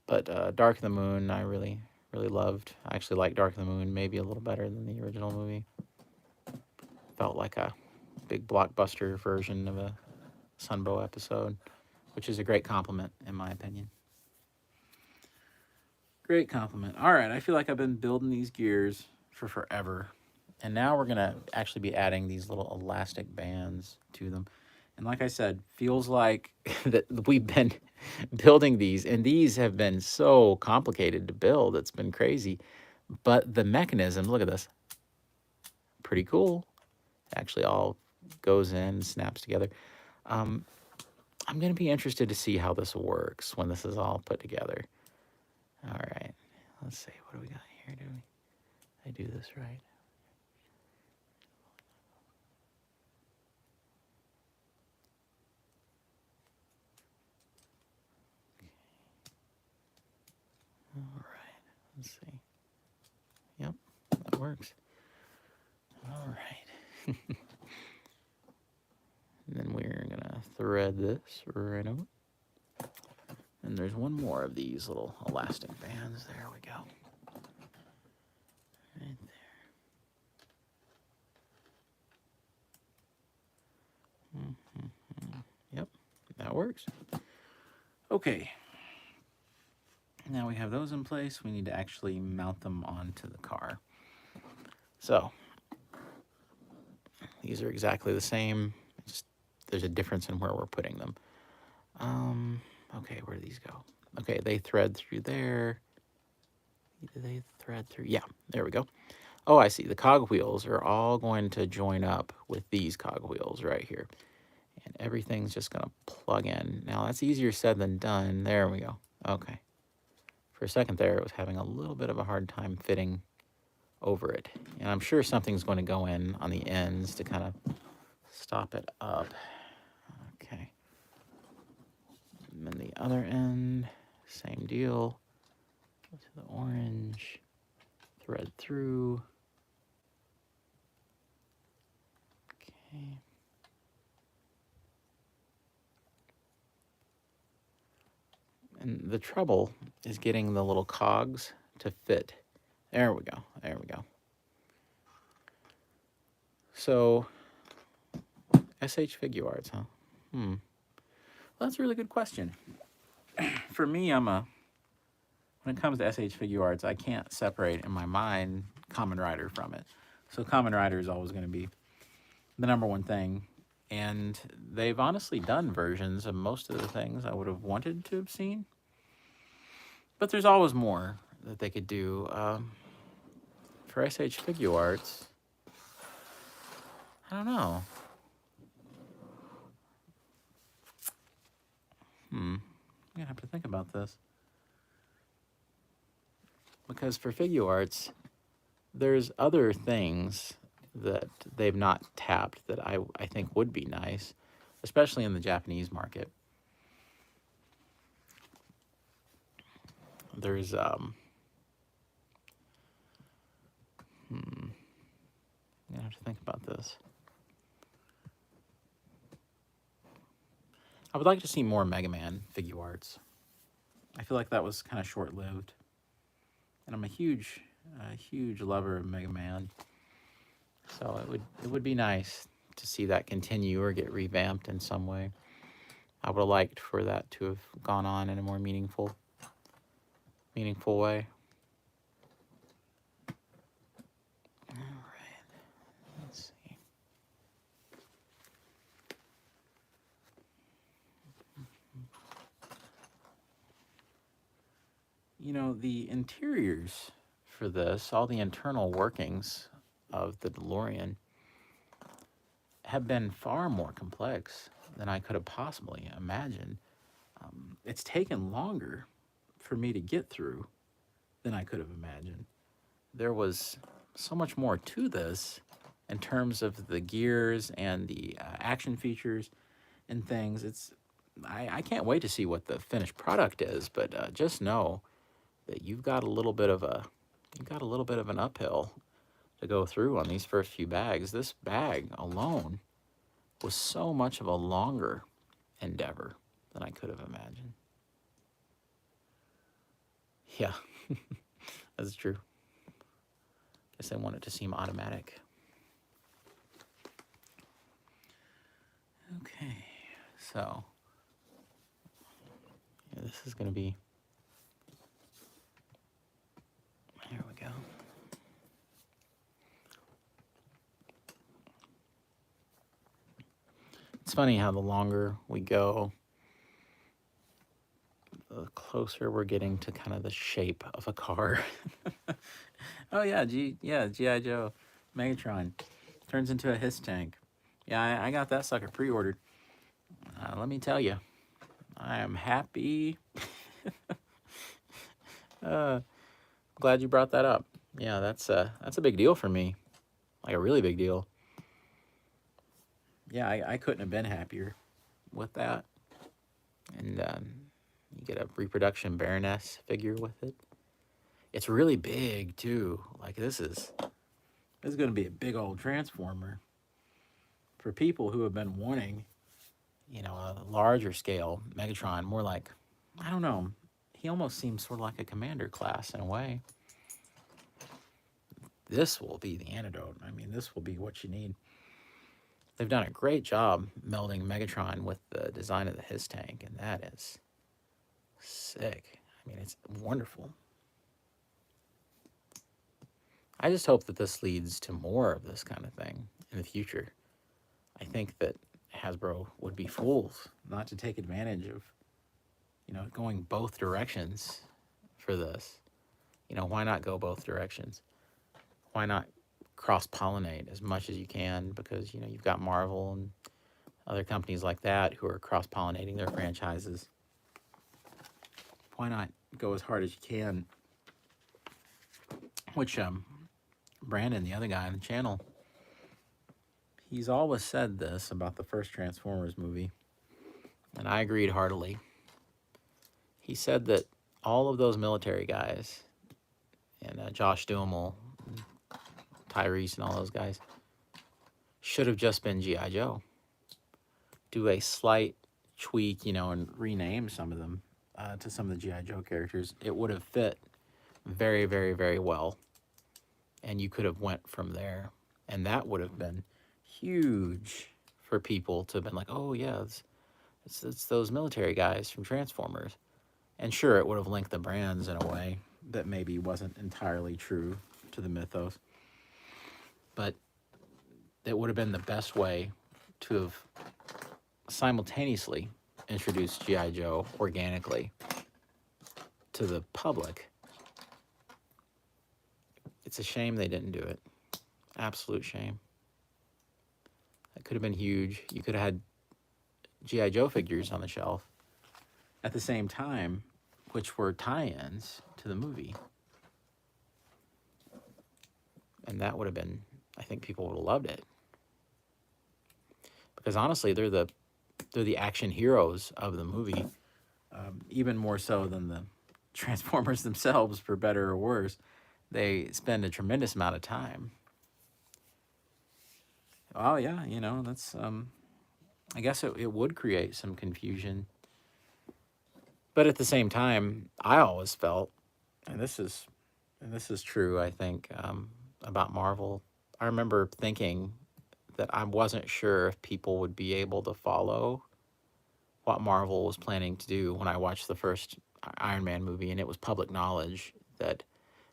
But Dark of the Moon, I really loved. I actually like Dark of the Moon maybe a little better than the original movie. Felt like a big blockbuster version of a Sunbow episode, which is a great compliment in my opinion. Great compliment. All right, I feel like I've been building these gears for forever. And now we're going to actually be adding these little elastic bands to them. And like I said, feels like that we've been building these, and these have been so complicated to build. It's been crazy. But the mechanism, look at this. Pretty cool. It actually all goes in, snaps together. I'm going to be interested to see how this works when this is all put together. All right. Let's see. What do we got here? I do this right? All right, let's see. Yep, that works. All right. And then we're gonna thread this right over. And there's one more of these little elastic bands. There we go. Right there. Yep, that works. Okay. Now we have those in place. We need to actually mount them onto the car. So these are exactly the same. Just there's a difference in where we're putting them. Okay, where do these go? Okay, they thread through there. Do they thread through? Yeah, there we go. Oh, I see. The cogwheels are all going to join up with these cogwheels right here. And everything's just going to plug in. Now, that's easier said than done. There we go. Okay. For a second there, it was having a little bit of a hard time fitting over it. And I'm sure something's going to go in on the ends to kind of stop it up. Okay. And then the other end, same deal. Go to the orange, thread through. Okay. And the trouble is getting the little cogs to fit. There we go. There we go. So, SH Figure Arts, huh? Well, that's a really good question. For me, when it comes to SH Figure Arts, I can't separate in my mind Kamen Rider from it. So Kamen Rider is always going to be the number one thing. And they've honestly done versions of most of the things I would have wanted to have seen. But there's always more that they could do. for SH Figure Arts, I don't know. I'm gonna have to think about this. Because for Figure Arts, there's other things that they've not tapped that I think would be nice, especially in the Japanese market. There's I'm gonna have to think about this. I would like to see more Mega Man Figure Arts. I feel like that was kind of short-lived, and I'm a huge lover of Mega Man. So it would be nice to see that continue or get revamped in some way. I would have liked for that to have gone on in a more meaningful way. All right, let's see. You know, the interiors for this, all the internal workings of the DeLorean have been far more complex than I could have possibly imagined. It's taken longer for me to get through than I could have imagined. There was so much more to this in terms of the gears and the action features and things. I can't wait to see what the finished product is, but just know that you've got a little bit of an uphill to go through on these first few bags. This bag alone was so much of a longer endeavor than I could have imagined. Yeah, that's true. Guess I want it to seem automatic. Okay, so yeah, this is going to be, here we go. It's funny how the longer we go, the closer we're getting to kind of the shape of a car. Oh yeah, G.I. Joe, Megatron turns into a HISS tank. Yeah, I got that sucker pre-ordered. Let me tell you, I am happy. Glad you brought that up. Yeah, that's a big deal for me, like a really big deal. Yeah, I couldn't have been happier with that. And you get a reproduction Baroness figure with it. It's really big too. Like this is going to be a big old transformer for people who have been wanting, you know, a larger scale Megatron, more like, I don't know, he almost seems sort of like a commander class in a way. This will be the antidote. I mean, this will be what you need. They've done a great job melding Megatron with the design of the HISS tank, and that is sick. I mean, it's wonderful. I just hope that this leads to more of this kind of thing in the future. I think that Hasbro would be fools not to take advantage of, you know, going both directions for this. You know, why not go both directions? Why not cross-pollinate as much as you can? Because, you know, you've got Marvel and other companies like that who are cross-pollinating their franchises. Why not go as hard as you can? Which, Brandon, the other guy on the channel, he's always said this about the first Transformers movie, and I agreed heartily. He said that all of those military guys, and Josh Duhamel, Tyrese, and all those guys, should have just been G.I. Joe. Do a slight tweak, you know, and rename some of them to some of the G.I. Joe characters. It would have fit very, very, very well, and you could have went from there, and that would have been huge for people to have been like, oh yeah, it's those military guys from Transformers. And sure, it would have linked the brands in a way that maybe wasn't entirely true to the mythos, but it would have been the best way to have simultaneously introduced G.I. Joe organically to the public It's a shame they didn't do it. Absolute shame. That could have been huge. You could have had G.I. Joe figures on the shelf at the same time, which were tie-ins to the movie. And that would have been, I think people would have loved it. Because honestly, they're the action heroes of the movie, even more so than the Transformers themselves, for better or worse. They spend a tremendous amount of time. Oh yeah, that's I guess it would create some confusion. But at the same time, I always felt, and this is true, I think, about Marvel. I remember thinking that I wasn't sure if people would be able to follow what Marvel was planning to do when I watched the first Iron Man movie, and it was public knowledge that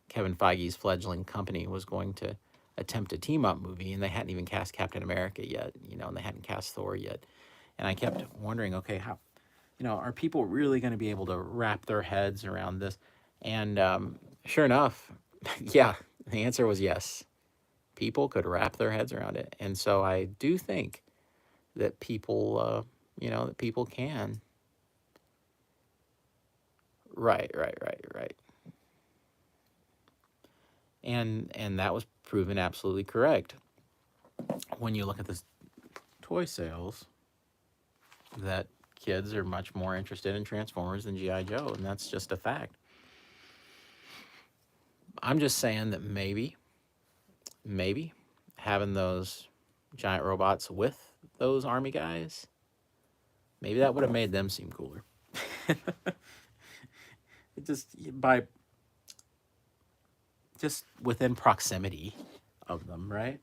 Kevin Feige's fledgling company was going to attempt a team-up movie, and they hadn't even cast Captain America yet, and they hadn't cast Thor yet. And I kept wondering, okay, how, are people really going to be able to wrap their heads around this? And sure enough, yeah, the answer was yes. People could wrap their heads around it. And so I do think that people, that people can. Right. And that was proven absolutely correct. When you look at the toy sales, that kids are much more interested in Transformers than G.I. Joe, and that's just a fact. I'm just saying that maybe having those giant robots with those army guys, maybe that would have made them seem cooler. Just within proximity of them, right?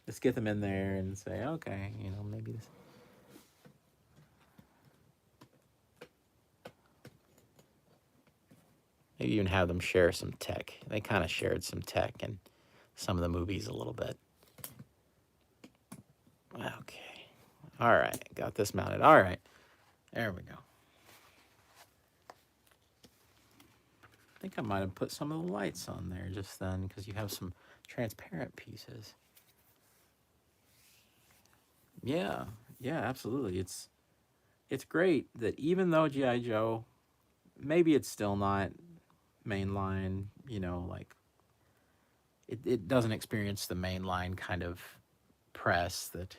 Just get them in there and say, okay, maybe this. Maybe even have them share some tech. They kind of shared some tech in some of the movies a little bit. Okay. All right. Got this mounted. All right. There we go. I think I might have put some of the lights on there just then because you have some transparent pieces. Yeah, absolutely. It's great that even though G.I. Joe, maybe it's still not mainline, like it doesn't experience the mainline kind of press that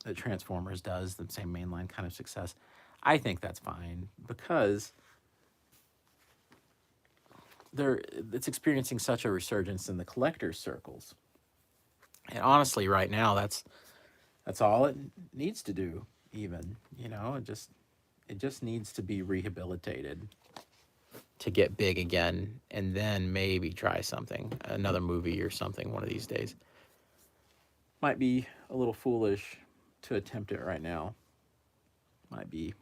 that Transformers does, the same mainline kind of success. I think that's fine because it's experiencing such a resurgence in the collector's circles. And honestly, right now, that's all it needs to do. Even it just needs to be rehabilitated to get big again, and then maybe try another movie or something one of these days. Might be a little foolish to attempt it right now. Might be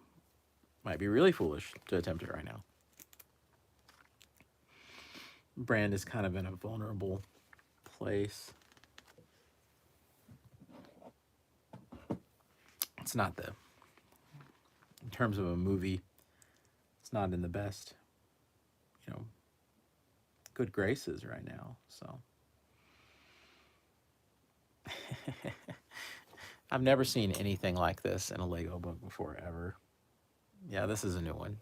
really foolish to attempt it right now. Brand is kind of in a vulnerable place. It's not in terms of a movie, it's not in the best, good graces right now, so. I've never seen anything like this in a Lego book before, ever. Yeah, this is a new one.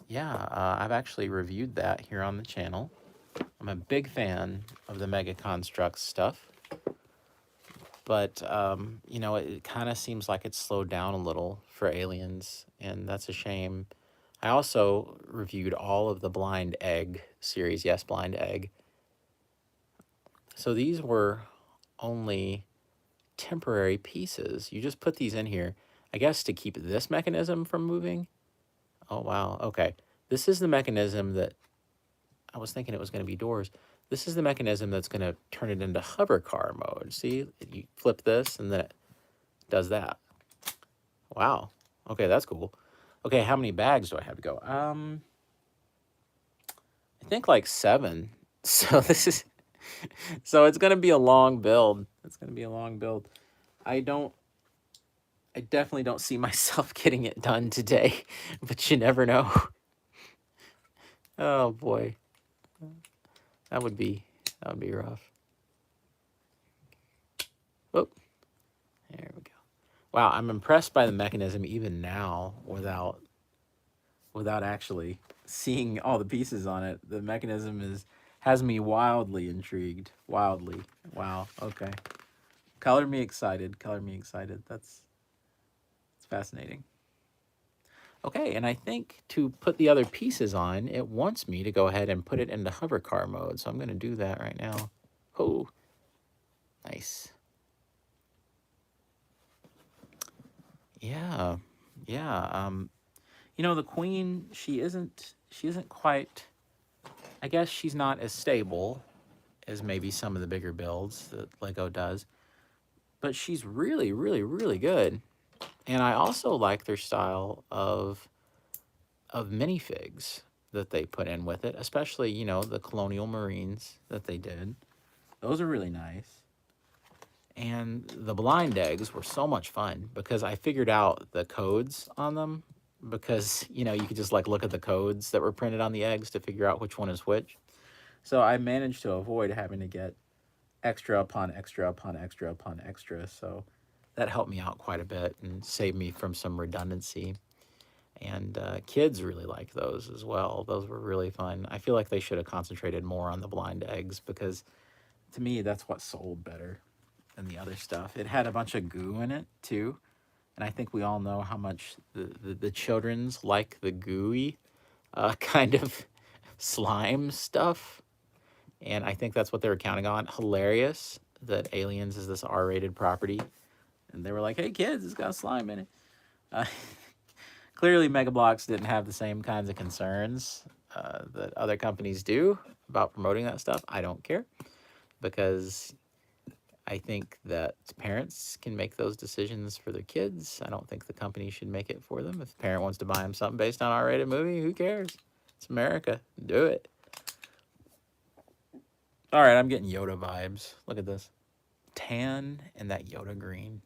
Yeah, I've actually reviewed that here on the channel. I'm a big fan of the Mega Construx stuff. But, it kind of seems like it's slowed down a little for Aliens, and that's a shame. I also reviewed all of the Blind Egg series. Yes, Blind Egg. So these were only temporary pieces. You just put these in here, I guess, to keep this mechanism from moving. Oh, wow. Okay. This is the mechanism that I was thinking it was going to be doors. This is the mechanism that's going to turn it into hover car mode. See, you flip this and then it does that. Wow. Okay, that's cool. Okay, how many bags do I have to go? I think like 7. So so it's going to be a long build. I don't I definitely don't see myself getting it done today, but you never know. Oh boy, that would be rough. Oh, there we go. Wow, I'm impressed by the mechanism even now without actually seeing all the pieces on it. The mechanism has me wildly intrigued. Wildly. Wow. Okay. Color me excited. Color me excited. It's fascinating. Okay, and I think to put the other pieces on, it wants me to go ahead and put it into hover car mode. So I'm going to do that right now. Oh, nice. Yeah. Yeah. You know, the queen, she isn't quite, I guess she's not as stable as maybe some of the bigger builds that Lego does, but she's really, really, really good. And I also like their style of minifigs that they put in with it, especially, you know, the Colonial Marines that they did. Those are really nice. And the blind eggs were so much fun because I figured out the codes on them because, you know, you could just like look at the codes that were printed on the eggs to figure out which one is which. So I managed to avoid having to get extra upon extra upon extra upon extra. So that helped me out quite a bit and saved me from some redundancy. And kids really like those as well. Those were really fun. I feel like they should have concentrated more on the blind eggs because to me, that's what sold better than the other stuff. It had a bunch of goo in it too. And I think we all know how much the children's like the gooey kind of slime stuff. And I think that's what they were counting on. Hilarious that Aliens is this R-rated property. And they were like, hey kids, it's got slime in it. Clearly, Mega Bloks didn't have the same kinds of concerns that other companies do about promoting that stuff. I don't care because I think that parents can make those decisions for their kids. I don't think the company should make it for them. If a parent wants to buy them something based on an R-rated movie, who cares? It's America. Do it. All right, I'm getting Yoda vibes. Look at this. Tan and that Yoda green.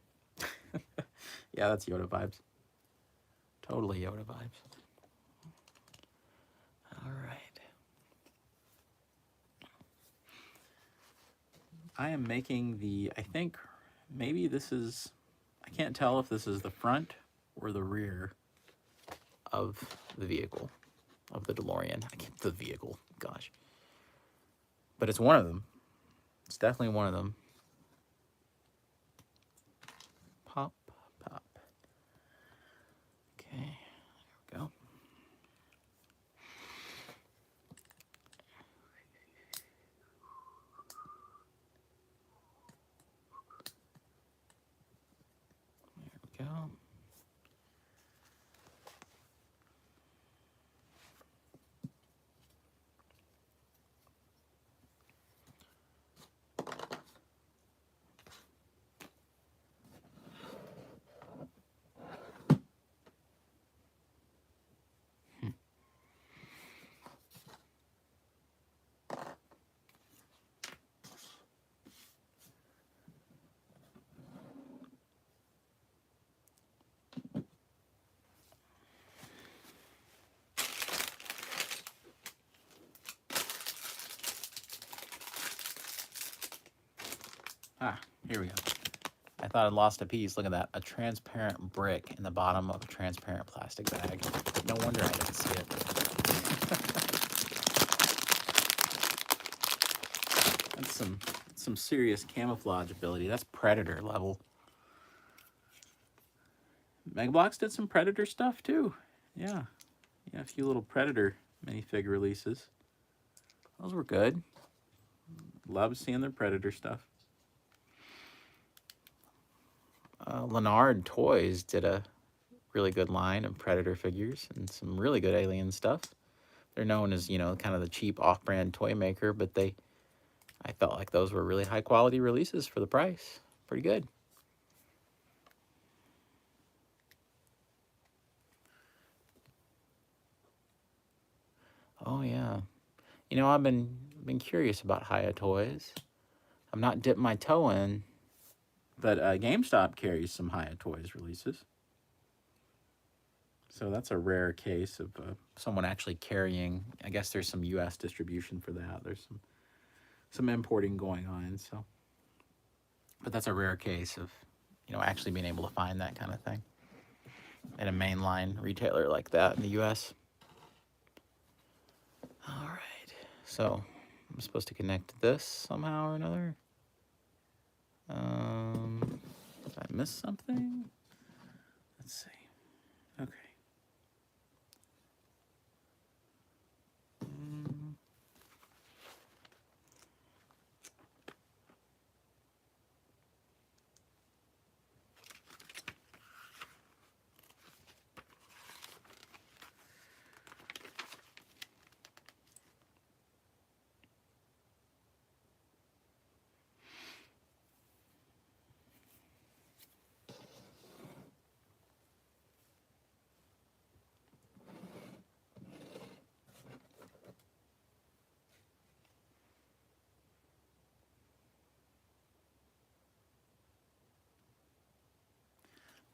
Yeah, that's Yoda vibes. Totally Yoda vibes. All right. I am making I think maybe this is, I can't tell if this is the front or the rear of the vehicle, of the DeLorean. I can't, the vehicle, gosh. But it's one of them. It's definitely one of them. Pop, pop. Okay, there we go. There we go. Ah, here we go. I thought I'd lost a piece. Look at that. A transparent brick in the bottom of a transparent plastic bag. No wonder I didn't see it. That's some serious camouflage ability. That's Predator level. Mega Bloks did some Predator stuff too. Yeah. Yeah, a few little Predator minifig releases. Those were good. Love seeing their Predator stuff. Leonard Toys did a really good line of Predator figures and some really good Alien stuff. They're known as, you know, kind of the cheap off-brand toy maker, but I felt like those were really high-quality releases for the price. Pretty good. Oh, yeah. You know, I've been curious about Hiya Toys. I've not dipped my toe in, But GameStop carries some Hiya Toys releases. So that's a rare case of someone actually carrying. I guess there's some U.S. distribution for that. There's some importing going on. So, but that's a rare case of, actually being able to find that kind of thing at a mainline retailer like that in the U.S. All right. So I'm supposed to connect this somehow or another. Did I miss something? Let's see. Okay.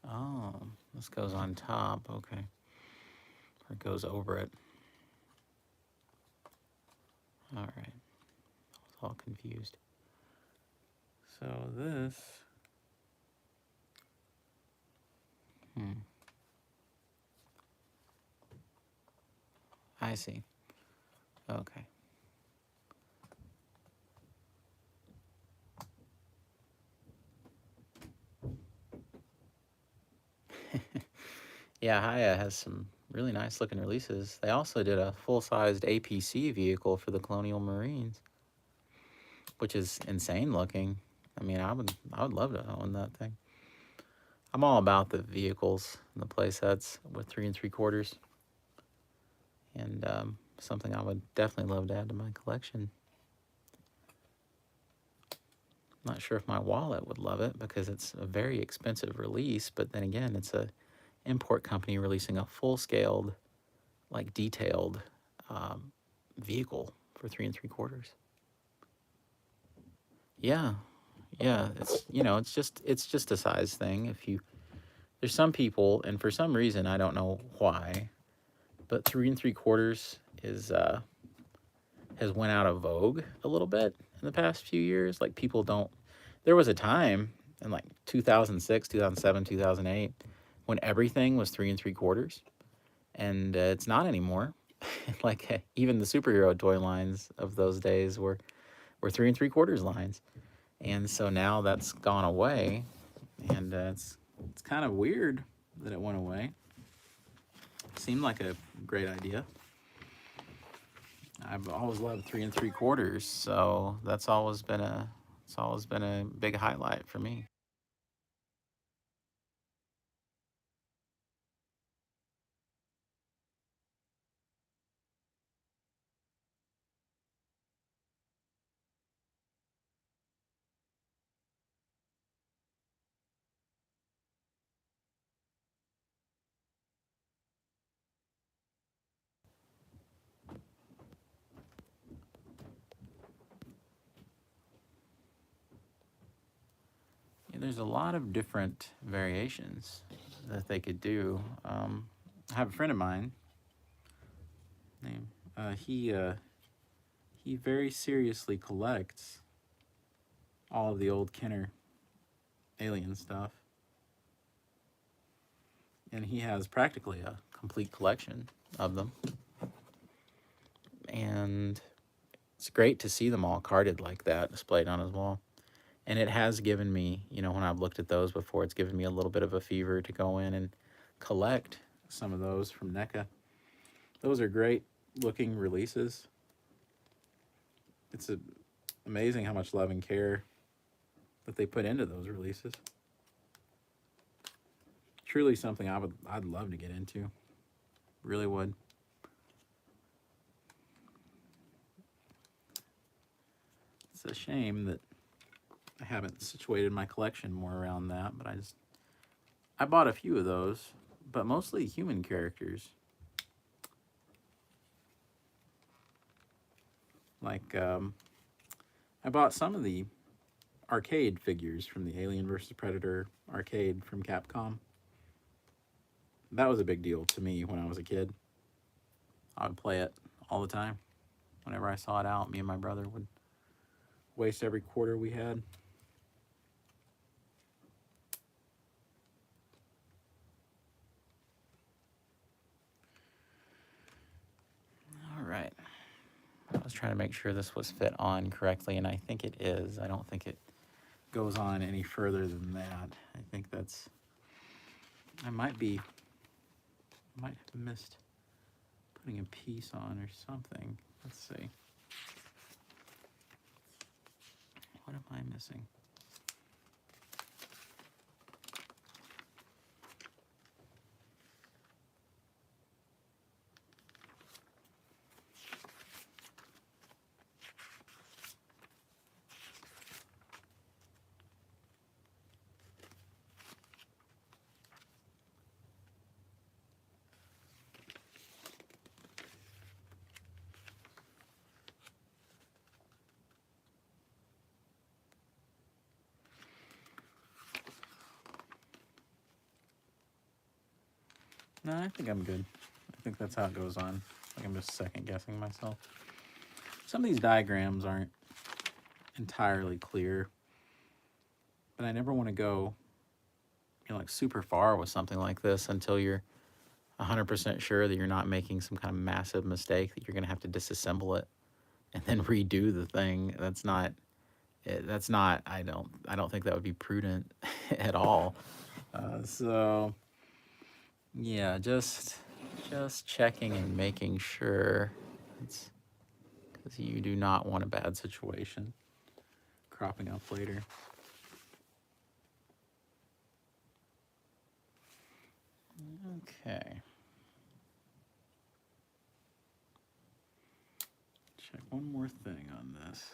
Oh, this goes on top. Okay. Or it goes over it. All right. I was all confused. So this. I see. Okay. Yeah, Hiya has some really nice looking releases. They also did a full-sized APC vehicle for the Colonial Marines, which is insane looking. I mean, I would love to own that thing. I'm all about the vehicles and the play sets with 3 3/4, and something I would definitely love to add to my collection. Not sure if my wallet would love it because it's a very expensive release, but then again, it's a import company releasing a full-scaled, like detailed vehicle for 3 3/4. Yeah, yeah. It's just a size thing. There's some people, and for some reason I don't know why, but 3 3/4 has went out of vogue a little bit in the past few years. Like people don't. There was a time in like 2006, 2007, 2008 when everything was 3 3/4, and it's not anymore. Like even the superhero toy lines of those days were 3 3/4 lines, and so now that's gone away, and it's kind of weird that it went away. Seemed like a great idea. I've always loved 3 3/4, so it's always been a big highlight for me. Yeah, there's a lot of different variations that they could do. I have a friend of mine. Name he very seriously collects all of the old Kenner alien stuff, and he has practically a complete collection of them. And it's great to see them all carded like that, displayed on his wall. And it has given me, when I've looked at those before, it's given me a little bit of a fever to go in and collect some of those from NECA. Those are great looking releases. It's amazing how much love and care that they put into those releases. Truly something I'd love to get into. Really would. It's a shame that I haven't situated my collection more around that, but I bought a few of those, but mostly human characters. Like I bought some of the arcade figures from the Alien vs. Predator arcade from Capcom. That was a big deal to me when I was a kid. I would play it all the time. Whenever I saw it out, me and my brother would waste every quarter we had. All right. I was trying to make sure this was fit on correctly, and I think it is. I don't think it goes on any further than that. I think that's... I might have missed putting a piece on or something. Let's see. What am I missing? No, I think I'm good. I think that's how it goes on. I think I'm just second guessing myself. Some of these diagrams aren't entirely clear, but I never want to go, like super far with something like this until you're 100% sure that you're not making some kind of massive mistake that you're going to have to disassemble it and then redo the thing. That's not. I don't think that would be prudent at all. So yeah, just checking and making sure. It's because you do not want a bad situation cropping up later. Okay. Check one more thing on this.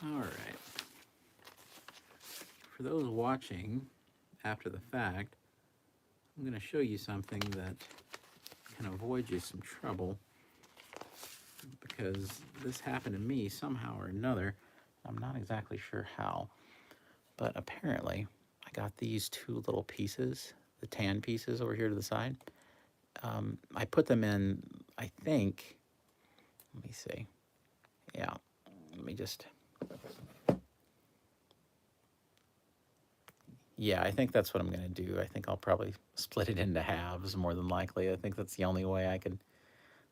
All right. For those watching after the fact, I'm going to show you something that can avoid you some trouble, because this happened to me somehow or another. I'm not exactly sure how, but apparently I got these two little pieces, the tan pieces over here to the side. I put them in, I think, let me see. Yeah, let me just... Yeah, I think that's what I'm going to do. I think I'll probably split it into halves more than likely. I think that's the only way I can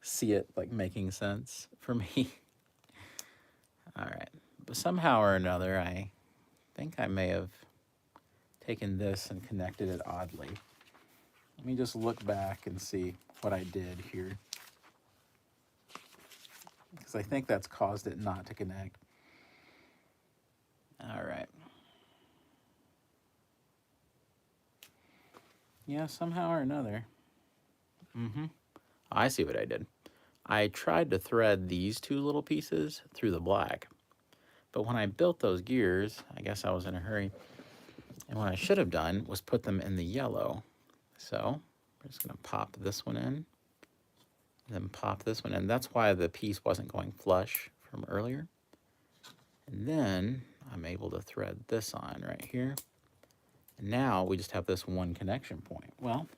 see it like making sense for me. All right. But somehow or another, I think I may have taken this and connected it oddly. Let me just look back and see what I did here, because I think that's caused it not to connect. All right. Yeah, somehow or another. I see what I did. I tried to thread these two little pieces through the black, but when I built those gears, I guess I was in a hurry, and what I should have done was put them in the yellow. So we're just going to pop this one in Then pop this one in. That's why the piece wasn't going flush from earlier. And then I'm able to thread this on right here. And now we just have this one connection point. Well,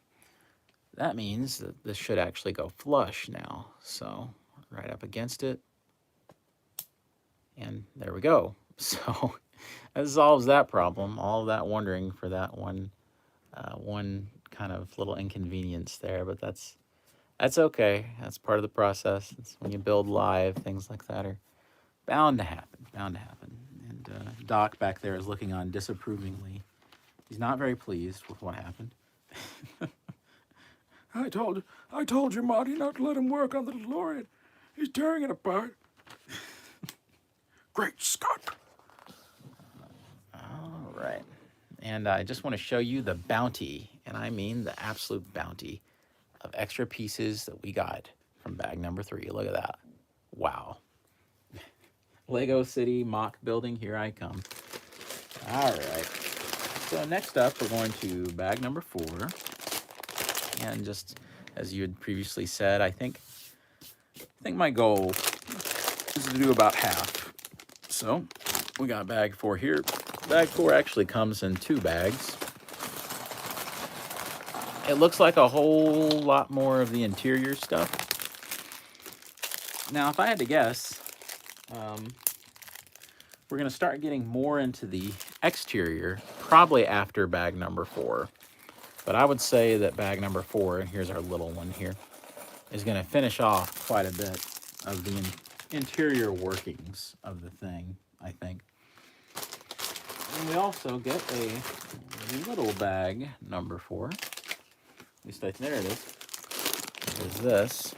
that means that this should actually go flush now. So right up against it. And there we go. So that solves that problem. All of that wondering for that one kind of little inconvenience there, but that's okay. That's part of the process. It's when you build live, things like that are bound to happen. Bound to happen. And Doc back there is looking on disapprovingly. He's not very pleased with what happened. I told you, Marty, not to let him work on the DeLorean. He's tearing it apart. Great Scott. All right. And I just want to show you the bounty, and I mean the absolute bounty of extra pieces that we got from bag number 3. Look at that. Wow. Lego City mock building, here I come. All right. So next up, we're going to bag number 4. And just as you had previously said, I think my goal is to do about half. So we got bag 4 here. Bag 4 actually comes in 2 bags. It looks like a whole lot more of the interior stuff. Now, if I had to guess, we're going to start getting more into the exterior probably after bag number 4. But I would say that bag number 4, and here's our little one here, is going to finish off quite a bit of the interior workings of the thing, I think. And we also get a little bag number 4. At least there it is. There's this.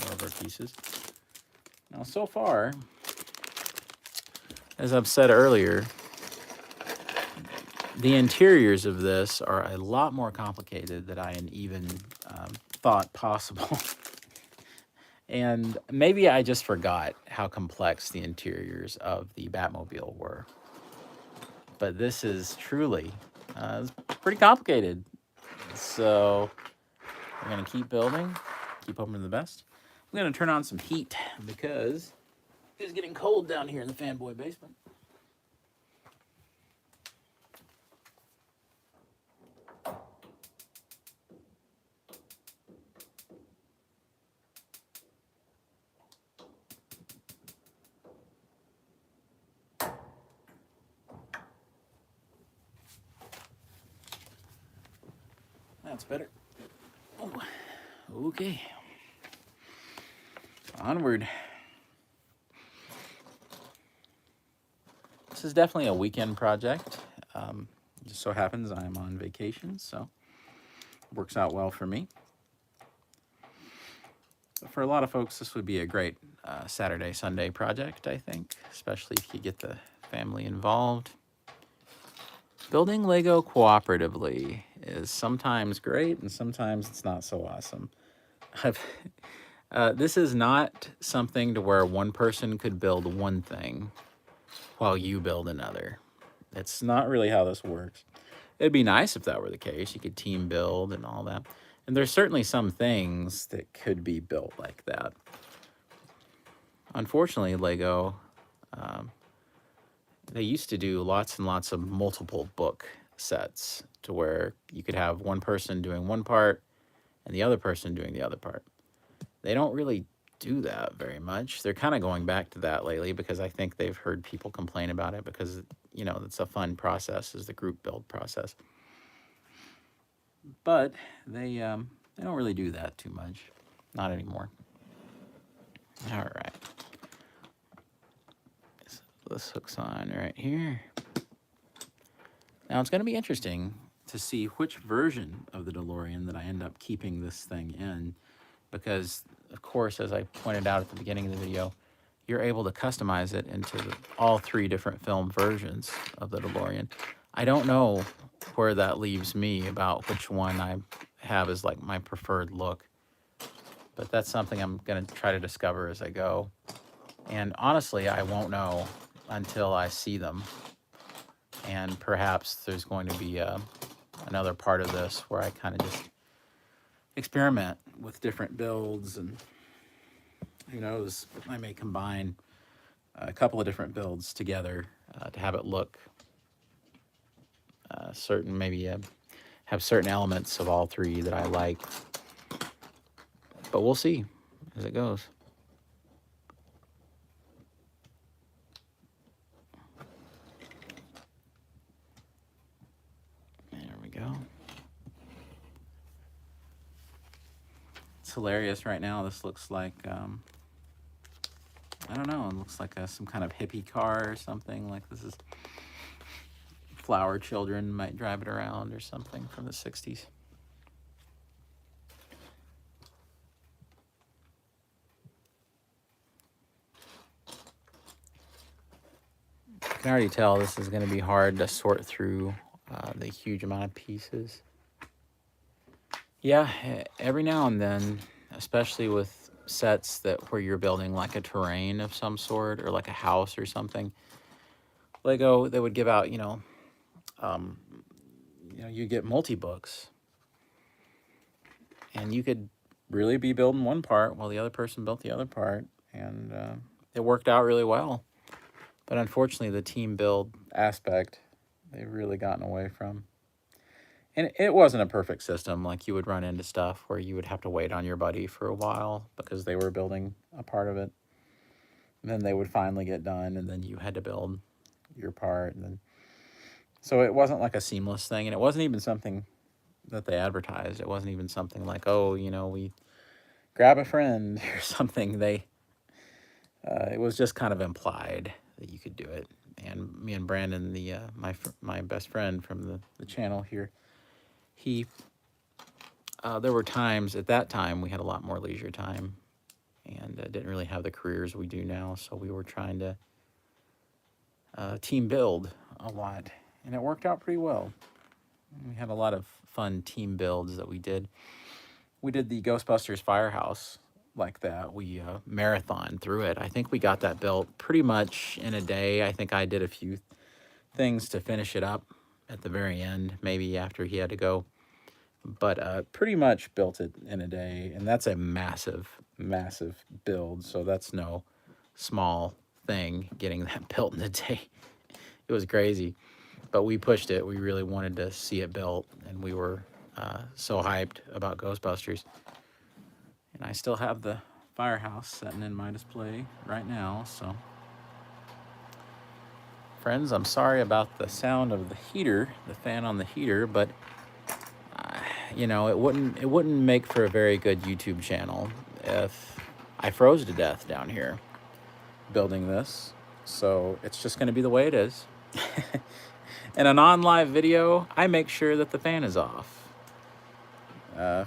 More of our pieces. Now, so far, as I've said earlier, the interiors of this are a lot more complicated than I had even thought possible. And maybe I just forgot how complex the interiors of the Batmobile were. But this is truly pretty complicated. So we're going to keep building, keep hoping for the best. I'm going to turn on some heat because it's getting cold down here in the fanboy basement. That's better. Oh, okay. Onward. This is definitely a weekend project. Just so happens I'm on vacation, so it works out well for me. But for a lot of folks, this would be a great Saturday, Sunday project, I think, especially if you get the family involved. Building Lego cooperatively is sometimes great and sometimes it's not so awesome. This is not something to where one person could build one thing while you build another. It's not really how this works. It'd be nice if that were the case. You could team build and all that. And there's certainly some things that could be built like that. Unfortunately, Lego, they used to do lots and lots of multiple book sets to where you could have one person doing one part and the other person doing the other part. They don't really do that very much. They're kind of going back to that lately because I think they've heard people complain about it because, you know, it's a fun process, is the group build process. But they don't really do that too much. Not anymore. All right. So this hooks on right here. Now it's going to be interesting to see which version of the DeLorean that I end up keeping this thing in, because of course, as I pointed out at the beginning of the video, you're able to customize it into all 3 different film versions of the DeLorean. I don't know where that leaves me about which one I have as like my preferred look, but that's something I'm going to try to discover as I go. And honestly, I won't know until I see them. And perhaps there's going to be another part of this where I kind of just, experiment with different builds, and who knows, I may combine a couple of different builds together to have it look certain, maybe have certain elements of all three that I like. But we'll see as it goes. There we go. It's hilarious right now. This looks like, I don't know, it looks like some kind of hippie car or something. Like this is flower children might drive it around or something from the 60s. I can already tell this is going to be hard to sort through the huge amount of pieces. Yeah, every now and then, especially with sets that where you're building like a terrain of some sort or like a house or something, Lego, they would give out, you get multi-books, and you could really be building one part while the other person built the other part, and it worked out really well. But unfortunately, the team build aspect, they've really gotten away from. And it wasn't a perfect system. Like, you would run into stuff where you would have to wait on your buddy for a while because they were building a part of it. And then they would finally get done, and then you had to build your part. And then, so it wasn't like a seamless thing, and it wasn't even something that they advertised. It wasn't even something like, oh, we grab a friend or something. It was just kind of implied that you could do it. And me and Brandon, my best friend from the channel here, there were times at that time we had a lot more leisure time and didn't really have the careers we do now. So we were trying to team build a lot, and it worked out pretty well. We had a lot of fun team builds that we did. We did the Ghostbusters Firehouse like that. We marathon through it. I think we got that built pretty much in a day. I think I did a few things to finish it up at the very end, maybe after he had to go. But pretty much built it in a day. And that's a massive, massive build. So that's no small thing, getting that built in a day. It was crazy. But we pushed it. We really wanted to see it built. And we were so hyped about Ghostbusters. And I still have the firehouse sitting in my display right now, so. Friends, I'm sorry about the sound of the heater, the fan on the heater, but it wouldn't make for a very good YouTube channel if I froze to death down here building this. So it's just going to be the way it is. In a non-live video, I make sure that the fan is off.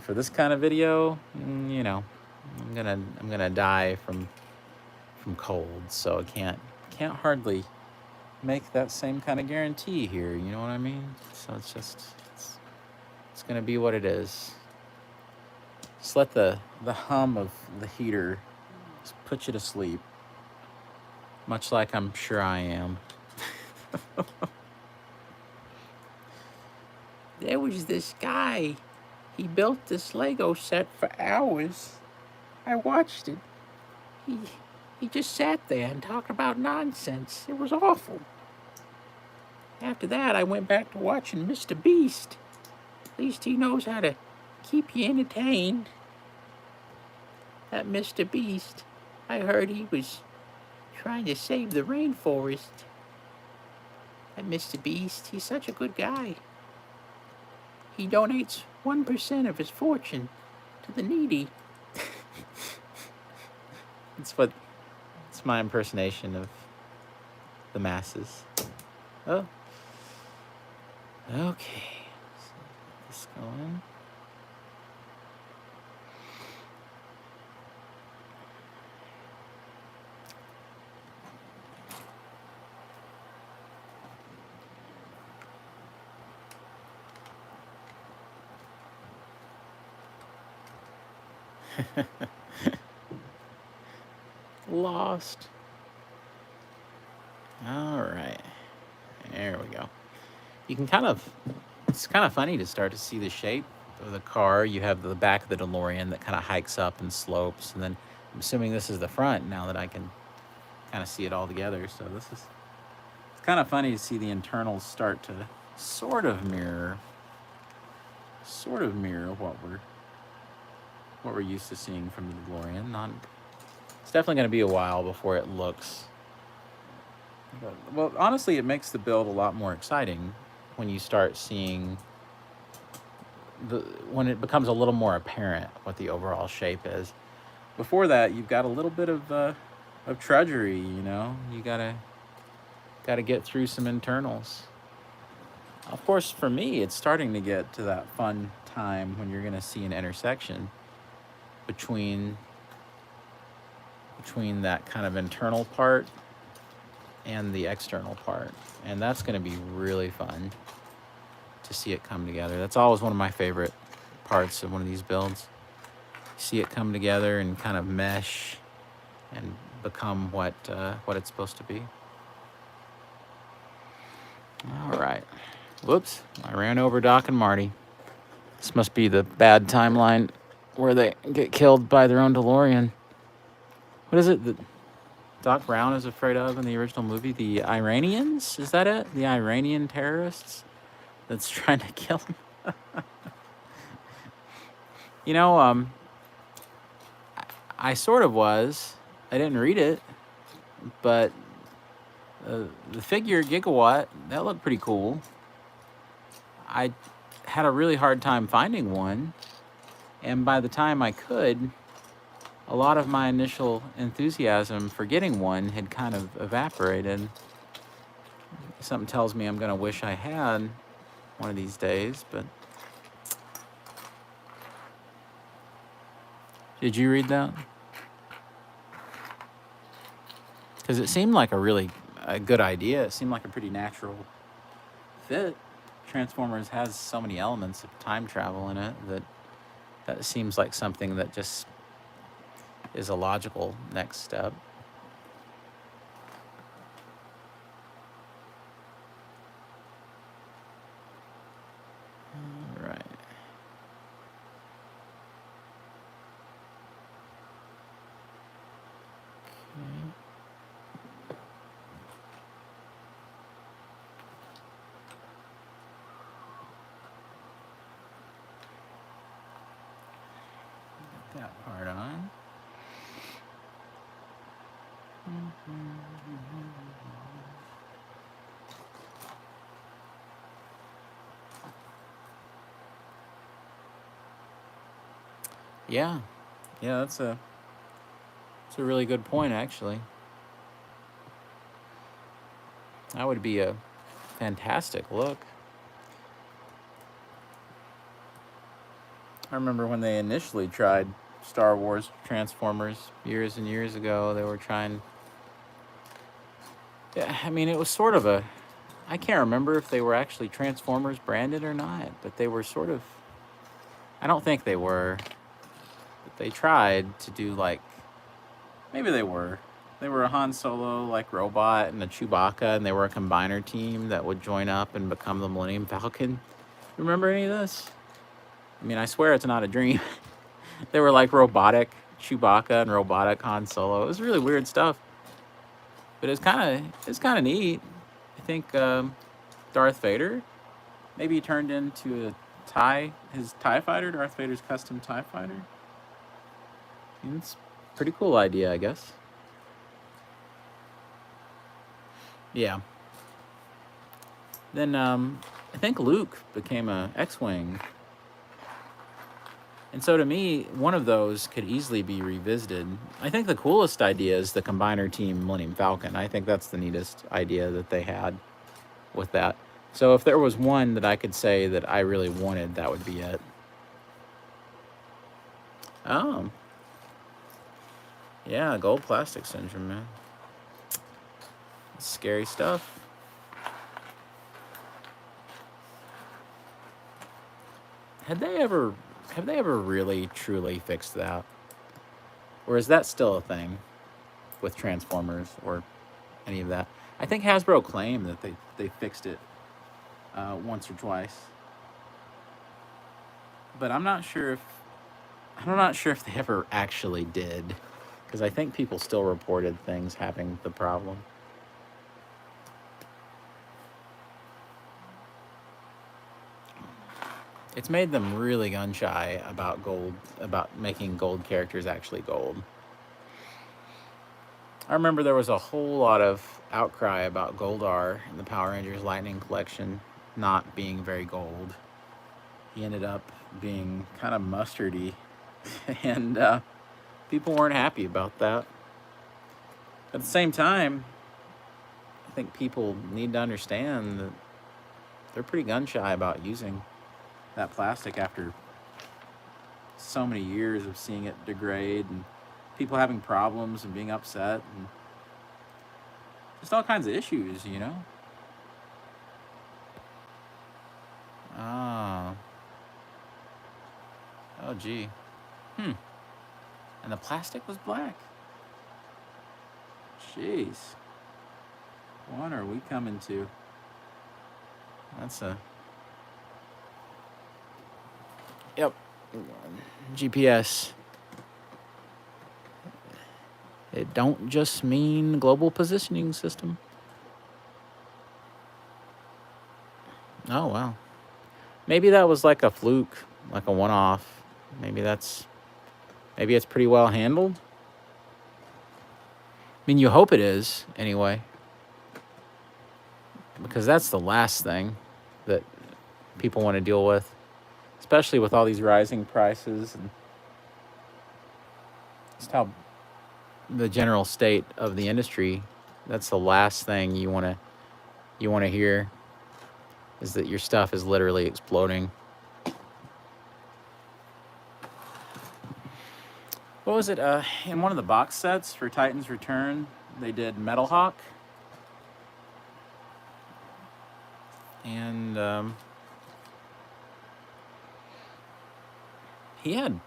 For this kind of video, I'm gonna die from cold, so I can't hardly make that same kind of guarantee here. You know what I mean? So it's gonna be what it is. Just let the hum of the heater just put you to sleep, much like I'm sure I am. There was this guy. He built this Lego set for hours. I watched it. He just sat there and talked about nonsense. It was awful. After that, I went back to watching Mr. Beast. At least he knows how to keep you entertained. That Mr. Beast, I heard he was trying to save the rainforest. That Mr. Beast, he's such a good guy. He donates 1% of his fortune to the needy. It's my impersonation of the masses. Oh. Okay. So get this going. Lost. All right. There we go. It's kind of funny to start to see the shape the car, you have the back of the DeLorean that kind of hikes up and slopes, and then I'm assuming this is the front now that I can kind of see it all together. So it's kind of funny to see the internals start to sort of mirror what we're used to seeing from the DeLorean. Not, it's definitely going to be a while before it looks. Well, honestly, it makes the build a lot more exciting when you start seeing when it becomes a little more apparent what the overall shape is. Before that, you've got a little bit of drudgery. You know, you gotta get through some internals. Of course, for me, it's starting to get to that fun time when you're gonna see an intersection between that kind of internal part and the external part, and that's going to be really fun to see it come together. That's always one of my favorite parts of one of these builds. See it come together and kind of mesh and become what it's supposed to be. All right. Whoops, I ran over Doc and Marty. This must be the bad timeline where they get killed by their own DeLorean. What is it that Doc Brown is afraid of in the original movie? The Iranians? Is that it? The Iranian terrorists that's trying to kill him? You know, I sort of was. I didn't read it, but the figure Gigawatt, that looked pretty cool. I had a really hard time finding one, and by the time I could, a lot of my initial enthusiasm for getting one had kind of evaporated. Something tells me I'm going to wish I had one of these days, but... Did you read that? Because it seemed like a good idea. It seemed like a pretty natural fit. Transformers has so many elements of time travel in it that seems like something that just is a logical next step. All right. Okay. Get that part on. Yeah, that's a really good point, actually. That would be a fantastic look. I remember when they initially tried Star Wars Transformers years and years ago, they were trying... Yeah, I mean, it was sort of a... I can't remember if they were actually Transformers branded or not, but they were sort of... I don't think they were. But they tried to do, like... Maybe they were. They were a Han Solo, like, robot and a Chewbacca, and they were a combiner team that would join up and become the Millennium Falcon. Remember any of this? I mean, I swear it's not a dream. They were like robotic Chewbacca and robotic Han Solo. It was really weird stuff. But it's kind of neat. I think Darth Vader, maybe he turned into his TIE fighter, Darth Vader's custom TIE fighter. It's a pretty cool idea, I guess. Yeah. Then I think Luke became a X-Wing. And so to me, one of those could easily be revisited. I think the coolest idea is the combiner team Millennium Falcon. I think that's the neatest idea that they had with that. So if there was one that I could say that I really wanted, that would be it. Oh. Yeah, gold plastic syndrome, man. That's scary stuff. Have they ever really truly fixed that? Or is that still a thing with Transformers or any of that? I think Hasbro claimed that they fixed it once or twice. but I'm not sure if they ever actually did, because I think people still reported things having the problem. It's made them really gun shy about gold, about making gold characters actually gold. I remember there was a whole lot of outcry about Goldar in the Power Rangers Lightning Collection not being very gold. He ended up being kind of mustardy, and people weren't happy about that. At the same time, I think people need to understand that they're pretty gun shy about using that plastic after so many years of seeing it degrade and people having problems and being upset and just all kinds of issues, you know? Oh. Oh, gee. And the plastic was black. Jeez. What are we coming to? That's a... Yep. GPS. It don't just mean global positioning system. Oh, wow. Maybe that was like a fluke, like a one-off. Maybe it's pretty well handled. I mean, you hope it is, anyway. Because that's the last thing that people want to deal with. Especially with all these rising prices and just how the general state of the industry, that's the last thing you want to hear, is that your stuff is literally exploding. What was it? In one of the box sets for Titan's Return, they did Metal Hawk. And he had,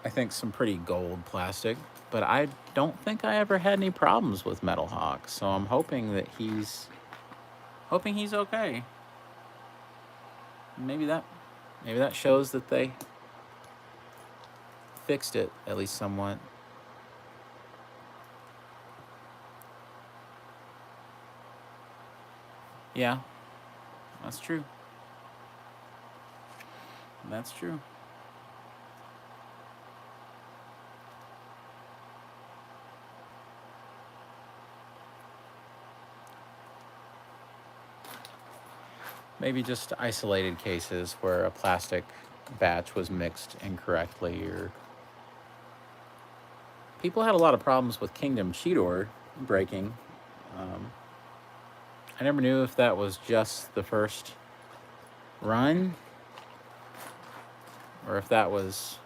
I think, some pretty gold plastic, but I don't think I ever had any problems with Metal Hawk. So I'm hoping that he's okay. Maybe that shows that they fixed it at least somewhat. Yeah, that's true. That's true. Maybe just isolated cases where a plastic batch was mixed incorrectly, or people had a lot of problems with Kingdom Cheetor breaking. I never knew if that was just the first run, or if that was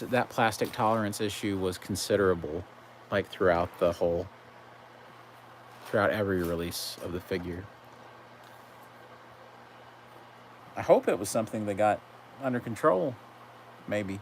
that plastic tolerance issue was considerable, like throughout every release of the figure. I hope it was something that got under control, maybe.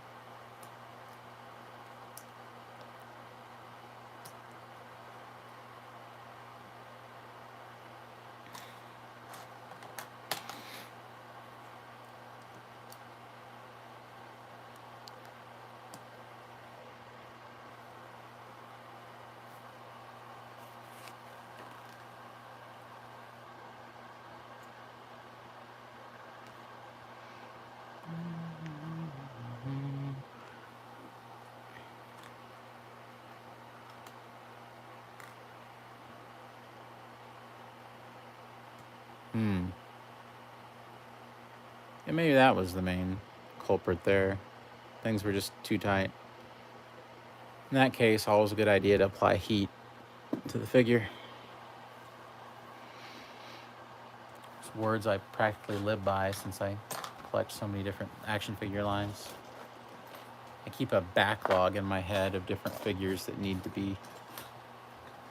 And maybe that was the main culprit there. Things were just too tight. In that case, always a good idea to apply heat to the figure. It's words I practically live by since I collect so many different action figure lines. I keep a backlog in my head of different figures that need to be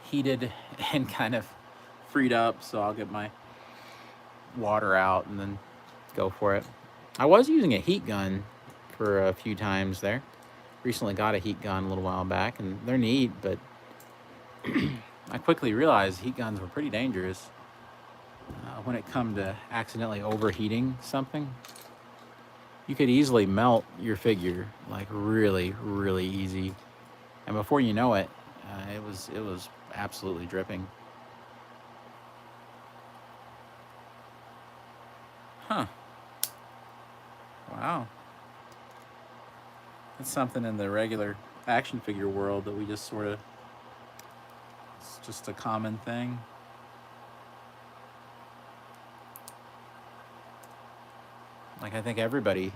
heated and kind of freed up, so I'll get my water out and then go for it. I was using a heat gun for a few times there. Recently got a heat gun a little while back, and they're neat, but I quickly realized heat guns were pretty dangerous when it come to accidentally overheating something. You could easily melt your figure, like really, really easy. And before you know it, it was absolutely dripping. Huh. Wow. That's something in the regular action figure world that we just sort of, it's just a common thing. Like I think everybody,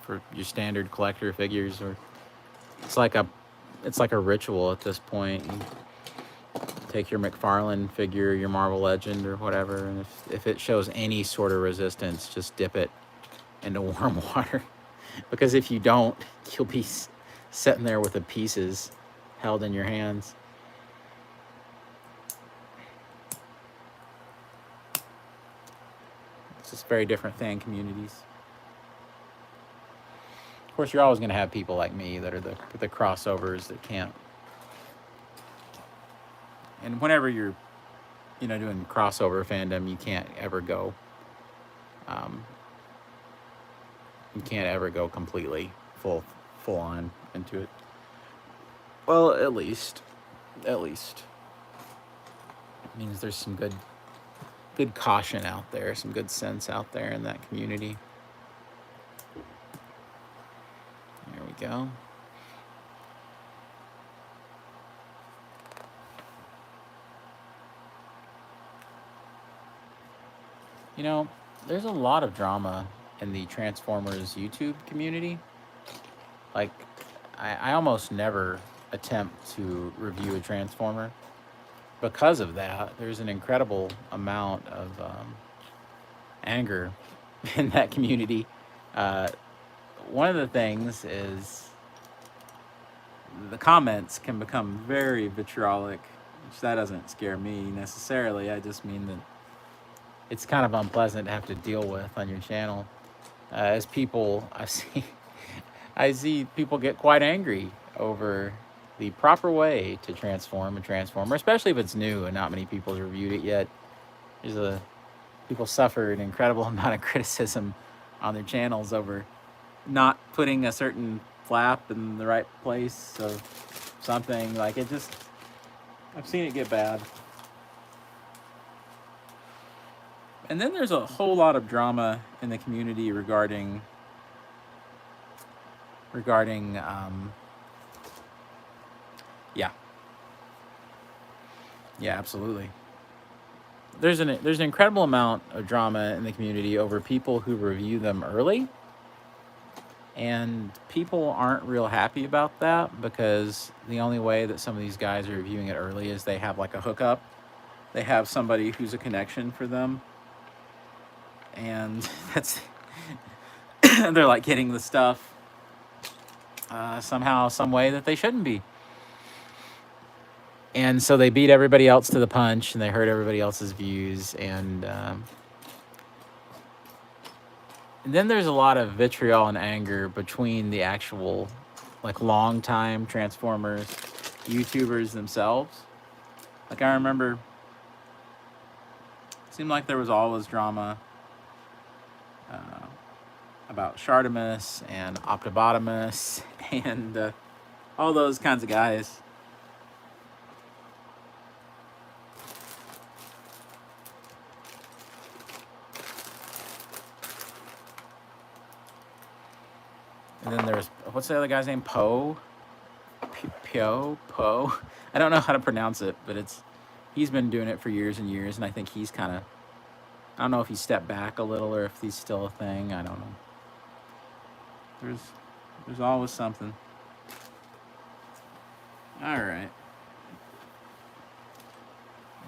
for your standard collector figures, or it's like a it's like a ritual at this point. You take your McFarlane figure, your Marvel Legend, or whatever, and if it shows any sort of resistance, just dip it into warm water. Because if you don't, you'll be sitting there with the pieces held in your hands. It's just a very different thing, communities. Of course, you're always going to have people like me that are the crossovers that can't. And whenever you're, doing crossover fandom, you can't ever go. Um, you can't ever go completely full on into it. Well, at least it means there's some good caution out there, some good sense out there in that community. There we go. You know, there's a lot of drama in the Transformers YouTube community. Like, I almost never attempt to review a Transformer because of that. There's an incredible amount of anger in that community. Uh, One of the things is the comments can become very vitriolic, which that doesn't scare me necessarily. I just mean that it's kind of unpleasant to have to deal with on your channel. As people, I see people get quite angry over the proper way to transform a Transformer, especially if it's new and not many people have reviewed it yet. People suffer an incredible amount of criticism on their channels over not putting a certain flap in the right place of something. Like it just, I've seen it get bad. And then there's a whole lot of drama in the community regarding yeah, yeah, absolutely. There's an incredible amount of drama in the community over people who review them early, and people aren't real happy about that because the only way that some of these guys are reviewing it early is they have like a hookup. They have somebody who's a connection for them, and that's they're like getting the stuff somehow, some way that they shouldn't be. And so they beat everybody else to the punch, and they hurt everybody else's views, and then there's a lot of vitriol and anger between the actual, like, long-time Transformers YouTubers themselves. Like, I remember, it seemed like there was always drama about Shartimus and Optibotimus and all those kinds of guys. And then there's, what's the other guy's name? Poe? Poe? I don't know how to pronounce it, but he's been doing it for years and years, and I think he's kind of, I don't know if he stepped back a little or if he's still a thing. I don't know. There's always something. All right.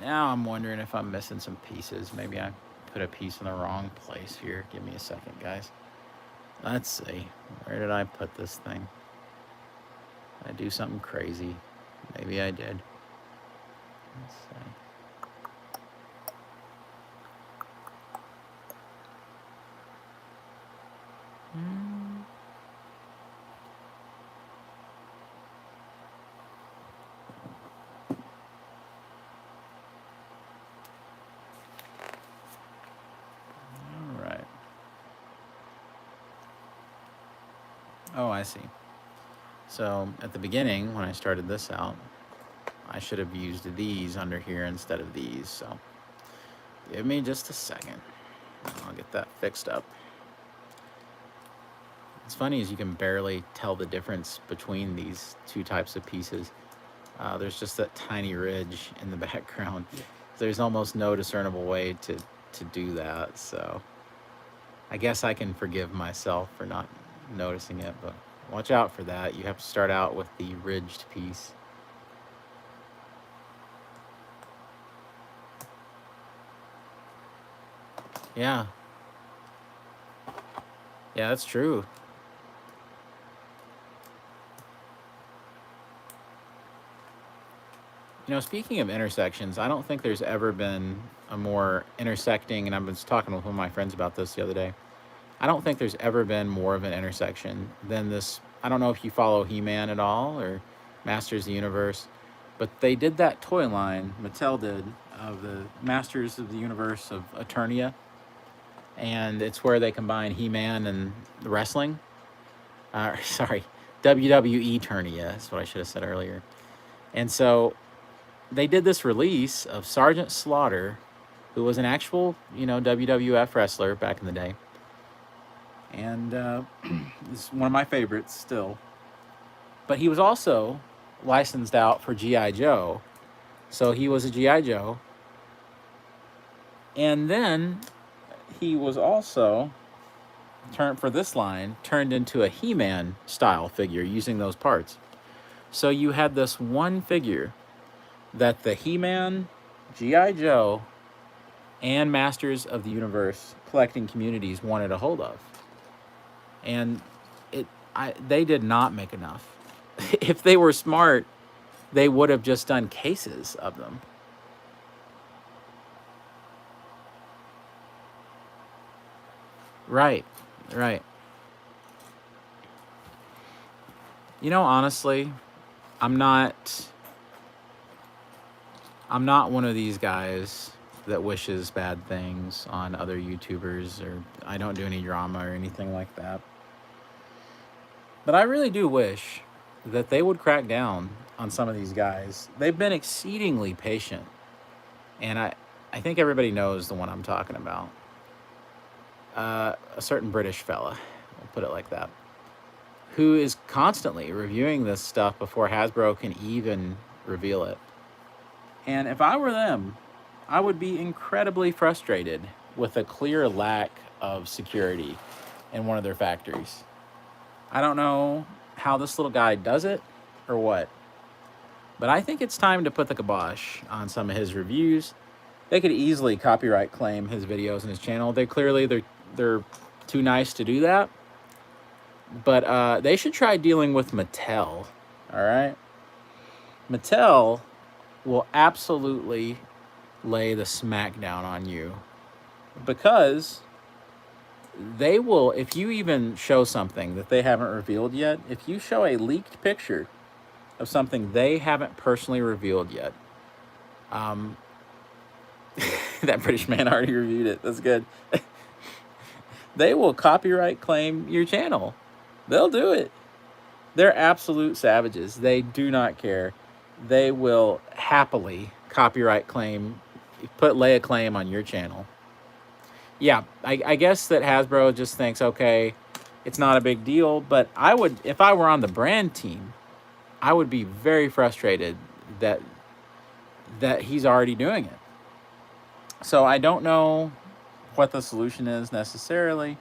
Now I'm wondering if I'm missing some pieces. Maybe I put a piece in the wrong place here. Give me a second, guys. Let's see. Where did I put this thing? Did I do something crazy? Maybe I did. Let's see. All right. Oh, I see. So at the beginning, when I started this out, I should have used these under here instead of these. So give me just a second. I'll get that fixed up. It's funny is you can barely tell the difference between these two types of pieces. There's just that tiny ridge in the background. There's almost no discernible way to do that. So I guess I can forgive myself for not noticing it, but watch out for that. You have to start out with the ridged piece. Yeah. Yeah, that's true. You know, speaking of intersections, I don't think there's ever been a more intersecting, and I was talking with one of my friends about this the other day. I don't think there's ever been more of an intersection than this. I don't know if you follow He-Man at all or Masters of the Universe, but they did that toy line, Mattel did, of the Masters of the Universe of Eternia, and it's where they combine He-Man and the wrestling. Sorry, WWE Eternia is what I should have said earlier. And so they did this release of Sergeant Slaughter, who was an actual, WWF wrestler back in the day. And it's one of my favorites still. But he was also licensed out for G.I. Joe. So he was a G.I. Joe. And then he was also, for this line, turned into a He-Man style figure using those parts. So you had this one figure that the He-Man, G.I. Joe, and Masters of the Universe collecting communities wanted a hold of. And they did not make enough. If they were smart, they would have just done cases of them. Right, right. Honestly, I'm not one of these guys that wishes bad things on other YouTubers, or I don't do any drama or anything like that. But I really do wish that they would crack down on some of these guys. They've been exceedingly patient. And I think everybody knows the one I'm talking about. A certain British fella, we'll put it like that, who is constantly reviewing this stuff before Hasbro can even reveal it. And if I were them, I would be incredibly frustrated with a clear lack of security in one of their factories. I don't know how this little guy does it or what, but I think it's time to put the kibosh on some of his reviews. They could easily copyright claim his videos and his channel. They're too nice to do that. But they should try dealing with Mattel. All right, Mattel will absolutely lay the smackdown on you, because they will, if you even show something that they haven't revealed yet, if you show a leaked picture of something they haven't personally revealed yet, that British man already reviewed it. That's good. They will copyright claim your channel. They'll do it. They're absolute savages. They do not care. They will happily copyright claim, lay a claim on your channel. Yeah, I guess that Hasbro just thinks, okay, it's not a big deal. But I would, if I were on the brand team, I would be very frustrated that he's already doing it. So I don't know what the solution is necessarily,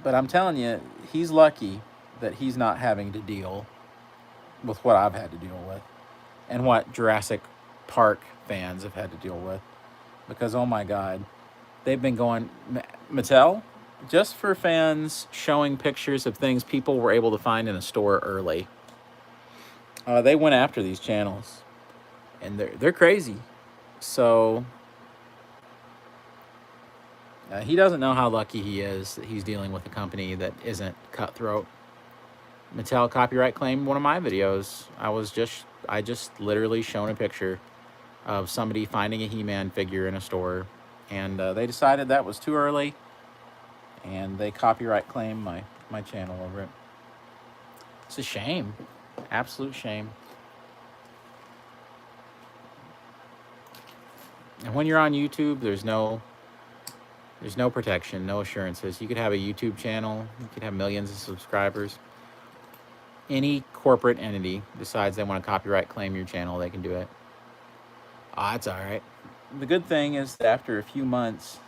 but I'm telling you, he's lucky that he's not having to deal with what I've had to deal with and what Jurassic Park fans have had to deal with. Because, oh my God, they've been going, Mattel, just for fans showing pictures of things people were able to find in a store early. They went after these channels, and they're crazy. So he doesn't know how lucky he is that he's dealing with a company that isn't cutthroat. Mattel copyright claimed one of my videos. I just literally shown a picture of somebody finding a He-Man figure in a store, and they decided that was too early, and they copyright claimed my channel over it. It's a shame. Absolute shame. And when you're on YouTube, there's no protection, no assurances. You could have a YouTube channel, you could have millions of subscribers. Any corporate entity decides they want to copyright claim your channel, they can do it. It's all right. The good thing is that after a few months,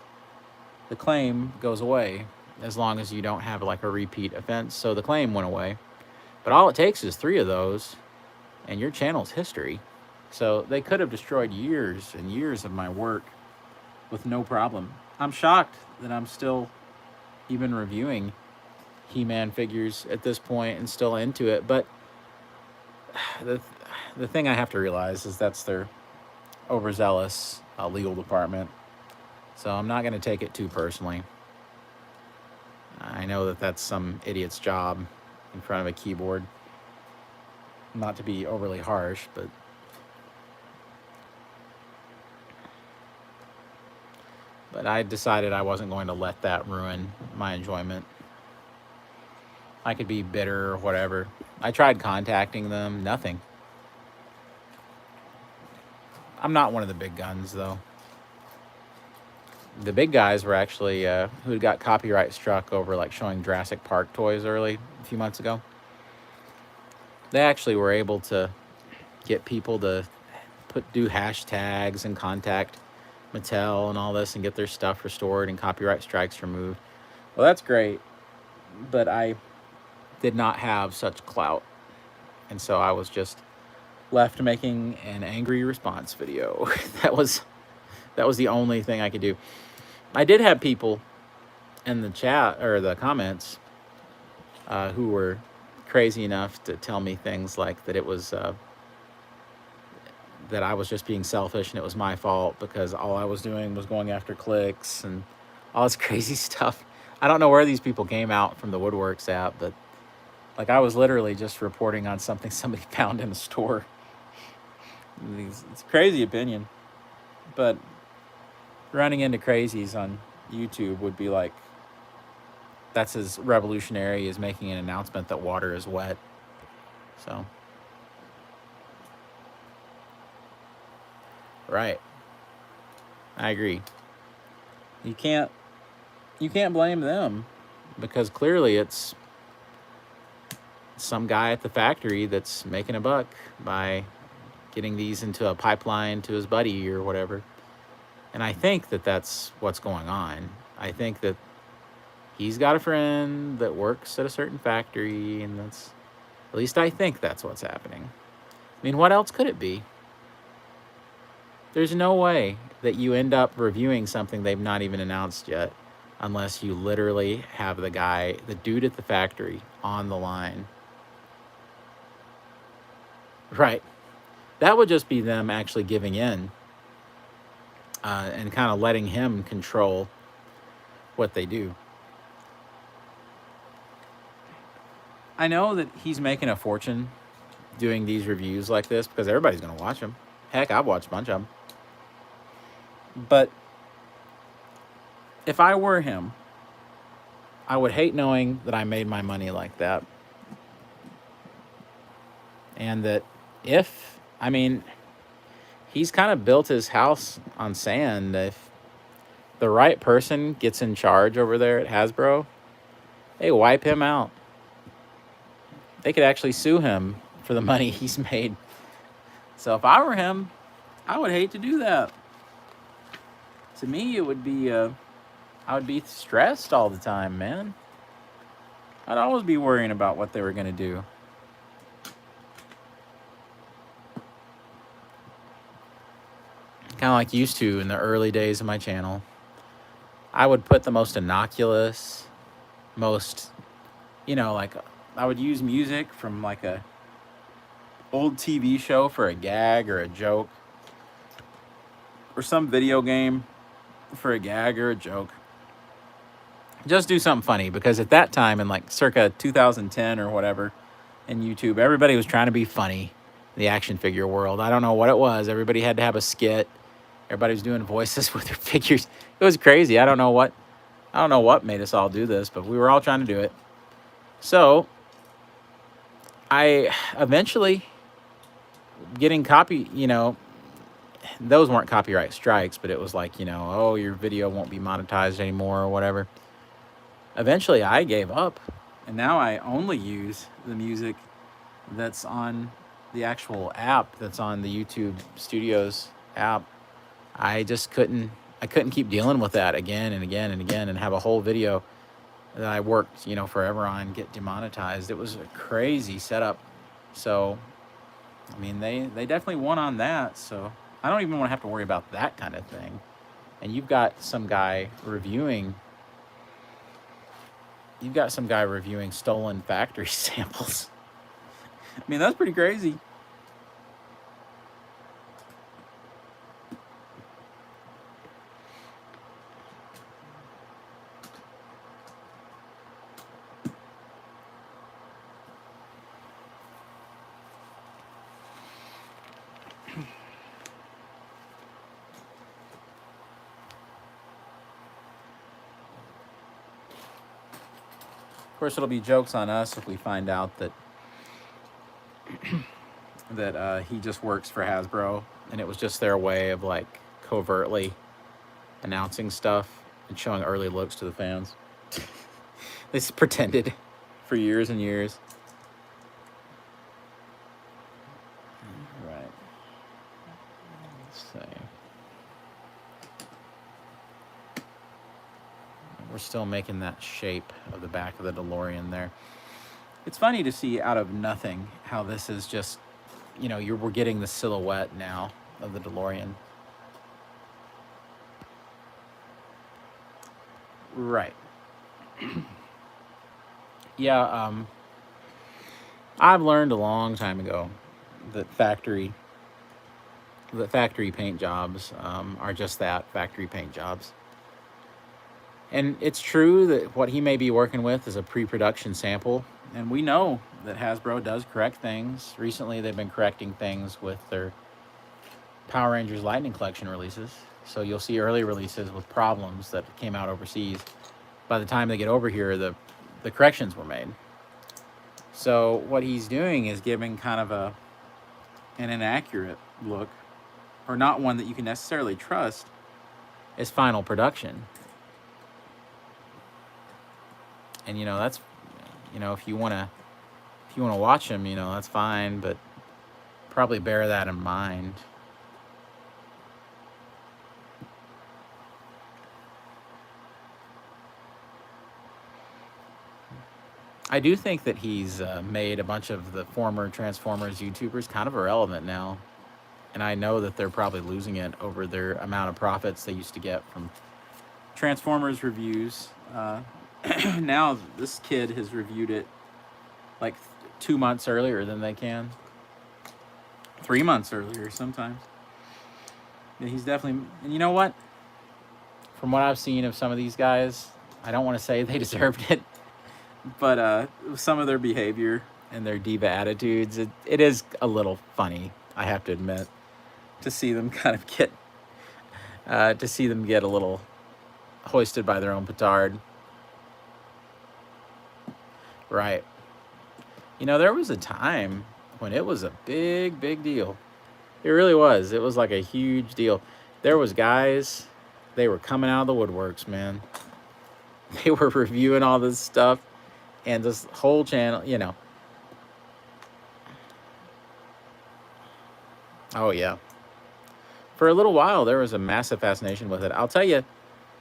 the claim goes away as long as you don't have like a repeat offense. So the claim went away. But all it takes is 3 of those and your channel's history. So they could have destroyed years and years of my work with no problem. I'm shocked that I'm still even reviewing He-Man figures at this point and still into it. But the thing I have to realize is that's their overzealous legal department. So I'm not going to take it too personally. I know that that's some idiot's job in front of a keyboard. Not to be overly harsh, but I decided I wasn't going to let that ruin my enjoyment. I could be bitter or whatever. I tried contacting them, nothing. I'm not one of the big guns, though. The big guys were actually who got copyright struck over like showing Jurassic Park toys early a few months ago. They actually were able to get people to do hashtags and contact Mattel and all this and get their stuff restored and copyright strikes removed. Well, that's great, but I did not have such clout, and so I was just left making an angry response video. that was the only thing I could do. I did have people in the chat or the comments who were crazy enough to tell me things like that it was that I was just being selfish and it was my fault because all I was doing was going after clicks and all this crazy stuff. I don't know where these people came out from the woodworks at, but like I was literally just reporting on something somebody found in a store. It's a crazy opinion, but running into crazies on YouTube would be like, that's as revolutionary as making an announcement that water is wet. So, right. I agree. You can't blame them because clearly it's some guy at the factory that's making a buck by getting these into a pipeline to his buddy or whatever. And I think that that's what's going on. I think that he's got a friend that works at a certain factory, and that's, at least I think that's what's happening. I mean, what else could it be? There's no way that you end up reviewing something they've not even announced yet unless you literally have the dude at the factory on the line. Right. That would just be them actually giving in and kind of letting him control what they do. I know that he's making a fortune doing these reviews like this because everybody's going to watch them. Heck, I've watched a bunch of them. But if I were him, I would hate knowing that I made my money like that. And that he's kind of built his house on sand. If the right person gets in charge over there at Hasbro, they wipe him out. They could actually sue him for the money he's made. So if I were him, I would hate to do that. To me, it would be, I would be stressed all the time, man. I'd always be worrying about what they were going to do. Kind of like used to in the early days of my channel. I would put the most innocuous, most, like I would use music from like a old TV show for a gag or a joke, or some video game for a gag or a joke. Just do something funny, because at that time in like circa 2010 or whatever in YouTube, everybody was trying to be funny in the action figure world. I don't know what it was. Everybody had to have a skit. Everybody was doing voices with their figures. It was crazy. I don't know what made us all do this, but we were all trying to do it. So I eventually getting copy, those weren't copyright strikes, but it was like, oh, your video won't be monetized anymore or whatever. Eventually I gave up, and now I only use the music that's on the actual app that's on the YouTube Studios app. I couldn't keep dealing with that again and again and again and have a whole video that I worked, forever on get demonetized. It was a crazy setup. So, I mean, they definitely won on that. So, I don't even want to have to worry about that kind of thing. And you've got some guy reviewing stolen factory samples. I mean, that's pretty crazy. Of course, it'll be jokes on us if we find out that he just works for Hasbro, and it was just their way of like covertly announcing stuff and showing early looks to the fans. They just pretended for years and years. Right. Let's see. We're still making that shape of the back of the DeLorean there. It's funny to see out of nothing how this is just, we're getting the silhouette now of the DeLorean. Right. Yeah, I've learned a long time ago that factory paint jobs are just that, factory paint jobs. And it's true that what he may be working with is a pre-production sample. And we know that Hasbro does correct things. Recently, they've been correcting things with their Power Rangers Lightning Collection releases. So you'll see early releases with problems that came out overseas. By the time they get over here, the corrections were made. So what he's doing is giving kind of an inaccurate look, or not one that you can necessarily trust, as final production. And that's, if you want to watch them, that's fine, but probably bear that in mind. I do think that he's made a bunch of the former Transformers YouTubers kind of irrelevant now. And I know that they're probably losing it over their amount of profits they used to get from Transformers reviews. Now this kid has reviewed it like 2 months earlier than they can. 3 months earlier sometimes. And he's definitely, and you know what? From what I've seen of some of these guys, I don't want to say they deserved it, but some of their behavior and their diva attitudes, it is a little funny, I have to admit, to see them kind of get a little hoisted by their own petard. Right. There was a time when it was a big, big deal. It really was. It was like a huge deal. There was guys, they were coming out of the woodworks, man. They were reviewing all this stuff, and this whole channel, Oh, yeah. For a little while, there was a massive fascination with it. I'll tell you,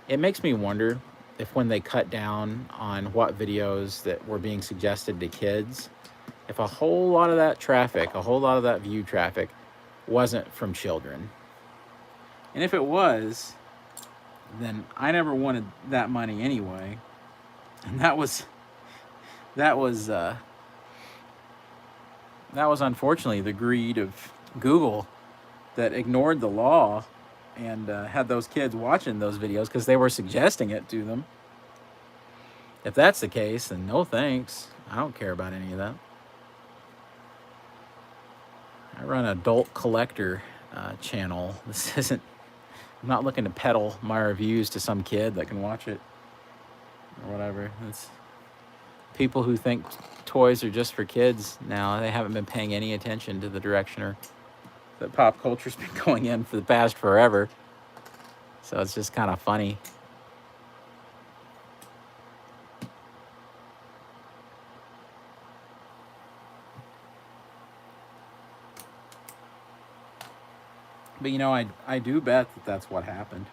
it makes me wonder if when they cut down on what videos that were being suggested to kids, if a whole lot of that traffic, a whole lot of that view traffic wasn't from children. And if it was, then I never wanted that money anyway. And that was unfortunately the greed of Google that ignored the law and had those kids watching those videos because they were suggesting it to them. If that's the case, then no thanks. I don't care about any of that. I run an adult collector channel. This isn't, I'm not looking to peddle my reviews to some kid that can watch it or whatever. people who think toys are just for kids now, they haven't been paying any attention to the direction that pop culture's been going in for the past forever. So it's just kind of funny. But you know, I do bet that that's what happened.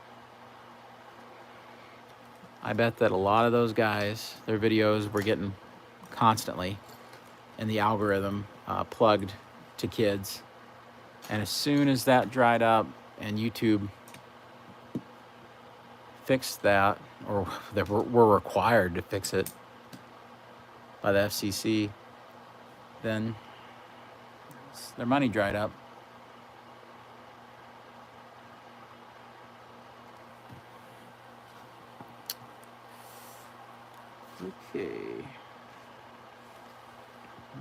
I bet that a lot of those guys, their videos were getting constantly in the algorithm plugged to kids. And as soon as that dried up and YouTube fixed that, or they were required to fix it by the FCC, then their money dried up. Okay.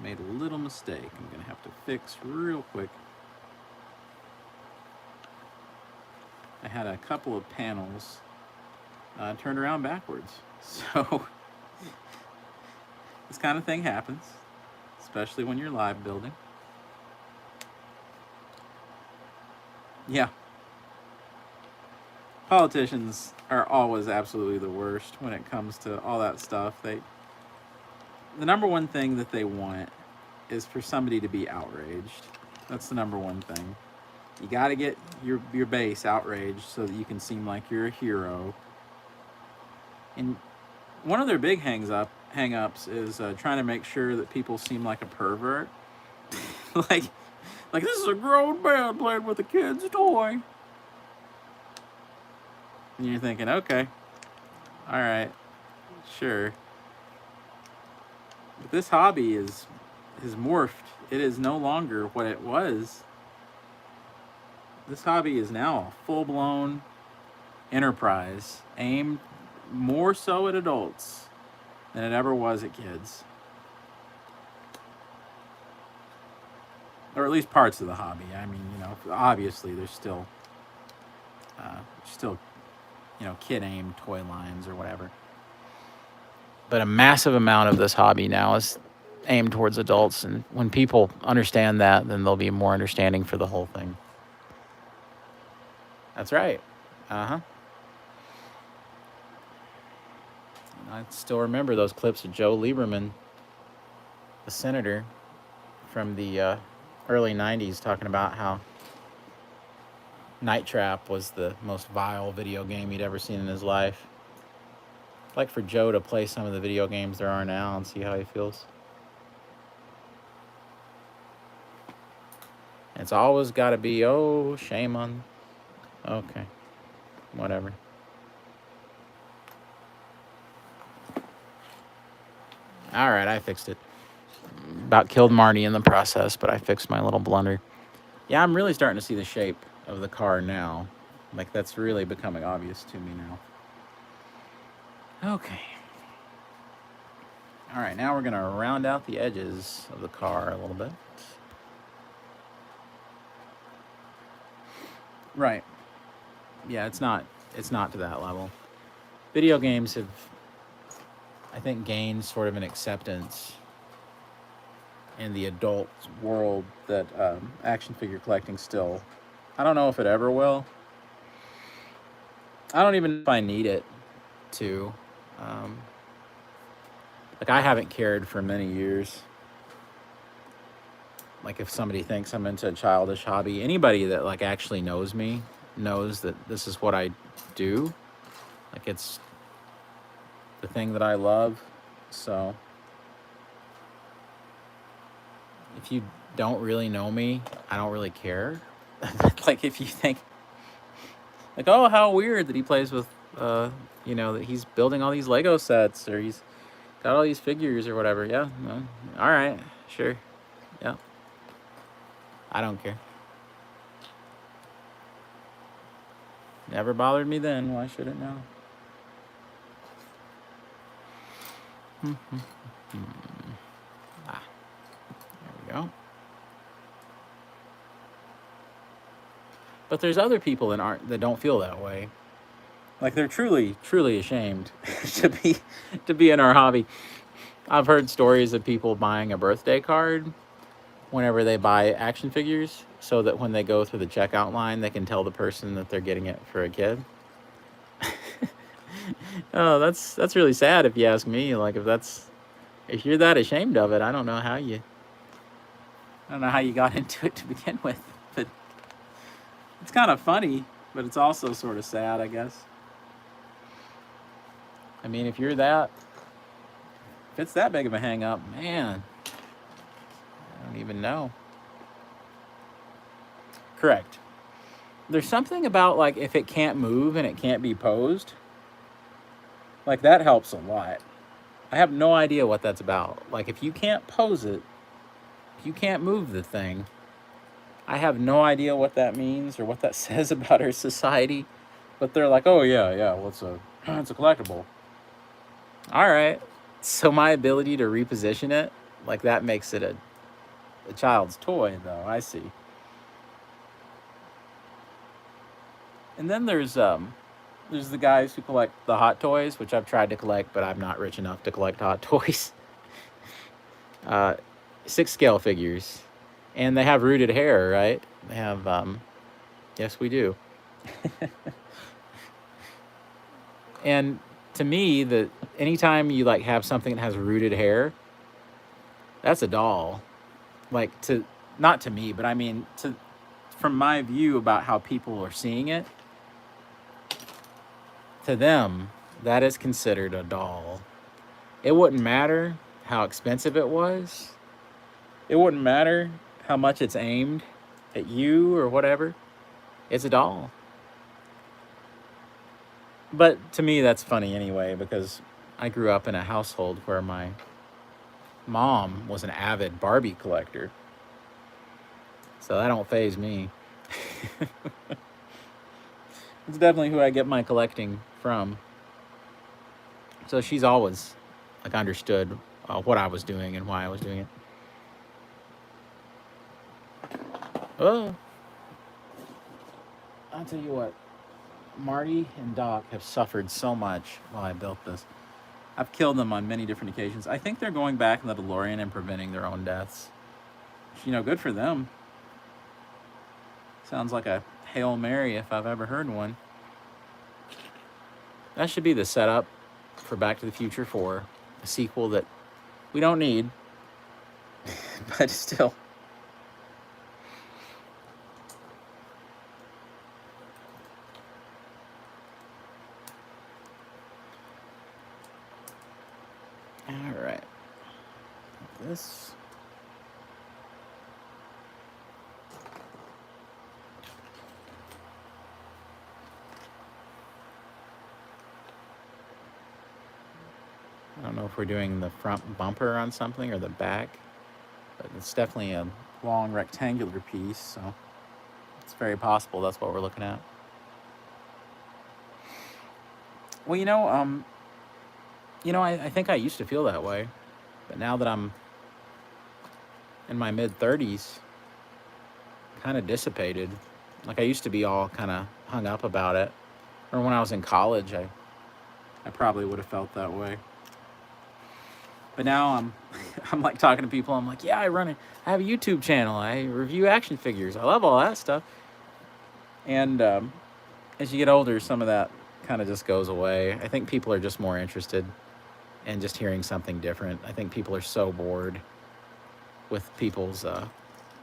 Made a little mistake. I'm going to have to fix real quick. I had a couple of panels turned around backwards. So this kind of thing happens, especially when you're live building. Yeah. Politicians are always absolutely the worst when it comes to all that stuff. The number one thing that they want is for somebody to be outraged. That's the number one thing. You got to get your base outraged so that you can seem like you're a hero. And one of their big hang-ups is trying to make sure that people seem like a pervert. like this is a grown man playing with a kid's toy. And you're thinking, okay, all right, sure. But this hobby has morphed. It is no longer what it was. This hobby is now a full-blown enterprise aimed more so at adults than it ever was at kids. Or at least parts of the hobby. I mean, you know, obviously there's still kid-aimed toy lines or whatever. But a massive amount of this hobby now is aimed towards adults, and when people understand that, then they'll be more understanding for the whole thing. That's right. I still remember those clips of Joe Lieberman, the senator from the early 90s, talking about how Night Trap was the most vile video game he'd ever seen in his life. I'd like for Joe to play some of the video games there are now and see how he feels. It's always got to be, oh, shame on... Okay, whatever. All right, I fixed it. About killed Marty in the process, but I fixed my little blunder. Yeah, I'm really starting to see the shape of the car now. Like, that's really becoming obvious to me now. Okay. All right, now we're going to round out the edges of the car a little bit. Right. Yeah, it's not to that level. Video games have, I think, gained sort of an acceptance in the adult world that action figure collecting still. I don't know if it ever will. I don't even know if I need it to. Like, I haven't cared for many years. Like, if somebody thinks I'm into a childish hobby, anybody that like actually knows me knows that this is what I do. Like, it's the thing that I love. So if you don't really know me, I don't really care. Like, if you think, like, oh, how weird that he plays with, that he's building all these Lego sets, or he's got all these figures or whatever. Yeah, no, all right, sure, yeah. I don't care. Never bothered me then. Why should it now? There we go. But there's other people that don't feel that way. Like, they're truly, truly ashamed to be in our hobby. I've heard stories of people buying a birthday card whenever they buy action figures so that when they go through the checkout line, they can tell the person that they're getting it for a kid. Oh, that's really sad if you ask me. Like if you're that ashamed of it, I don't know how you got into it to begin with. But it's kind of funny, but it's also sort of sad, I guess. I mean, if it's that big of a hang up, man, I don't even know. Correct. There's something about like if it can't move and it can't be posed, like that helps a lot. I have no idea what that's about. Like if you can't pose it, if you can't move the thing, I have no idea what that means or what that says about our society. But they're like, oh yeah, well it's a collectible. All right. So my ability to reposition it, like that makes it a child's toy, though. I see. And then there's the guys who collect the hot toys, which I've tried to collect, but I'm not rich enough to collect hot toys. 6 scale figures, and they have rooted hair, right? They have yes, we do. And to me, the anytime you like have something that has rooted hair, that's a doll. Like to not to me, but I mean to from my view about how people are seeing it, to them, that is considered a doll. It wouldn't matter how expensive it was. It wouldn't matter how much it's aimed at you or whatever. It's a doll. But to me, that's funny anyway, because I grew up in a household where my mom was an avid Barbie collector. So that don't faze me. It's definitely who I get my collecting from. So she's always like understood what I was doing and why I was doing it. Oh, I'll tell you what, Marty and Doc have suffered so much while I built this. I've killed them on many different occasions. I think they're going back in the DeLorean and preventing their own deaths. Good for them. Sounds like a Hail Mary if I've ever heard one. That should be the setup for Back to the Future 4, a sequel that we don't need, but still. All right. This. I don't know if we're doing the front bumper on something or the back, but it's definitely a long rectangular piece, so it's very possible that's what we're looking at. Well, I think I used to feel that way, but now that I'm in my mid-30s, kind of dissipated. Like I used to be all kind of hung up about it, or when I was in college, I probably would have felt that way. But now I'm like talking to people. I'm like, yeah, I have a YouTube channel. I review action figures. I love all that stuff. And as you get older, some of that kind of just goes away. I think people are just more interested in just hearing something different. I think people are so bored with people's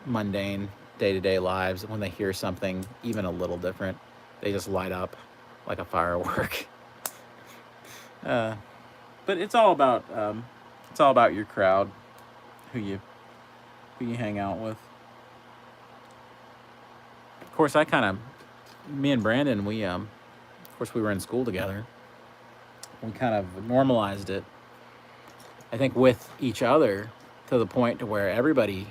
mundane day-to-day lives. When they hear something even a little different, they just light up like a firework. But it's all about your crowd, who you hang out with. Of course, me and Brandon, of course we were in school together. We kind of normalized it, I think, with each other to the point to where everybody,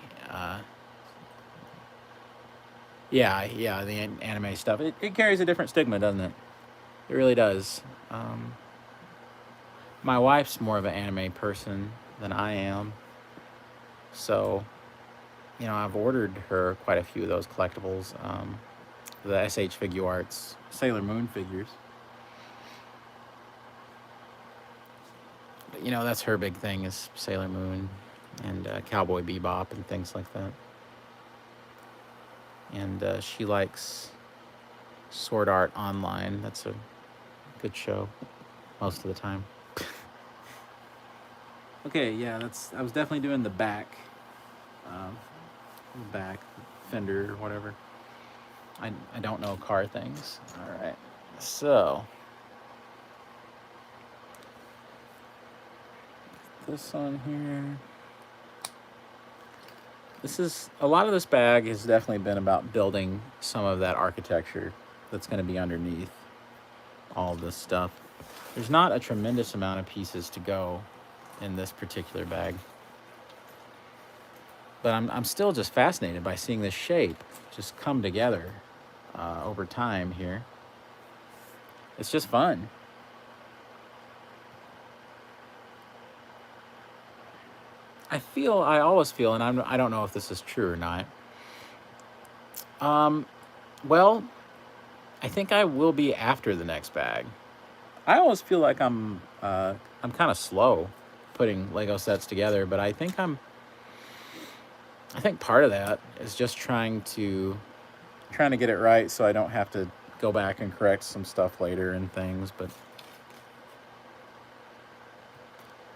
the anime stuff, it carries a different stigma, doesn't it? It really does. My wife's more of an anime person than I am. So, I've ordered her quite a few of those collectibles. The SH Figure Arts Sailor Moon figures. you know, that's her big thing is Sailor Moon and Cowboy Bebop and things like that. And she likes Sword Art Online. That's a good show most of the time. Okay, yeah, I was definitely doing the um, back fender or whatever. I don't know car things. All right, so this on here. This is a lot of this bag has definitely been about building some of that architecture that's going to be underneath all of this stuff. There's not a tremendous amount of pieces to go in this particular bag, but I'm still just fascinated by seeing this shape just come together over time here. It's just fun. I always feel, and I don't know if this is true or not. Um, well, I think I will be after the next bag. I always feel like I'm kind of slow putting Lego sets together, but I think part of that is just trying to get it right so I don't have to go back and correct some stuff later and things, but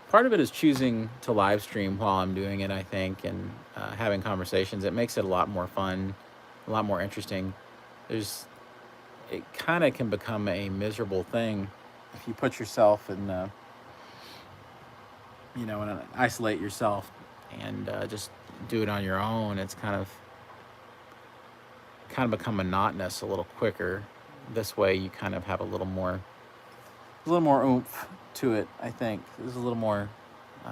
part of it is choosing to live stream while I'm doing it, I think, and having conversations. It makes it a lot more fun, a lot more interesting. There's It kind of can become a miserable thing if you put yourself in, and isolate yourself and just do it on your own. It's kind of become monotonous a little quicker. This way, you kind of have a little more oomph to it. I think there's a little more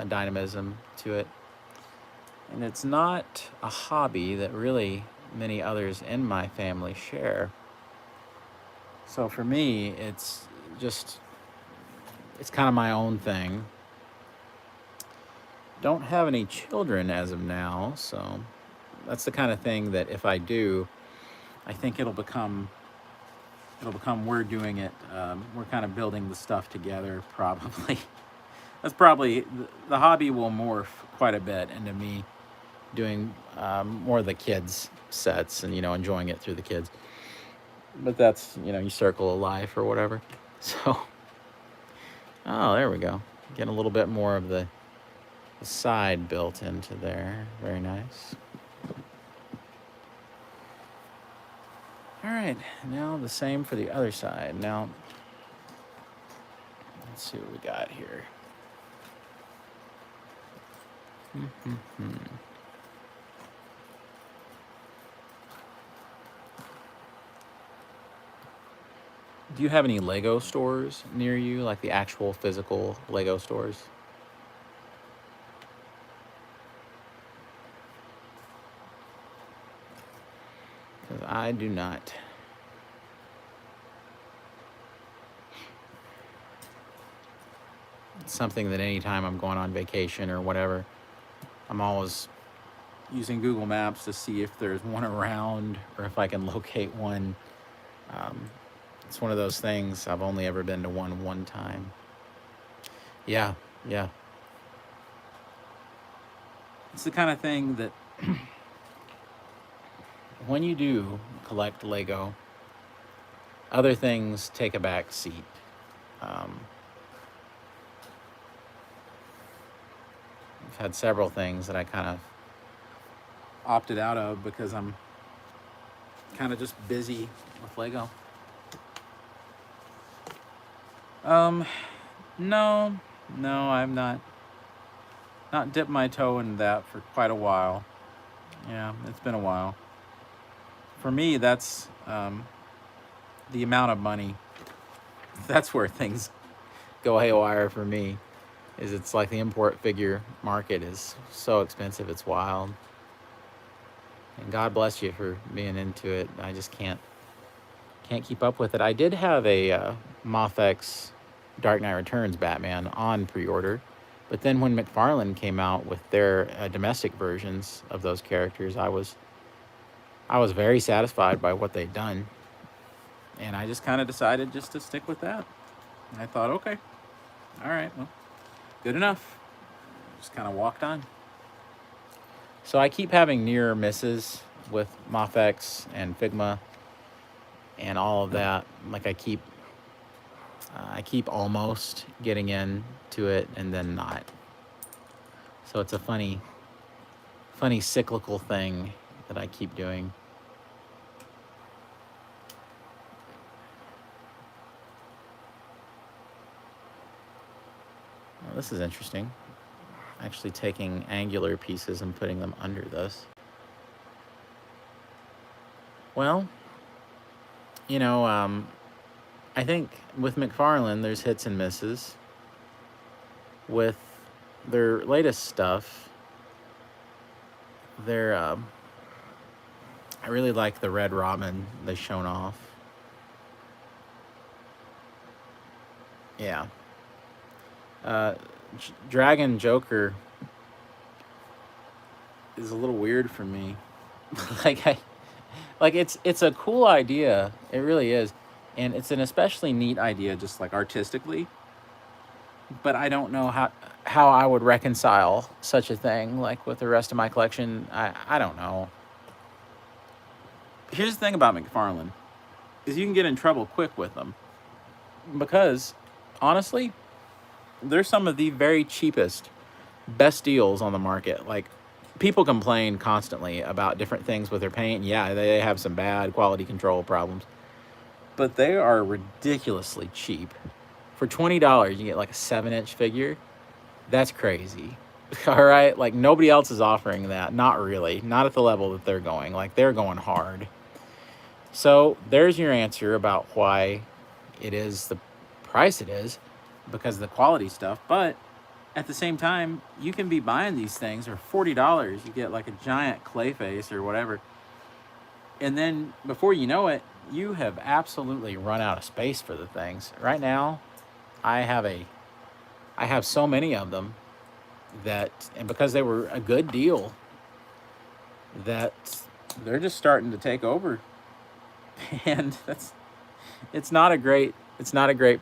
dynamism to it, and it's not a hobby that really many others in my family share. So for me, just it's kind of my own thing. Don't have any children as of now, so that's the kind of thing that if I do, I think it'll become we're doing it. We're kind of building the stuff together. Probably that's probably the hobby will morph quite a bit into me doing more of the kids sets and enjoying it through the kids. But that's you circle of life or whatever. So oh, there we go. Getting a little bit more of the side built into there. Very nice. All right, now the same for the other side. Now, let's see what we got here. Do you have any Lego stores near you, like the actual physical Lego stores? 'Cause I do not. It's something that anytime I'm going on vacation or whatever, I'm always using Google Maps to see if there's one around or if I can locate one. Um, it's one of those things. I've only ever been to one time. Yeah, yeah. It's the kind of thing that when you do collect Lego, other things take a back seat. Um, I've had several things that I kind of opted out of because I'm kind of just busy with Lego. No, no, I'm not dipped my toe in that for quite a while. Yeah, it's been a while. For me, that's the amount of money. That's where things go haywire for me. Is it's like the import figure market is so expensive, it's wild. And God bless you for being into it. I just can't keep up with it. I did have a Mafex Dark Knight Returns Batman on pre-order, but then when McFarlane came out with their domestic versions of those characters, I was very satisfied by what they'd done, and I just kind of decided just to stick with that. And I thought, okay, all right, well, Good enough. Just kind of walked on. So I keep having near misses with Mofex and Figma and all of that. Like I keep almost getting into it and then not. So it's a funny cyclical thing that I keep doing. Well, this is interesting. Actually taking angular pieces and putting them under this. Well, you know, I think with McFarlane, there's hits and misses. With their latest stuff, I really like the Red Robin they've shown off. Yeah. Dragon Joker is a little weird for me. It's a cool idea. It really is. And it's an especially neat idea just like artistically. But I don't know how I would reconcile such a thing like with the rest of my collection. I don't know. Here's the thing about McFarlane is you can get in trouble quick with them. Because honestly, they're some of the very cheapest, best deals on the market. Like, people complain constantly about different things with their paint. Yeah, they have some bad quality control problems, but they are ridiculously cheap. For $20, you get like a 7-inch figure. That's crazy. All right, like nobody else is offering that. Not really. Not at the level that they're going. Like they're going hard. So there's your answer about why it is the price it is, because of the quality stuff. But at the same time, you can be buying these things for $40. You get like a giant clay face or whatever. And then before you know it, you have absolutely run out of space for the things. Right now, I have so many of them that, and because they were a good deal, that they're just starting to take over. And it's not a great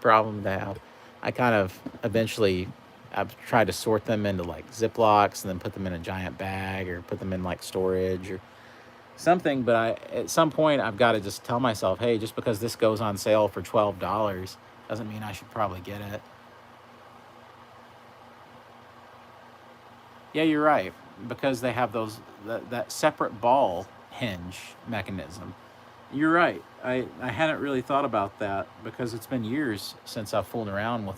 problem to have. I kind of eventually I've tried to sort them into like Ziplocs and then put them in a giant bag or put them in like storage or something. But at some point I've got to just tell myself, hey, just because this goes on sale for $12 doesn't mean I should probably get it. Yeah, you're right, because they have that separate ball hinge mechanism. You're right. I hadn't really thought about that because it's been years since I've fooled around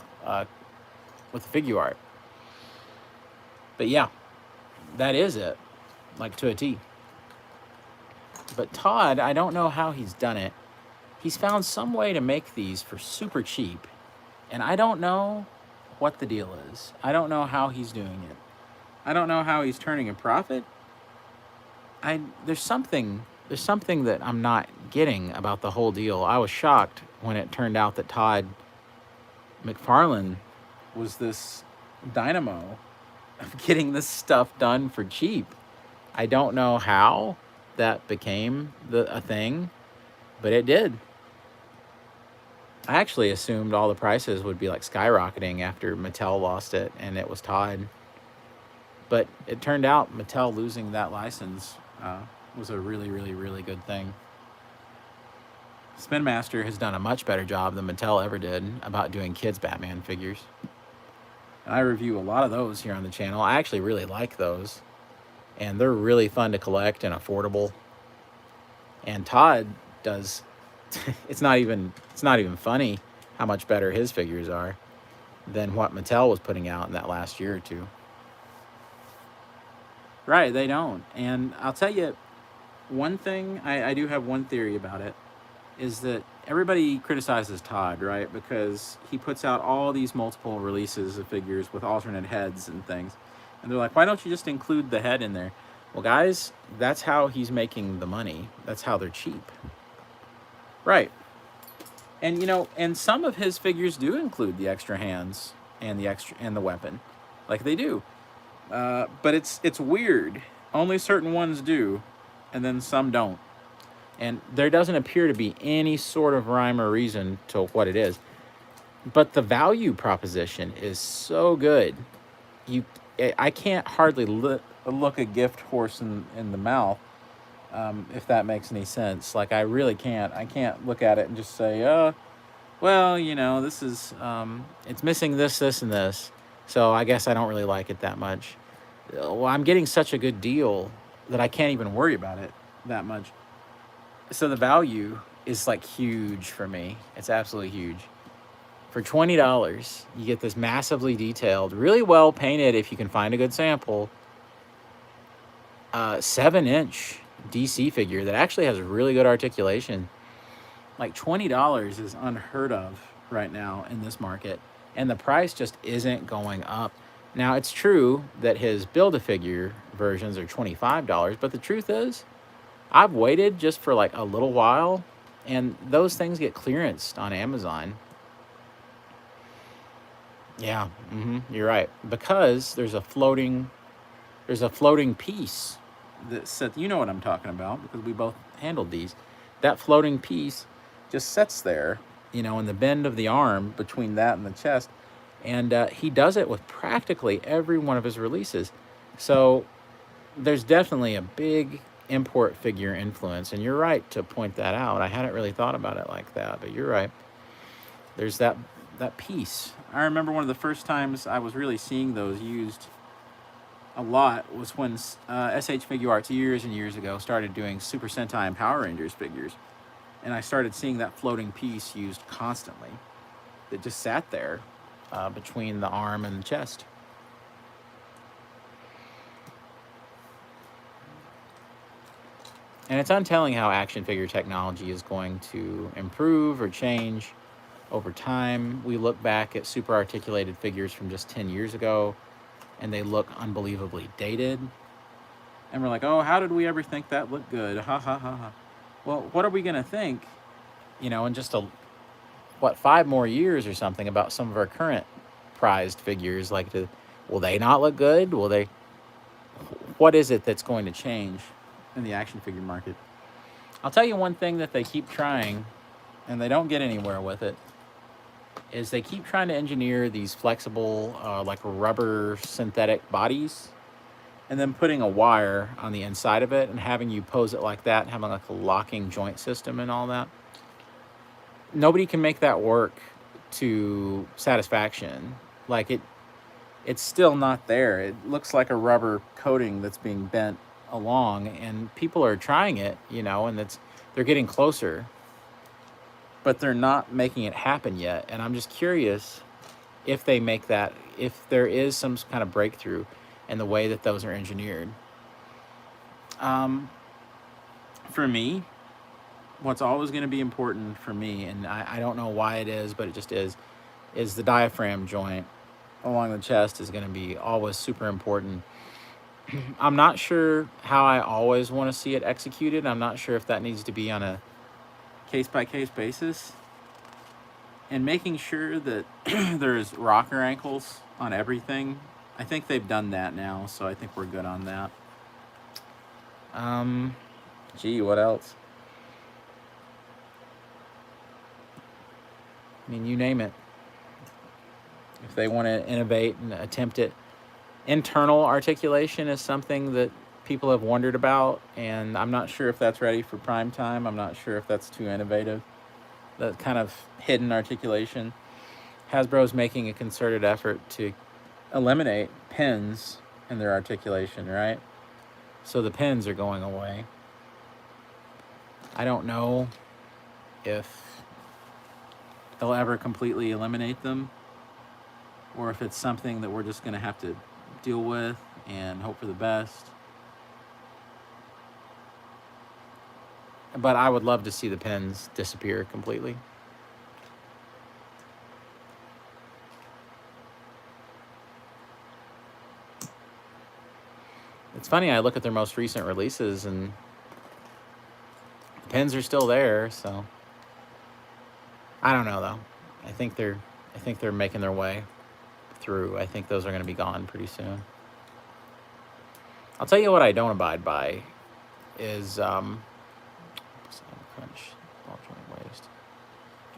with figure art. But yeah, that is it, like to a T. But Todd, I don't know how he's done it. He's found some way to make these for super cheap, and I don't know what the deal is. I don't know how he's doing it. I don't know how he's turning a profit. There's something that I'm not getting about the whole deal. I was shocked when it turned out that Todd McFarlane was this dynamo of getting this stuff done for cheap. I don't know how that became a thing, but it did. I actually assumed all the prices would be like skyrocketing after Mattel lost it and it was Todd. But it turned out Mattel losing that license was a really, really, really good thing. Spin Master has done a much better job than Mattel ever did about doing kids' Batman figures. And I review a lot of those here on the channel. I actually really like those. And they're really fun to collect and affordable. And Todd does it's not even funny how much better his figures are than what Mattel was putting out in that last year or two. Right, they don't. And I'll tell you, one thing, I do have one theory about it, is that everybody criticizes Todd, right? Because he puts out all these multiple releases of figures with alternate heads and things. And they're like, why don't you just include the head in there? Well, guys, that's how he's making the money. That's how they're cheap. Right. And, and some of his figures do include the extra hands and the weapon. Like they do. But it's weird. Only certain ones do, and then some don't. And there doesn't appear to be any sort of rhyme or reason to what it is. But the value proposition is so good. You, I can't hardly look a gift horse in the mouth, if that makes any sense. Like, I really can't. I can't look at it and just say, well, this is, it's missing this, this, and this. So I guess I don't really like it that much. Well, I'm getting such a good deal that I can't even worry about it that much. So the value is like huge for me. It's absolutely huge. For $20, you get this massively detailed, really well painted, if you can find a good sample, 7-inch DC figure that actually has really good articulation. Like $20 is unheard of right now in this market, and the price just isn't going up. Now, it's true that his Build-A-Figure versions are $25, but the truth is, I've waited just for like a little while, and those things get clearanced on Amazon. Yeah, you're right. Because there's a floating piece that sits. You know what I'm talking about because we both handled these. That floating piece just sits there, in the bend of the arm between that and the chest, and he does it with practically every one of his releases. So there's definitely a big import figure influence, and you're right to point that out. I hadn't really thought about it like that, but you're right. There's that piece. I remember one of the first times I was really seeing those used a lot was when SH Figure Arts years and years ago started doing Super Sentai and Power Rangers figures, and I started seeing that floating piece used constantly. That just sat there between the arm and the chest. And it's untelling how action figure technology is going to improve or change over time. We look back at super articulated figures from just 10 years ago, and they look unbelievably dated. And we're like, oh, how did we ever think that looked good? Ha ha ha ha. Well, what are we going to think, in just 5 more years or something about some of our current prized figures? Like, will they not look good? What is it that's going to change in the action figure market? I'll tell you one thing that they keep trying, and they don't get anywhere with it, is they keep trying to engineer these flexible, like rubber synthetic bodies, and then putting a wire on the inside of it and having you pose it like that and having like a locking joint system and all that. Nobody can make that work to satisfaction. Like, it's still not there. It looks like a rubber coating that's being bent along, and people are trying it, and they're getting closer, but they're not making it happen yet. And I'm just curious if they make that, if there is some kind of breakthrough in the way that those are engineered. For me, what's always going to be important for me, and I don't know why it is, but it just is the diaphragm joint along the chest is going to be always super important. I'm not sure how I always want to see it executed. I'm not sure if that needs to be on a case-by-case basis. And making sure that there's rocker ankles on everything. I think they've done that now, so I think we're good on that. Gee, what else? I mean, you name it. If they want to innovate and attempt it. Internal articulation is something that people have wondered about, and I'm not sure if that's ready for prime time. I'm not sure if that's too innovative. That kind of hidden articulation. Hasbro's making a concerted effort to eliminate pins in their articulation, right? So the pins are going away. I don't know if they'll ever completely eliminate them, or if it's something that we're just going to have to deal with and hope for the best. But I would love to see the pins disappear completely. It's funny, I look at their most recent releases and the pins are still there, so I don't know though. I think they're making their way through. I think those are going to be gone pretty soon. I'll tell you what I don't abide by is crunch, ball joint waist.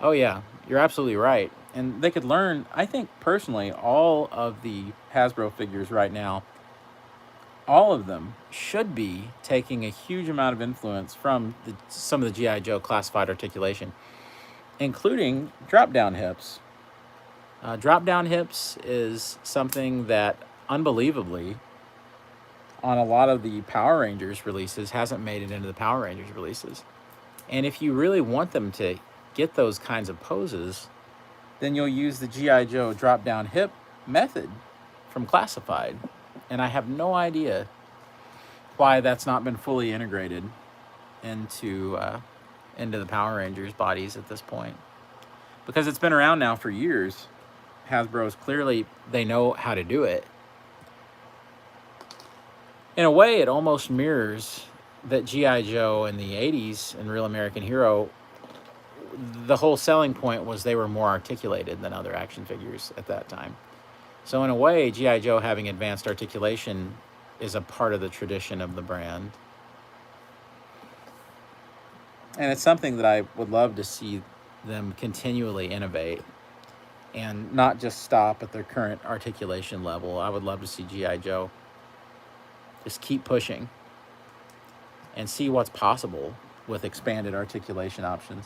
Oh yeah, you're absolutely right. And they could learn, I think personally, all of the Hasbro figures right now, all of them should be taking a huge amount of influence from some of the G.I. Joe classified articulation, including drop down hips. Drop down hips is something that, unbelievably, on a lot of the Power Rangers releases, hasn't made it into the Power Rangers releases. And if you really want them to get those kinds of poses, then you'll use the G.I. Joe drop down hip method from Classified. And I have no idea why that's not been fully integrated into the Power Rangers bodies at this point. Because it's been around now for years. Hasbro's clearly, they know how to do it. In a way, it almost mirrors that G.I. Joe in the 80s and Real American Hero, the whole selling point was they were more articulated than other action figures at that time. So in a way, G.I. Joe having advanced articulation is a part of the tradition of the brand. And it's something that I would love to see them continually innovate and not just stop at their current articulation level. I would love to see G.I. Joe just keep pushing and see what's possible with expanded articulation options.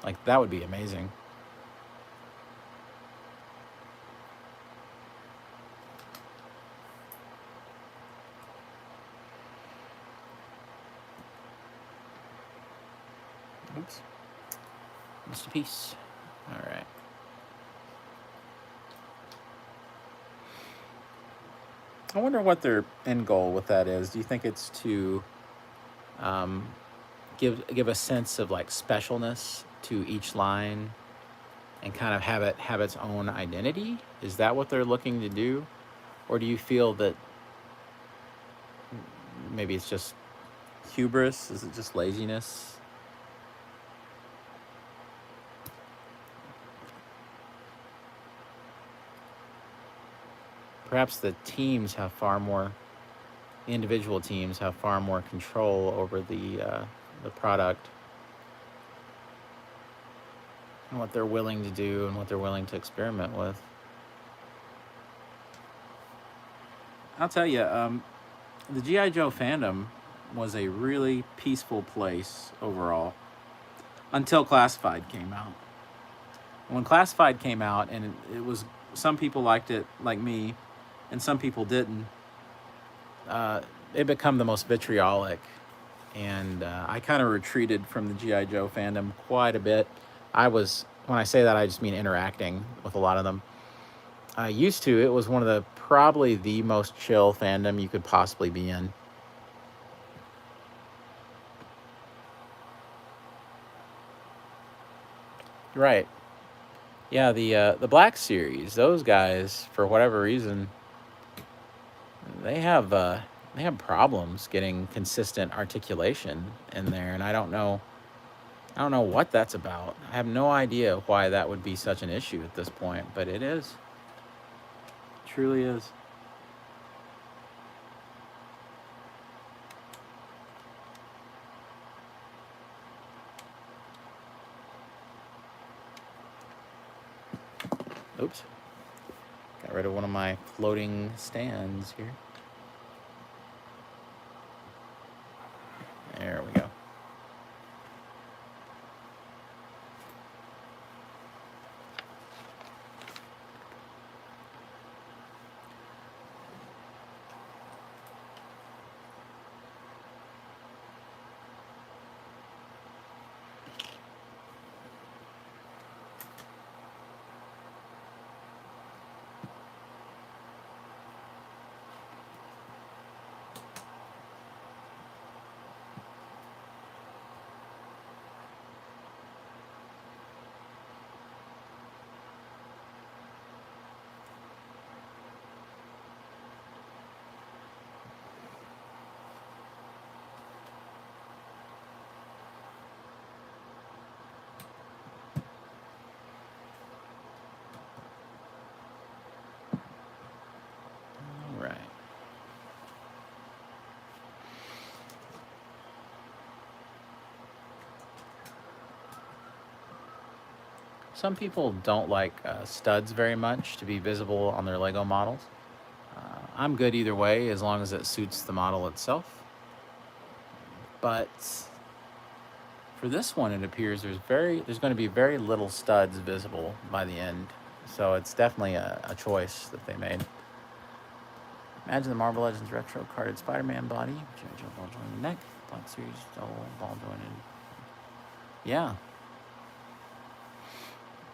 Like, that would be amazing. Oops. Missed a piece. All right. I wonder what their end goal with that is. Do you think it's to give a sense of like specialness to each line and kind of have its own identity? Is that what they're looking to do? Or do you feel that maybe it's just hubris? Is it just laziness? Perhaps the individual teams have far more control over the product and what they're willing to do and what they're willing to experiment with. I'll tell you, the G.I. Joe fandom was a really peaceful place overall until Classified came out. When Classified came out, and it was, some people liked it like me and some people didn't, it became the most vitriolic, and I kind of retreated from the G.I. Joe fandom quite a bit. When I say that, I just mean interacting with a lot of them. Used to, it was one of probably the most chill fandom you could possibly be in. Right. Yeah, the Black Series, those guys, for whatever reason, they have problems getting consistent articulation in there, and I don't know what that's about. I have no idea why that would be such an issue at this point, but it is. It truly is. Oops. Got rid of one of my floating stands here. There we go. Some people don't like studs very much to be visible on their Lego models. I'm good either way as long as it suits the model itself. But for this one, it appears there's going to be very little studs visible by the end. So it's definitely a choice that they made. Imagine the Marvel Legends retro carded Spider-Man body, ball jointed neck, Black Series ball jointed. Yeah.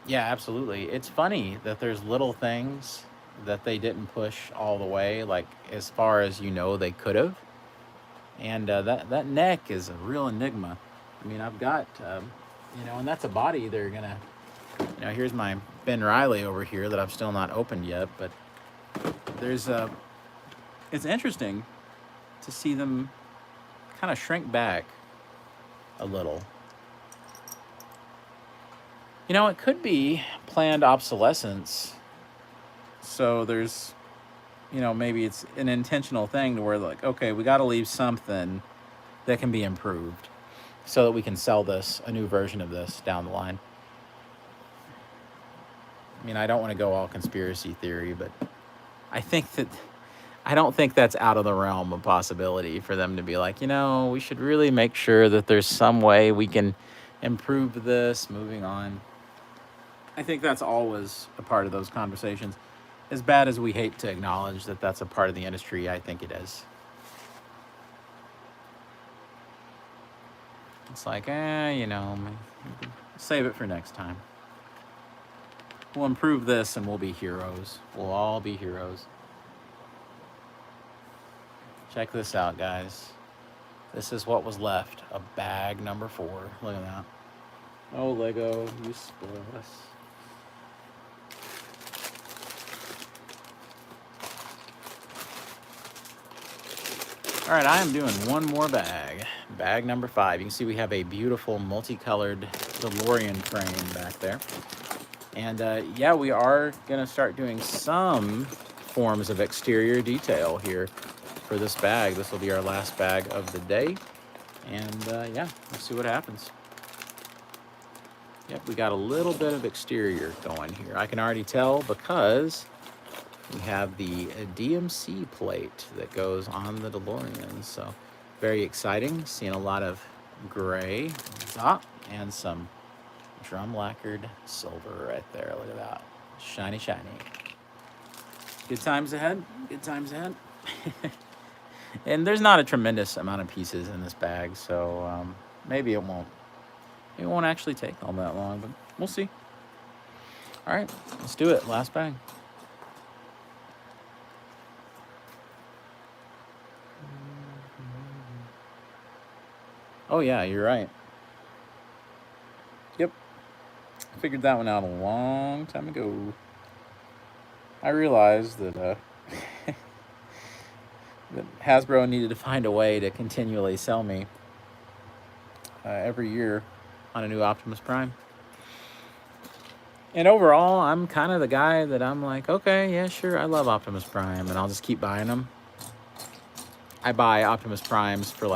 Yeah, absolutely. It's funny that there's little things that they didn't push all the way, like as far as they could have. And that neck is a real enigma. I mean, I've got, and that's a body they're gonna, here's my Ben Riley over here that I've still not opened yet, but it's interesting to see them kind of shrink back a little. It could be planned obsolescence. So there's, maybe it's an intentional thing to where like, okay, we got to leave something that can be improved so that we can sell a new version of this down the line. I mean, I don't want to go all conspiracy theory, but I don't think that's out of the realm of possibility for them to be like, we should really make sure that there's some way we can improve this moving on. I think that's always a part of those conversations. As bad as we hate to acknowledge that that's a part of the industry, I think it is. It's like, save it for next time. We'll improve this and we'll be heroes. We'll all be heroes. Check this out, guys. This is what was left of bag number 4. Look at that. Oh, Lego, you spoil us. All right, I am doing one more bag. Bag number 5. You can see we have a beautiful multicolored DeLorean frame back there. And yeah, we are going to start doing some forms of exterior detail here for this bag. This will be our last bag of the day. And yeah, let's see what happens. Yep, we got a little bit of exterior going here. I can already tell because we have the DMC plate that goes on the DeLorean. So very exciting. Seeing a lot of gray and some drum lacquered silver right there. Look at that. Shiny, shiny. Good times ahead. Good times ahead. And there's not a tremendous amount of pieces in this bag, so maybe it won't actually take all that long, but we'll see. All right, let's do it. Last bag. Oh yeah, you're right. Yep. I figured that one out a long time ago. I realized that that Hasbro needed to find a way to continually sell me every year on a new Optimus Prime. And overall, I'm kind of the guy that I'm like, okay, yeah, sure, I love Optimus Prime, and I'll just keep buying them. I buy Optimus Primes for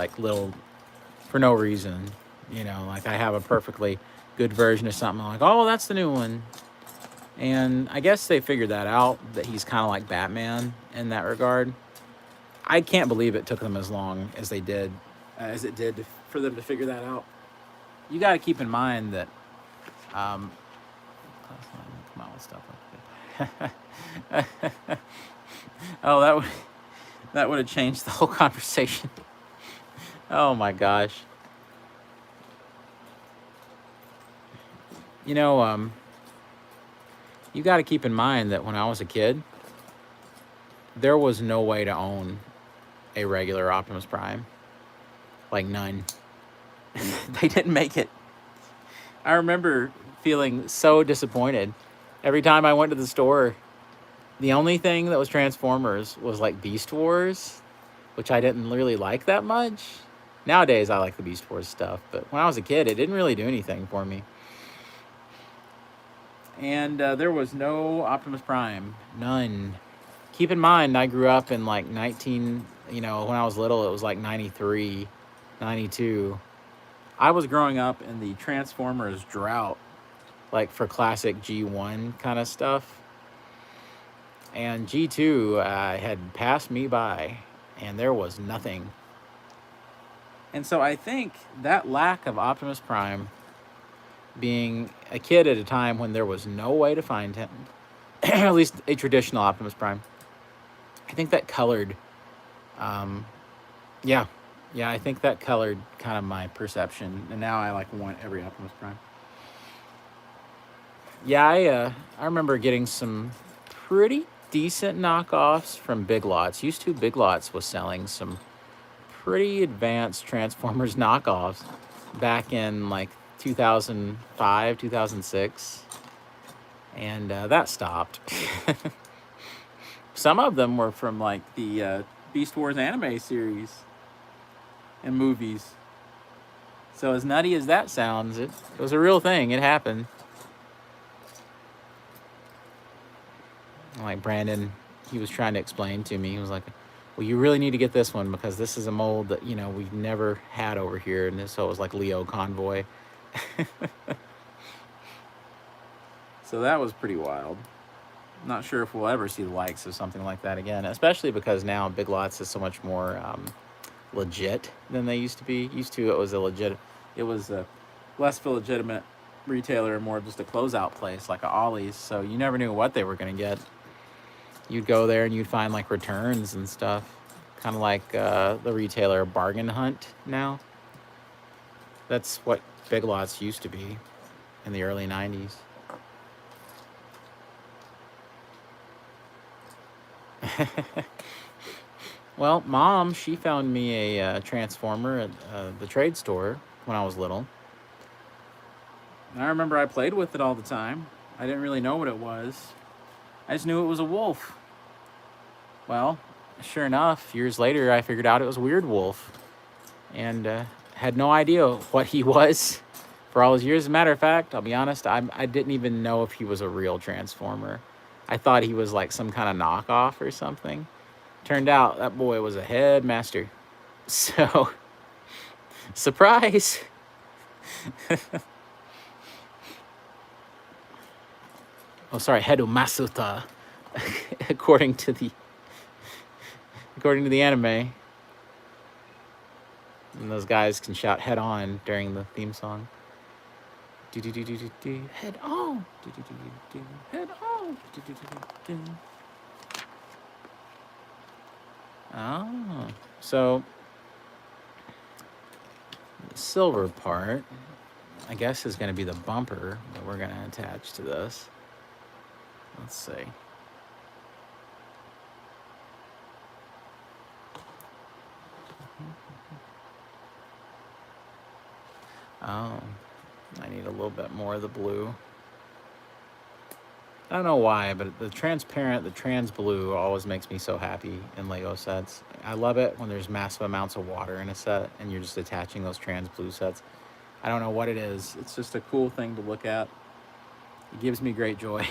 for no reason. Like I have a perfectly good version of something. I'm like, oh, that's the new one. And I guess they figured that out, that he's kind of like Batman in that regard. I can't believe it took them as long as it did for them to figure that out. You got to keep in mind that, come on with stuff like that. Oh, that would have changed the whole conversation. Oh my gosh. You got to keep in mind that when I was a kid, there was no way to own a regular Optimus Prime. Like none. They didn't make it. I remember feeling so disappointed. Every time I went to the store, the only thing that was Transformers was like Beast Wars, which I didn't really like that much. Nowadays, I like the Beast Wars stuff, but when I was a kid, it didn't really do anything for me. And there was no Optimus Prime. None. Keep in mind, I grew up in like when I was little, it was like 93, 92. I was growing up in the Transformers drought. like for classic G1 kind of stuff. And G2 had passed me by, and there was nothing. And so I think that lack of Optimus Prime, being a kid at a time when there was no way to find him, at least a traditional Optimus Prime, I think that colored, um, yeah, I think that colored kind of my perception. And now I like want every Optimus Prime. Yeah, I remember getting some pretty decent knockoffs from Big Lots. Used to Big Lots was selling some pretty advanced Transformers knockoffs back in like 2005, 2006, and that stopped. Some of them were from like the Beast Wars anime series and movies. So as nutty as that sounds, it was a real thing. It happened. Like Brandon, he was trying to explain to me. He was like, well, you really need to get this one because this is a mold that, you know, we've never had over here. And so it was like Leo Convoy. So that was pretty wild. Not sure if we'll ever see the likes of something like that again, especially because now Big Lots is so much more legit than they used to be. Used to, it was a less of a legitimate retailer and more just a closeout place like a Ollie's. So you never knew what they were going to get. You'd go there and you'd find like returns and stuff, kind of like the retailer Bargain Hunt now. That's what Big Lots used to be in the early 90s. Well, Mom, she found me a Transformer at the trade store when I was little. And I remember I played with it all the time. I didn't really know what it was. I just knew it was a wolf. Well, sure enough, years later, I figured out it was Weird Wolf. And had no idea what he was for all those years. As a matter of fact, I'll be honest, I didn't even know if he was a real Transformer. I thought he was like some kind of knockoff or something. Turned out that boy was a headmaster. So, surprise! Oh, sorry, Hedumasuta, according to the anime. And those guys can shout "head on" during the theme song. Head on, head on. Oh, so the silver part, I guess, is going to be the bumper that we're going to attach to this. Let's see. Oh, I need a little bit more of the blue. I don't know why, but the trans blue always makes me so happy in Lego sets. I love it when there's massive amounts of water in a set and you're just attaching those trans blue sets. I don't know what it is. It's just a cool thing to look at. It gives me great joy.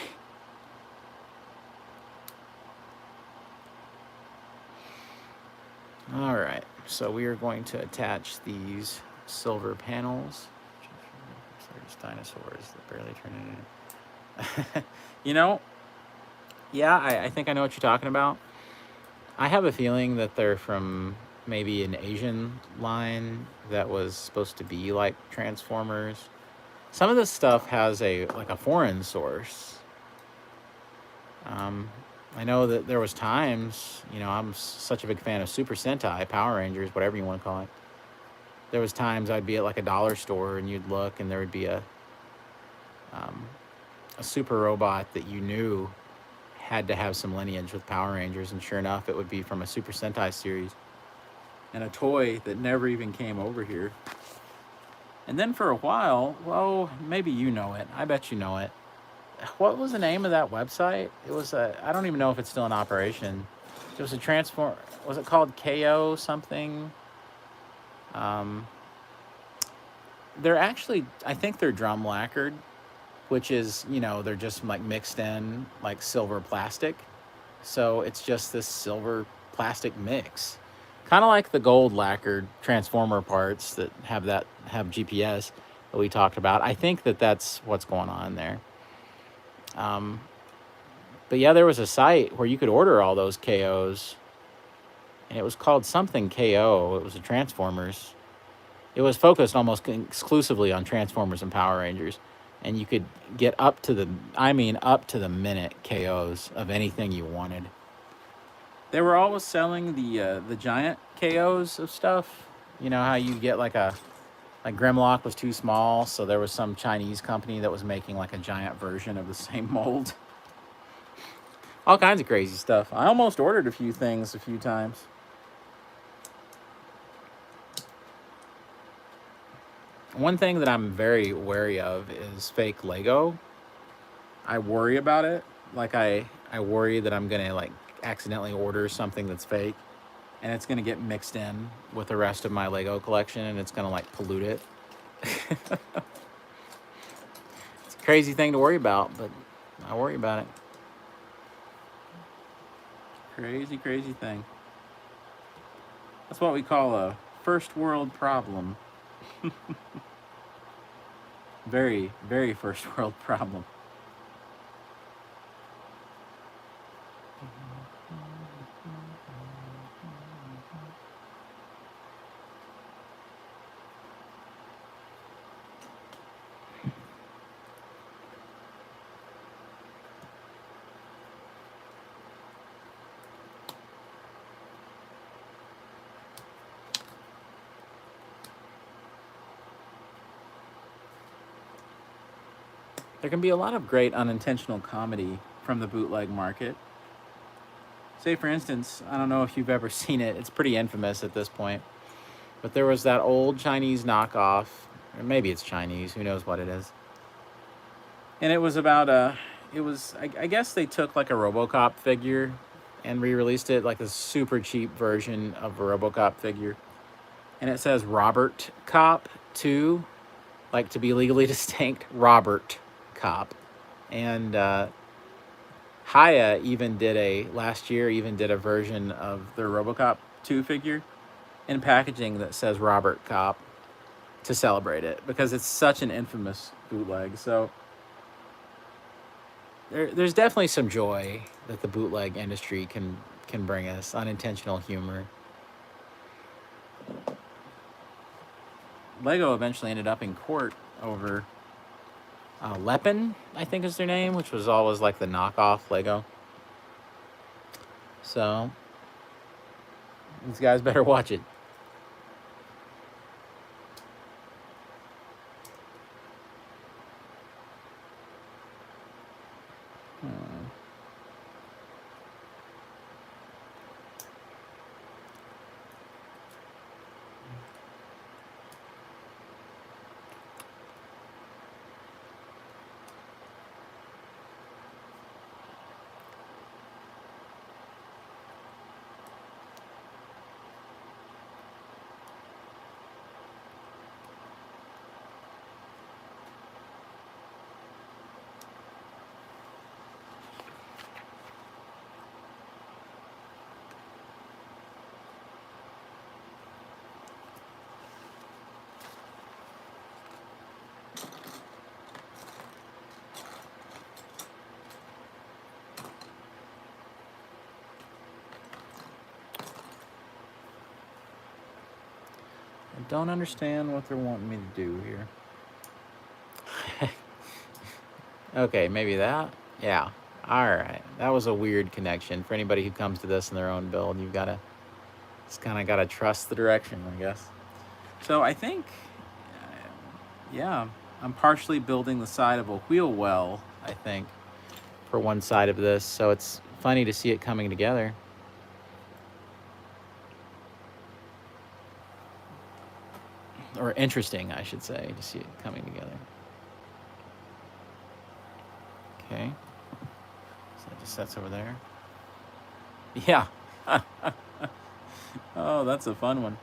All right, so we are going to attach these silver panels. There's dinosaurs that barely turn into. You know, yeah, I think I know what you're talking about. I have a feeling that they're from maybe an Asian line that was supposed to be like Transformers. Some of this stuff has a foreign source. I know that there was times, you know, I'm such a big fan of Super Sentai, Power Rangers, whatever you want to call it. There was times I'd be at like a dollar store and you'd look and there would be a super robot that you knew had to have some lineage with Power Rangers, and sure enough, it would be from a Super Sentai series. And a toy that never even came over here. And then for a while, well, maybe you know it. I bet you know it. What was the name of that website? It was I don't even know if it's still in operation. It was a transform. Was it called KO something? They're actually, I think they're drum lacquered, which is, you know, they're just like mixed in like silver plastic. So it's just this silver plastic mix. Kind of like the gold lacquered Transformer parts that have GPS. that we talked about. I think that that's what's going on there. But yeah, there was a site where you could order all those KOs, and it was called something KO. It was a Transformers. It was focused almost exclusively on Transformers and Power Rangers, and you could get up to up to the minute KOs of anything you wanted. They were always selling the giant KOs of stuff. You know how you get like Grimlock was too small, so there was some Chinese company that was making like a giant version of the same mold. All kinds of crazy stuff. I almost ordered a few things a few times. One thing that I'm very wary of is fake Lego. I worry about it. Like I worry that I'm gonna like accidentally order something that's fake, and it's gonna get mixed in with the rest of my Lego collection, and it's gonna like pollute it. It's a crazy thing to worry about, but I worry about it. Crazy, crazy thing. That's what we call a first world problem. Very, very first world problem. There can be a lot of great unintentional comedy from the bootleg market. Say, for instance, I don't know if you've ever seen it, it's pretty infamous at this point, but there was that old Chinese knockoff, or maybe it's Chinese, who knows what it is. And it was about I guess they took like a RoboCop figure and re-released it, like a super cheap version of a RoboCop figure. And it says Robert Cop 2, like to be legally distinct, Robert Cop. And Haya last year even did a version of their RoboCop 2 figure in packaging that says Robert Cop to celebrate it, because it's such an infamous bootleg. So there's definitely some joy that the bootleg industry can bring us, unintentional humor. Lego eventually ended up in court over Lepin, I think is their name, which was always like the knockoff Lego. So these guys better watch it. I don't understand what they're wanting me to do here. Okay, maybe that. Yeah. All right. That was a weird connection. For anybody who comes to this in their own build, you've got to just kind of got to trust the direction, I guess. So I think, yeah, I'm partially building the side of a wheel well, I think, for one side of this. So it's funny to see it coming together. Or interesting, I should say, to see it coming together. Okay. So it just sets over there. Yeah. Oh, that's a fun one.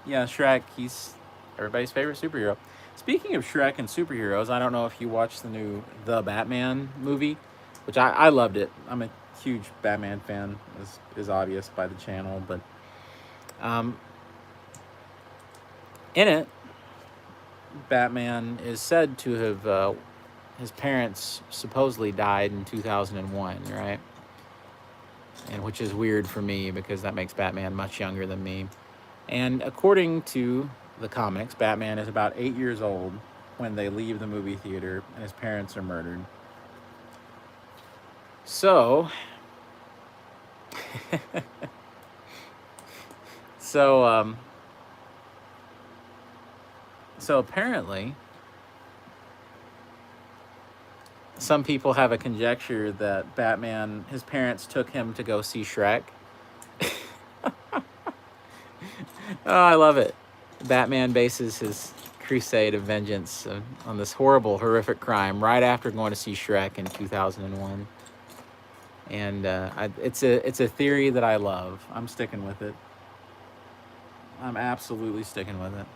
Yeah, Shrek, he's everybody's favorite superhero. Speaking of Shrek and superheroes, I don't know if you watched the new The Batman movie, which I loved it. I'm a huge Batman fan, as is obvious by the channel, but in it, Batman is said to have, his parents supposedly died in 2001, right? And which is weird for me because that makes Batman much younger than me. And according to the comics, Batman is about 8 years old when they leave the movie theater and his parents are murdered. So, so, so apparently, some people have a conjecture that Batman, his parents took him to go see Shrek. Oh, I love it. Batman bases his crusade of vengeance on this horrible, horrific crime right after going to see Shrek in 2001. And it's a theory that I love. I'm sticking with it. I'm absolutely sticking with it.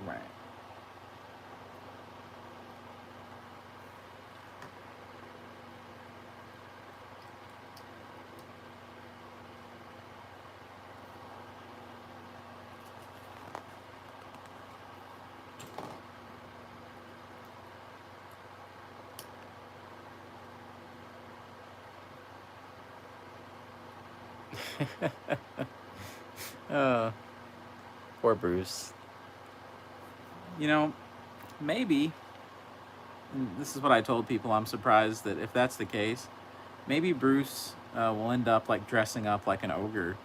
Right. uh, Poor Bruce. You know, maybe, and this is what I told people, I'm surprised that if that's the case, maybe Bruce will end up like dressing up like an ogre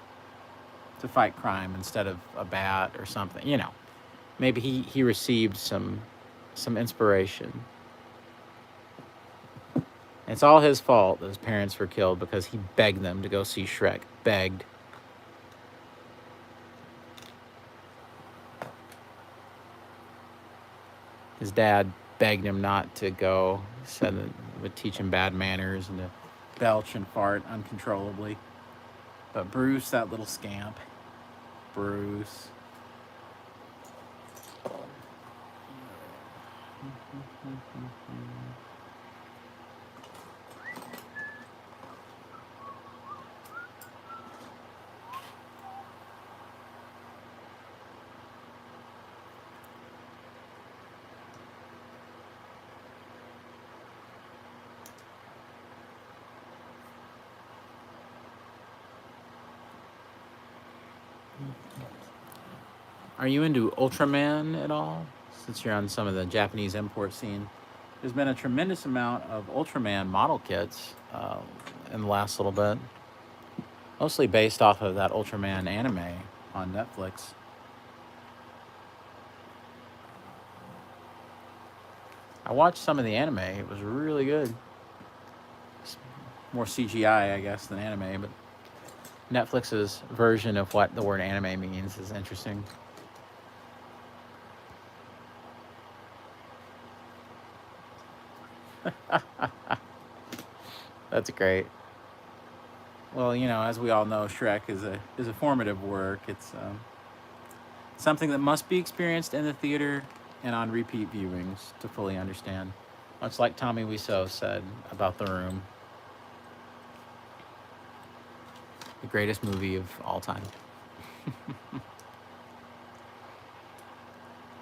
to fight crime instead of a bat or something. Maybe he received some inspiration. It's all his fault that his parents were killed because he begged them to go see Shrek. Begged. His dad begged him not to go. He said that it would teach him bad manners and to belch and fart uncontrollably. But Bruce, that little scamp. Bruce. Are you into Ultraman at all? Since you're on some of the Japanese import scene, there's been a tremendous amount of Ultraman model kits in the last little bit, mostly based off of that Ultraman anime on Netflix. I watched some of the anime. It was really good. It's more CGI, I guess, than anime, but Netflix's version of what the word anime means is interesting. That's great. Well, as we all know, Shrek is a formative work. It's something that must be experienced in the theater and on repeat viewings to fully understand. Much like Tommy Wiseau said about The Room, the greatest movie of all time.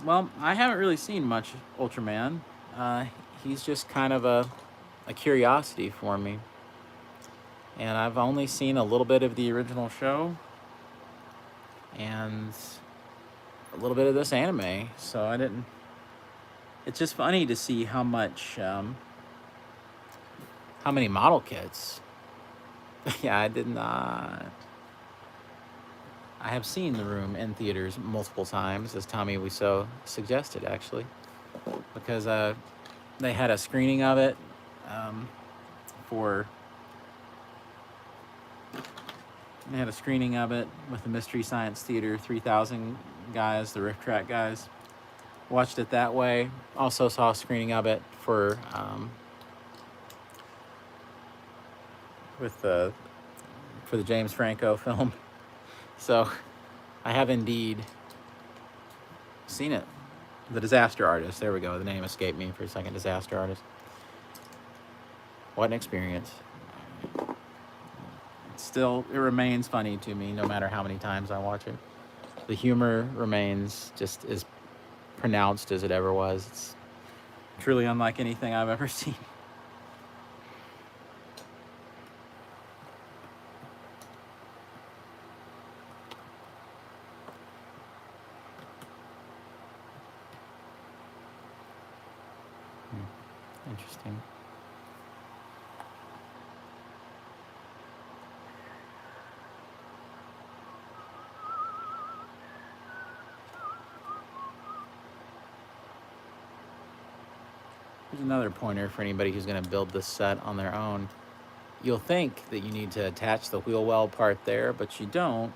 Well, I haven't really seen much Ultraman. He's just kind of a curiosity for me. And I've only seen a little bit of the original show and a little bit of this anime, so I didn't. It's just funny to see how many model kits. Yeah, I did not. I have seen The Room in theaters multiple times, as Tommy Wiseau suggested, actually, because they had a screening of it for They had a screening of it with the Mystery Science Theater 3000 guys, the Riff Track guys. Watched it that way. Also saw a screening of it with the for the James Franco film. So I have indeed seen it. The Disaster Artist. There we go. The name escaped me for a second. Disaster Artist. What an experience. It remains funny to me no matter how many times I watch it. The humor remains just as pronounced as it ever was. It's truly unlike anything I've ever seen. Interesting. Here's another pointer for anybody who's going to build this set on their own. You'll think that you need to attach the wheel well part there, but you don't.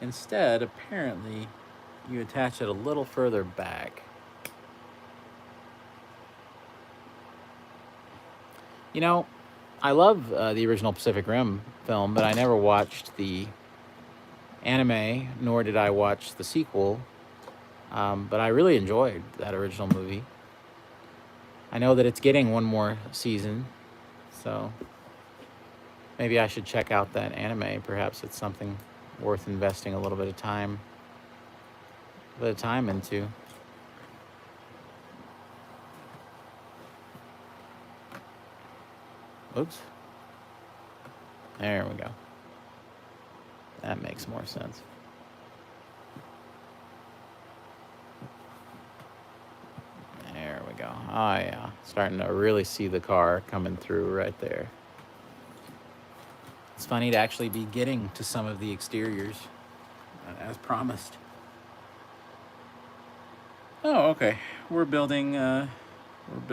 Instead, apparently, you attach it a little further back. You know, I love the original Pacific Rim film, but I never watched the anime, nor did I watch the sequel. But I really enjoyed that original movie. I know that it's getting one more season, so maybe I should check out that anime. Perhaps it's something worth investing a little bit of time into. Oops. There we go. That makes more sense. There we go. Oh yeah, starting to really see the car coming through right there. It's funny to actually be getting to some of the exteriors as promised. Oh, okay. We're building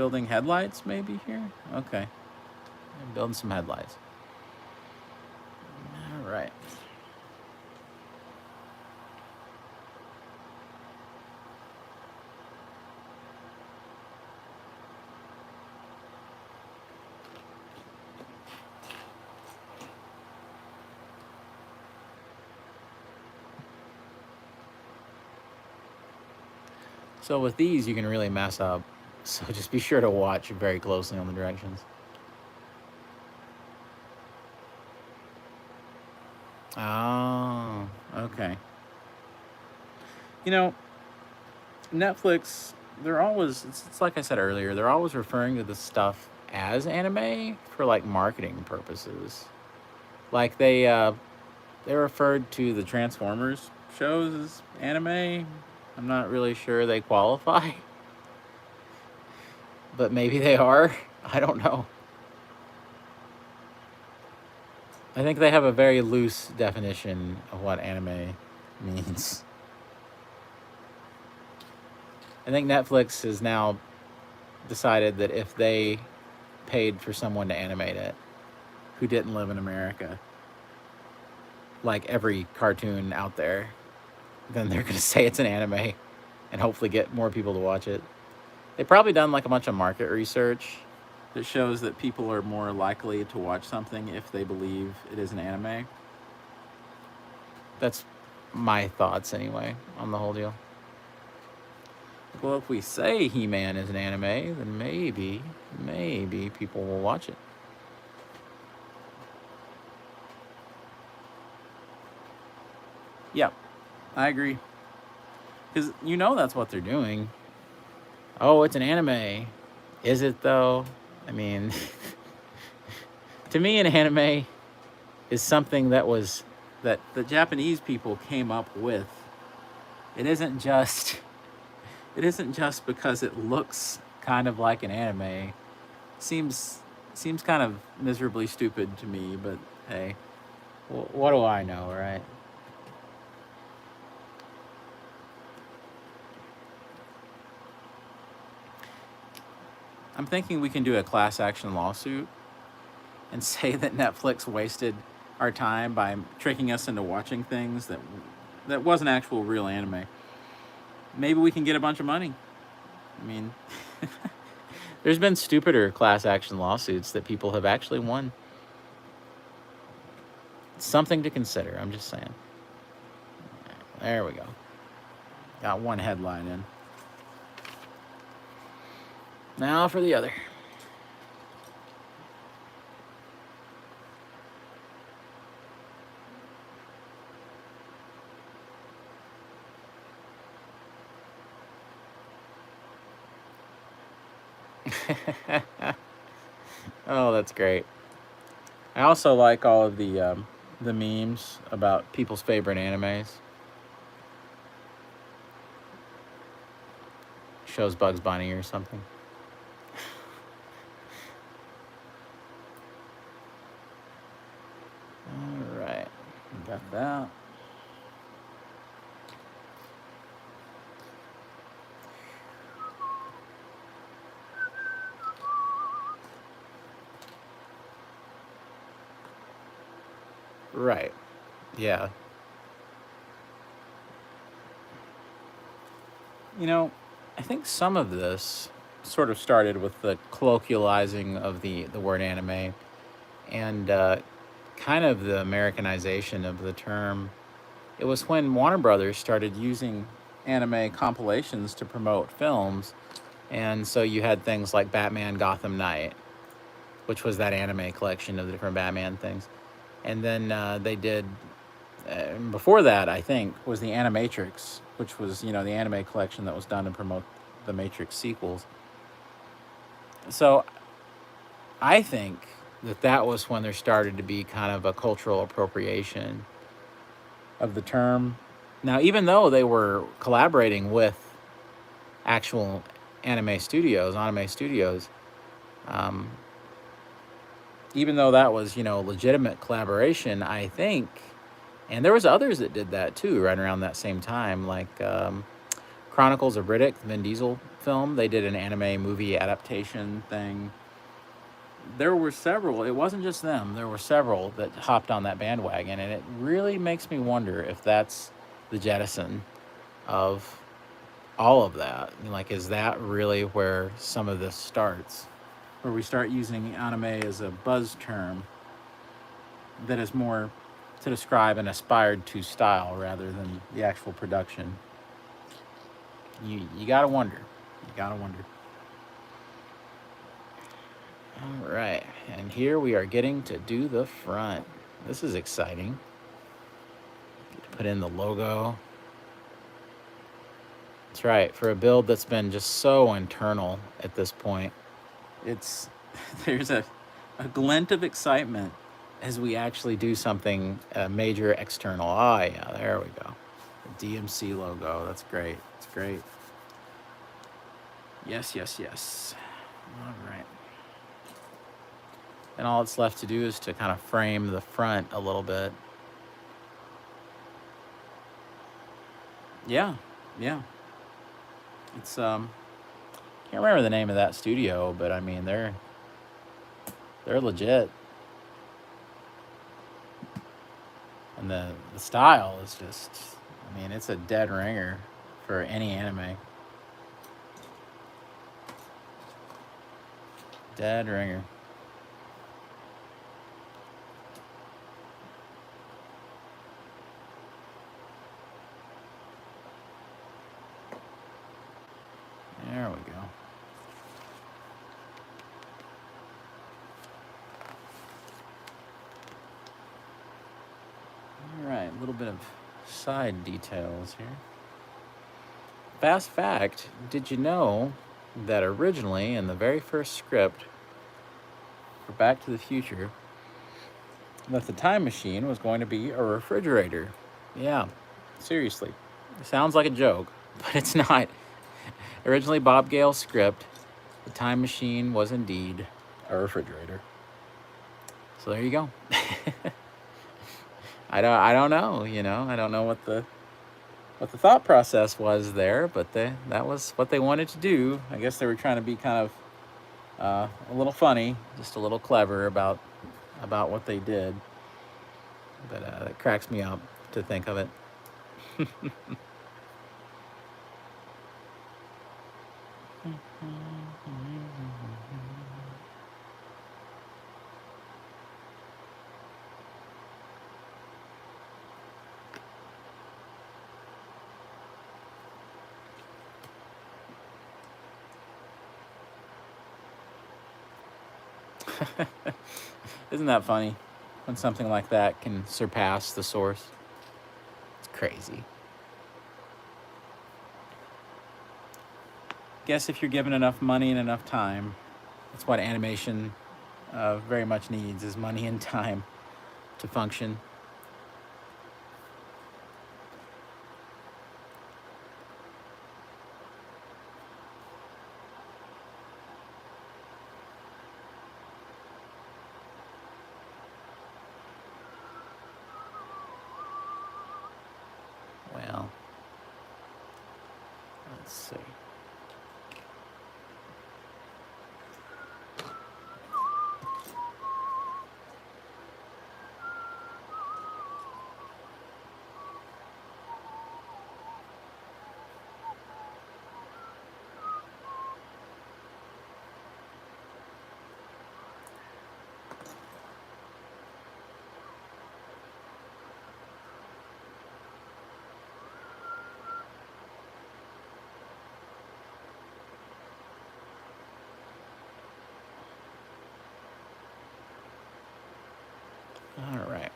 headlights maybe here. Okay. I'm building some headlights. All right. So with these, you can really mess up. So just be sure to watch very closely on the directions. Oh, okay. You know, Netflix, it's like I said earlier, they're always referring to this stuff as anime for like marketing purposes. Like they referred to the Transformers shows as anime. I'm not really sure they qualify, but maybe they are. I don't know. I think they have a very loose definition of what anime means. I think Netflix has now decided that if they paid for someone to animate it who didn't live in America, like every cartoon out there, then they're going to say it's an anime and hopefully get more people to watch it. They've probably done like a bunch of market research that shows that people are more likely to watch something if they believe it is an anime. That's my thoughts anyway on the whole deal. Well, if we say He-Man is an anime, then maybe people will watch it. Yeah, I agree. Because you know that's what they're doing. Oh, it's an anime. Is it though? I mean, to me, an anime is something that the Japanese people came up with. It isn't just because it looks kind of like an anime. Seems kind of miserably stupid to me, but hey, what do I know, right? I'm thinking we can do a class action lawsuit and say that Netflix wasted our time by tricking us into watching things that wasn't actual real anime. Maybe we can get a bunch of money. I mean, there's been stupider class action lawsuits that people have actually won. Something to consider. I'm just saying. There we go. Got one headline in. Now for the other. Oh, that's great. I also like all of the memes about people's favorite animes. Shows Bugs Bunny or something. All right, got that. Right. Yeah. You know, I think some of this sort of started with the colloquializing of the word anime and kind of the Americanization of the term. It was when Warner Brothers started using anime compilations to promote films. And so you had things like Batman Gotham Knight, which was that anime collection of the different Batman things. And then they did, before that, I think, was the Animatrix, which was, the anime collection that was done to promote the Matrix sequels. So I think that was when there started to be kind of a cultural appropriation of the term. Now, even though they were collaborating with actual anime studios, um, even though that was, legitimate collaboration, I think, and there was others that did that too, right around that same time, like Chronicles of Riddick, the Vin Diesel film. They did an anime movie adaptation thing. There were several. It wasn't just them. There were several that hopped on that bandwagon, and it really makes me wonder if that's the jettison of all of that. Like, is that really where some of this starts? Where we start using anime as a buzz term that is more to describe an aspired to style rather than the actual production. You gotta wonder. You gotta wonder. All right, and here we are getting to do the front. This is exciting. Put in the logo. That's right. For a build that's been just so internal at this point, it's there's a glint of excitement as we actually do something major external. Ah, yeah, there we go. The DMC logo. That's great. It's great. Yes, yes, yes. All right. And all it's left to do is to kind of frame the front a little bit. Yeah, yeah. It's can't remember the name of that studio, but I mean they're legit. And the style is just, I mean, it's a dead ringer for any anime. Dead ringer. There we go. All right, a little bit of side details here. Fast fact, did you know that originally in the very first script for Back to the Future, that the time machine was going to be a refrigerator? Yeah, seriously. It sounds like a joke, but it's not. Originally, Bob Gale's script, the time machine was indeed a refrigerator. So there you go. I don't know, I don't know what the thought process was there, but that was what they wanted to do. I guess they were trying to be kind of a little funny, just a little clever about what they did. But it cracks me up to think of it. Isn't that funny? When something like that can surpass the source. It's crazy. Guess if you're given enough money and enough time, that's what animation very much needs, is money and time to function. Well, let's see. All right.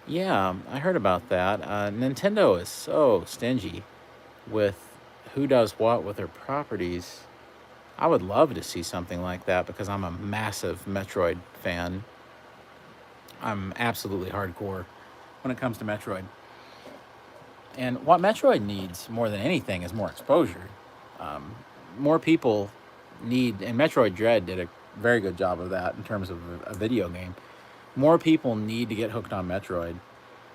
Yeah, I heard about that. Nintendo is so stingy with who does what with their properties. I would love to see something like that because I'm a massive Metroid fan. I'm absolutely hardcore when it comes to Metroid. And what Metroid needs more than anything is more exposure. Um, More people need, and Metroid Dread did a very good job of that in terms of a video game. More people need to get hooked on Metroid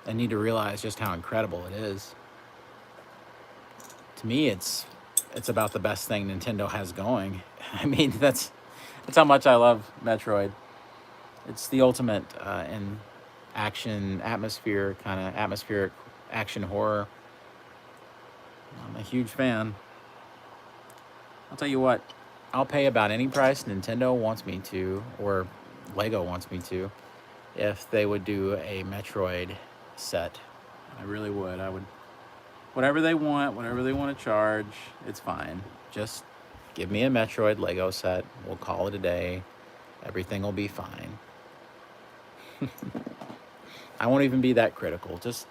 and need to realize just how incredible it is. To me, it's about the best thing Nintendo has going. I mean, that's how much I love Metroid. It's the ultimate in action atmosphere, kind of atmospheric action horror. I'm a huge fan. I'll tell you what, I'll pay about any price Nintendo wants me to, or Lego wants me to, if they would do a Metroid set. I really would. I would. Whatever they want to charge, it's fine. Just give me a Metroid Lego set. We'll call it a day. Everything will be fine. I won't even be that critical. Just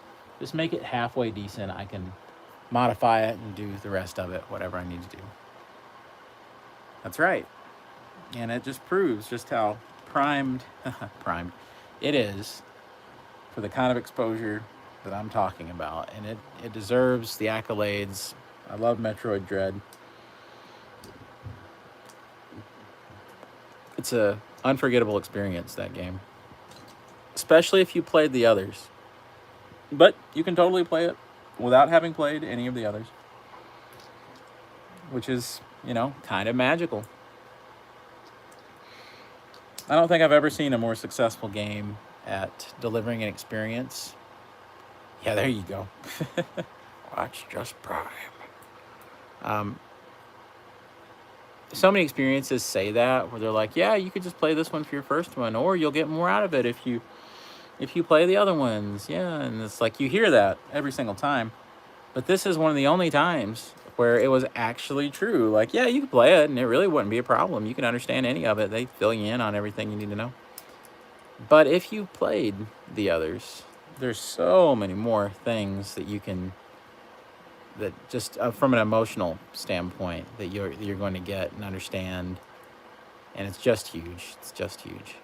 make it halfway decent. I can modify it and do the rest of it, whatever I need to do. That's right. And it just proves just how primed it is for the kind of exposure that I'm talking about. And it deserves the accolades. I love Metroid Dread. It's a unforgettable experience, that game. Especially if you played the others. But you can totally play it without having played any of the others. Which is, kind of magical. I don't think I've ever seen a more successful game at delivering an experience. Yeah, there you go. Watch Just Prime. So many experiences say that, where they're like, yeah, you could just play this one for your first one, or you'll get more out of it if you play the other ones. Yeah, and it's like you hear that every single time. But this is one of the only times where it was actually true. Like, yeah, you could play it and it really wouldn't be a problem. You can understand any of it. They fill you in on everything you need to know. But if you played the others, there's so many more things that you can, that just from an emotional standpoint, that you're going to get and understand. And it's just huge. It's just huge.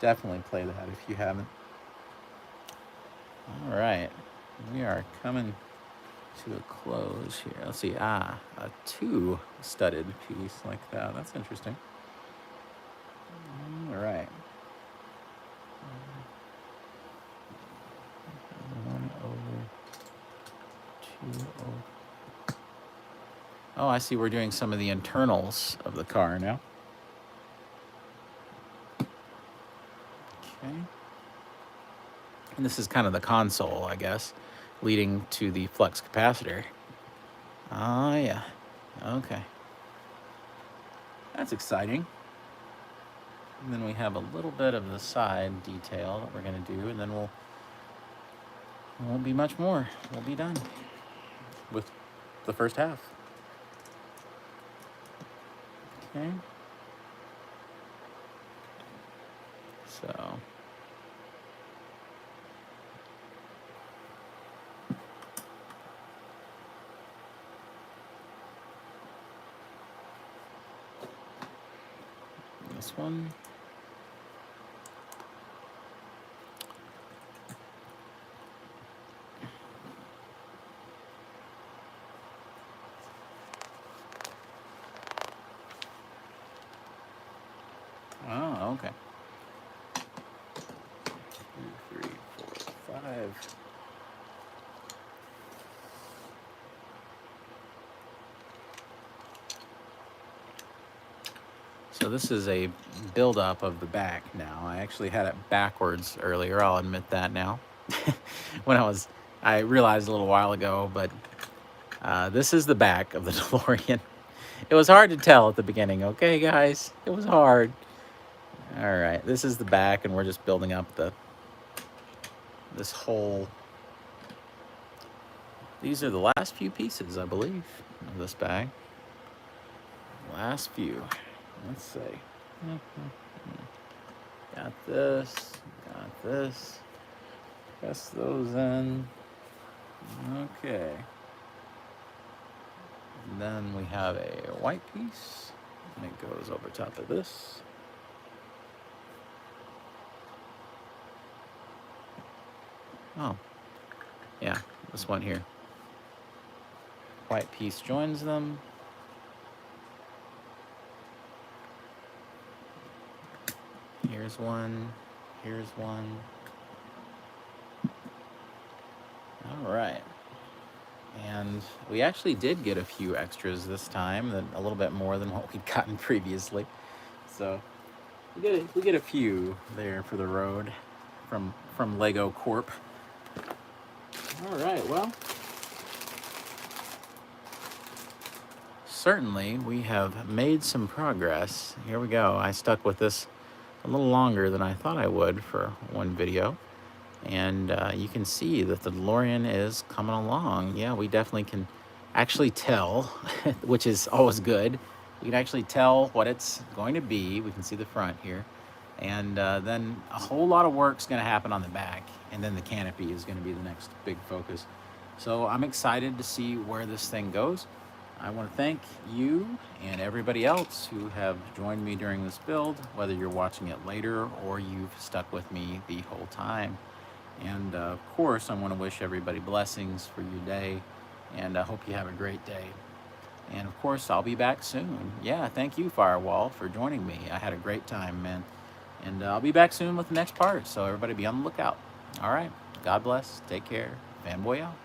Definitely play that if you haven't. All right. We are coming to a close here. Let's see. A 2 studded piece like that. That's interesting. All right. 1/2. Oh, I see we're doing some of the internals of the car now. Okay. And this is kind of the console, I guess, leading to the flux capacitor. Oh, yeah. Okay. That's exciting. And then we have a little bit of the side detail that we're going to do, and then it won't be much more. We'll be done with the first half. Okay. So this one. Oh, okay. 2, 3, 4, 5. So this is a build-up of the back now. I actually had it backwards earlier, I'll admit that now. I realized a little while ago, but this is the back of the DeLorean. It was hard to tell at the beginning, okay, guys? It was hard. All right, this is the back, and we're just building up this whole... These are the last few pieces, I believe, of this bag. Last few. Let's see. Got this. Got this. Press those in. Okay. And then we have a white piece, and it goes over top of this. Oh, yeah, this one here. White piece joins them. Here's one. Here's one. All right. And we actually did get a few extras this time, a little bit more than what we'd gotten previously. So we get a few there for the road from Lego Corp. All right, well, certainly we have made some progress. Here we go. I stuck with this a little longer than I thought I would for one video. And you can see that the DeLorean is coming along. Yeah, we definitely can actually tell, which is always good. We can actually tell what it's going to be. We can see the front here. And then a whole lot of work's going to happen on the back. And then the canopy is going to be the next big focus. So I'm excited to see where this thing goes. I want to thank you and everybody else who have joined me during this build, whether you're watching it later or you've stuck with me the whole time. And of course, I want to wish everybody blessings for your day, and I hope you have a great day. And of course, I'll be back soon. Yeah, thank you, Firewall, for joining me. I had a great time, man. And I'll be back soon with the next part, so everybody be on the lookout. All right, God bless, take care, fanboy out.